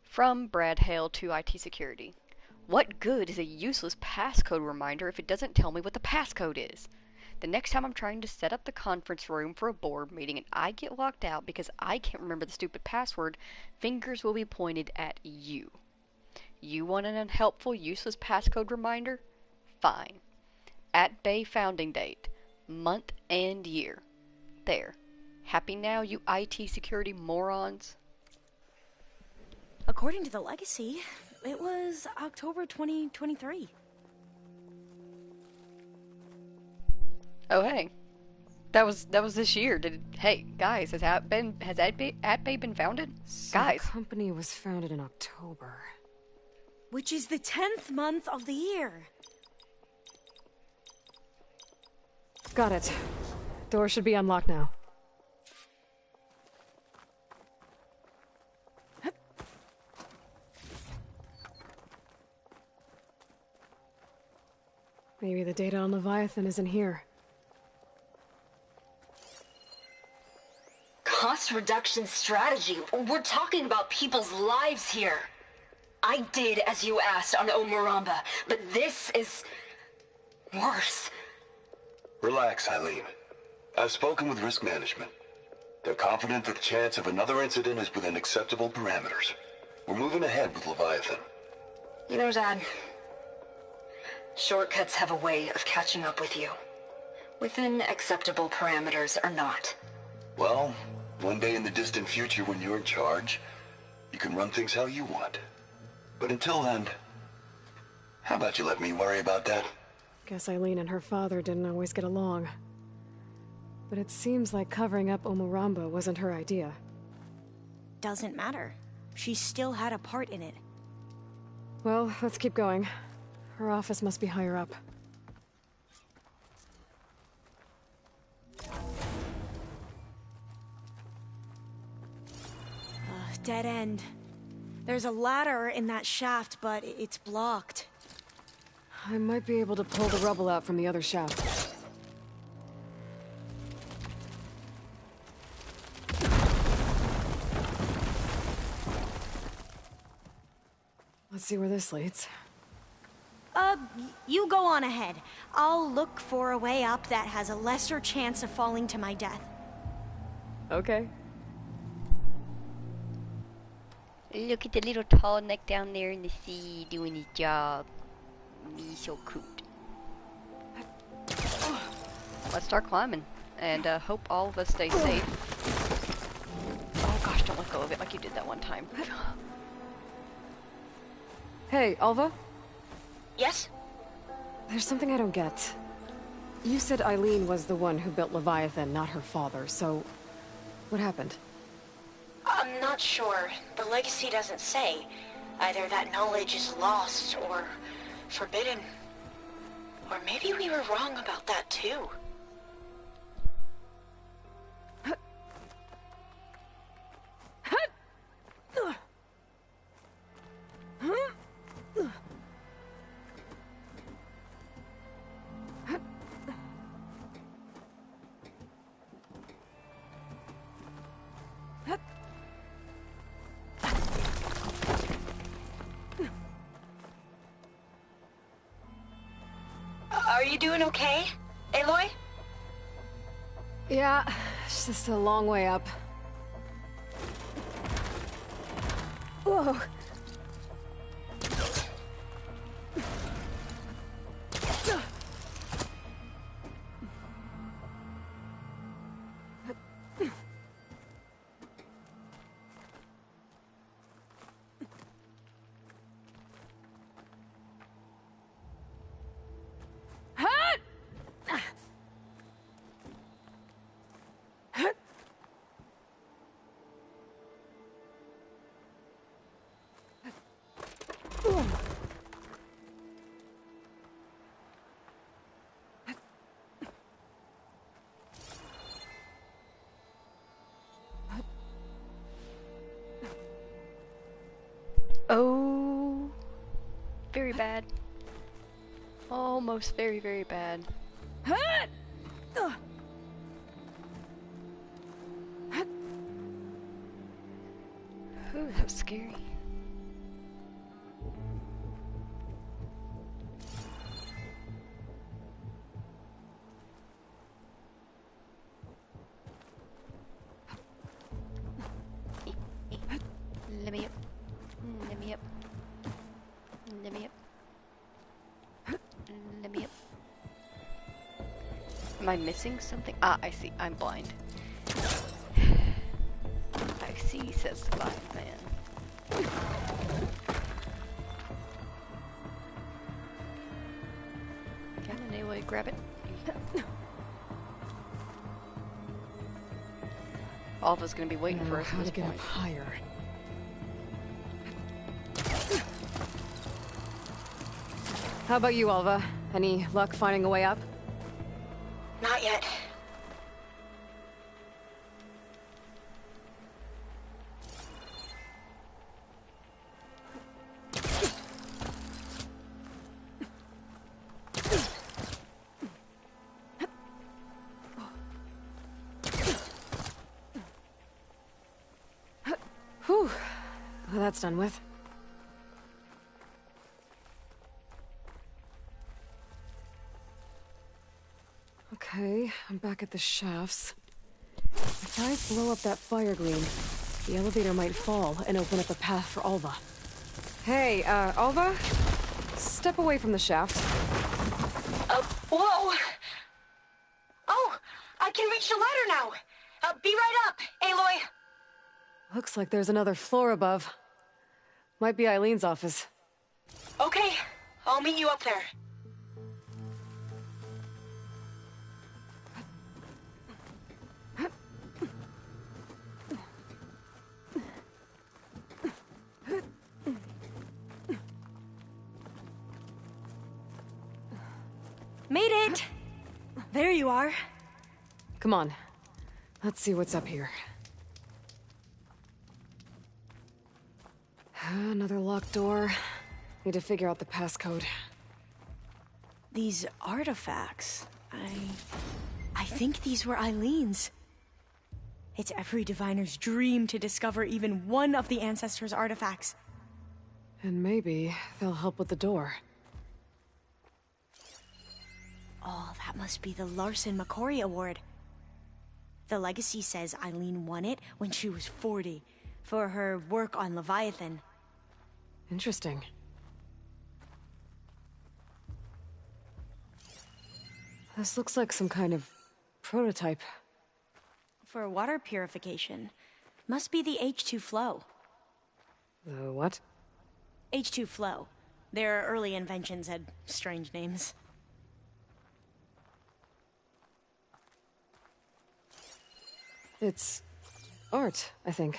From Brad Hale to IT Security. What good is a useless passcode reminder if it doesn't tell me what the passcode is? The next time I'm trying to set up the conference room for a board meeting and I get locked out because I can't remember the stupid password, fingers will be pointed at you. You want an unhelpful, useless passcode reminder? Fine. At Bay founding date, month and year. There. Happy now, you IT security morons? According to the legacy, it was October 2023. Oh hey, that was this year. Hey guys, has At Bay been founded? So Guys, the company was founded in October. Which is the 10th month of the year. Got it. Door should be unlocked now. Maybe the data on Leviathan isn't here. Cost reduction strategy? We're talking about people's lives here. I did as you asked on Omuramba, but this is worse. Relax, Eileen. I've spoken with risk management. They're confident that the chance of another incident is within acceptable parameters. We're moving ahead with Leviathan. You know, Dad, shortcuts have a way of catching up with you. Within acceptable parameters or not. Well, one day in the distant future when you're in charge, you can run things how you want. But until then, how about you let me worry about that? Guess Eileen and her father didn't always get along. But it seems like covering up Omuramba wasn't her idea. Doesn't matter. She still had a part in it. Well, let's keep going. Her office must be higher up. Dead end. There's a ladder in that shaft, but it's blocked. I might be able to pull the rubble out from the other shaft. Let's see where this leads. You go on ahead. I'll look for a way up that has a lesser chance of falling to my death. Okay. look at the little tall neck down there in the sea doing his job. He's so cute. Let's start climbing and hope all of us stay safe. Oh gosh, don't let go of it like you did that one time. Hey, Alva? Yes? There's something I don't get. You said Eileen was the one who built Leviathan, not her father, so... what happened? I'm not sure. The legacy doesn't say. Either that knowledge is lost or forbidden. Or maybe we were wrong about that too. Are you doing okay, Aloy? Yeah, it's just a long way up. Whoa. Oh, very bad. Almost very, very bad. Ooh, that was scary. Let me up. Let me up. Let me up. Let me up. Am I missing something? Ah, I see. I'm blind. I see, says the blind man. Come on, Aloy, grab it. Alva's gonna be waiting for us at this point. Higher. How about you, Alva? Any luck finding a way up? Not yet. Whew. Well, that's done with. Okay, I'm back at the shafts. If I blow up that fire green, the elevator might fall and open up a path for Alva. Hey, Alva? Step away from the shaft. Whoa! Oh, I can reach the ladder now! Be right up, Aloy! Looks like there's another floor above. Might be Eileen's office. Okay, I'll meet you up there. Made it! There you are. Come on. Let's see what's up here. Another locked door. Need to figure out the passcode. These artifacts... I think these were Eileen's. It's every diviner's dream to discover even one of the Ancestors' artifacts. And maybe they'll help with the door. Oh, that must be the Larson McCory Award. The legacy says Eileen won it when she was 40, for her work on Leviathan. Interesting. This looks like some kind of prototype. For water purification. Must be the H2 flow. The what? H2 flow. Their early inventions had strange names. It's art, I think.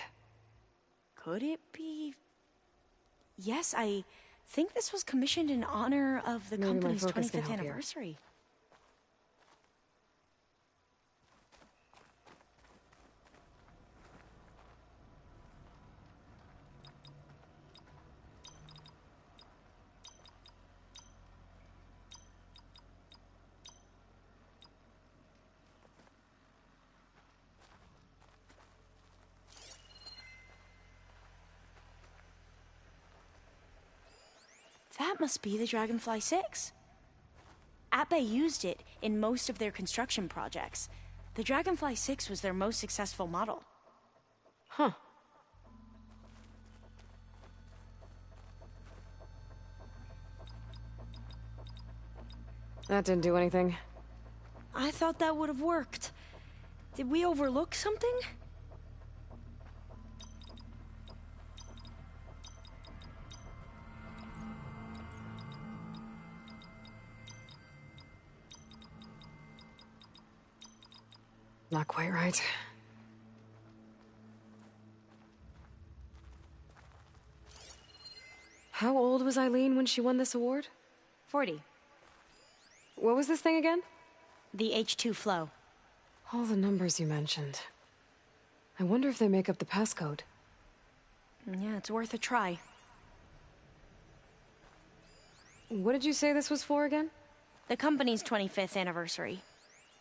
Could it be? Yes, I think this was commissioned in honor of the Maybe my company's focus can 25th help here. anniversary. That must be the Dragonfly 6. Ape used it in most of their construction projects. The Dragonfly 6 was their most successful model. Huh. That didn't do anything. I thought that would have worked. Did we overlook something? Not quite right. How old was Eileen when she won this award? 40. What was this thing again? The H2 flow. All the numbers you mentioned. I wonder if they make up the passcode. Yeah, it's worth a try. What did you say this was for again? The company's 25th anniversary.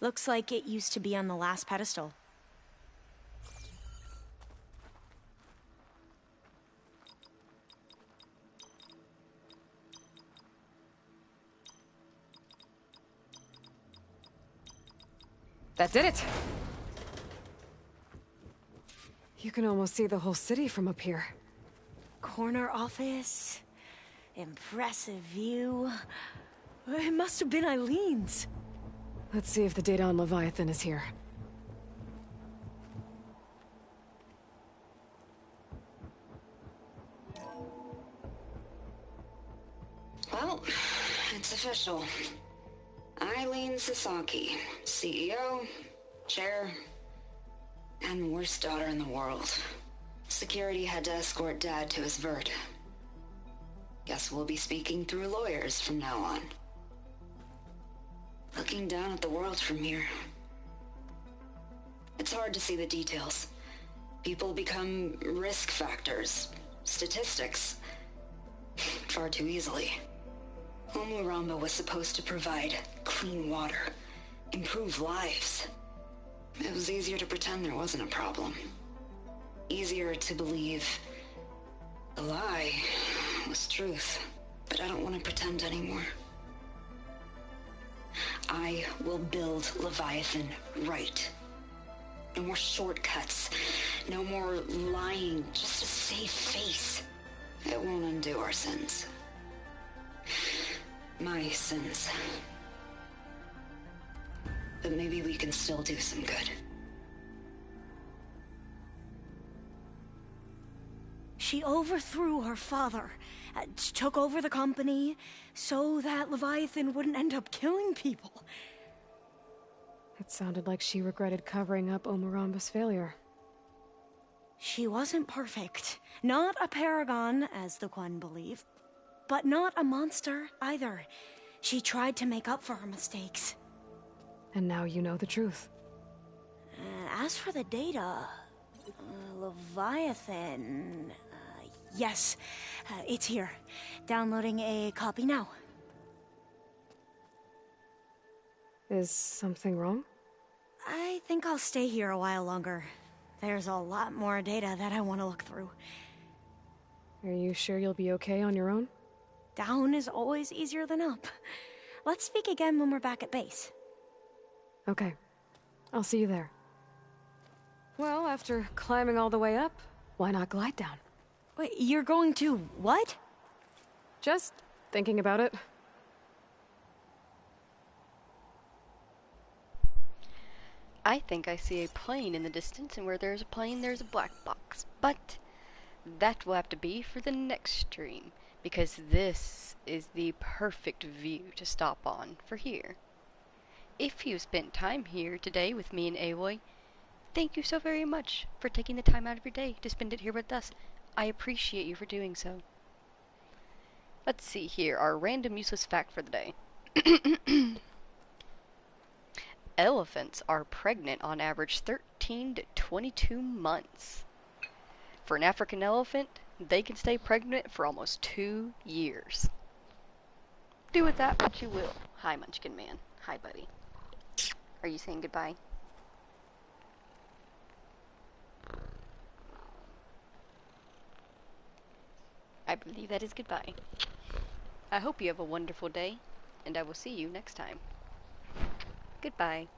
Looks like it used to be on the last pedestal. That did it! You can almost see the whole city from up here. Corner office. Impressive view. It must have been Eileen's. Let's see if the data on Leviathan is here. Well, it's official. Eileen Sasaki, CEO, chair, and worst daughter in the world. Security had to escort Dad to his vert. Guess we'll be speaking through lawyers from now on. Looking down at the world from here. It's hard to see the details. People become risk factors, statistics, far too easily. Omuramba was supposed to provide clean water, improve lives. It was easier to pretend there wasn't a problem. Easier to believe the lie was truth. But I don't want to pretend anymore. I will build Leviathan right. No more shortcuts. No more lying just to save face. It won't undo our sins. My sins. But maybe we can still do some good. She overthrew her father, took over the company, so that Leviathan wouldn't end up killing people. It sounded like she regretted covering up Omuramba's failure. She wasn't perfect. Not a paragon, as the Quan believe. But not a monster, either. She tried to make up for her mistakes. And now you know the truth. As for the data... Leviathan... yes, it's here. Downloading a copy now. Is something wrong? I think I'll stay here a while longer. There's a lot more data that I want to look through. Are you sure you'll be okay on your own? Down is always easier than up. Let's speak again when we're back at base. Okay. I'll see you there. Well, after climbing all the way up, why not glide down? Wait, you're going to what? Just thinking about it. I think I see a plane in the distance, and where there's a plane, there's a black box. But that will have to be for the next stream, because this is the perfect view to stop on for here. If you spent time here today with me and Aloy, thank you so very much for taking the time out of your day to spend it here with us. I appreciate you for doing so. Let's see here, our random useless fact for the day. Elephants are pregnant on average 13 to 22 months. For an African elephant, they can stay pregnant for almost 2 years. Do with that what you will. Hi, Munchkin Man. Hi, buddy. Are you saying goodbye? I believe that is goodbye. I hope you have a wonderful day, and I will see you next time. Goodbye.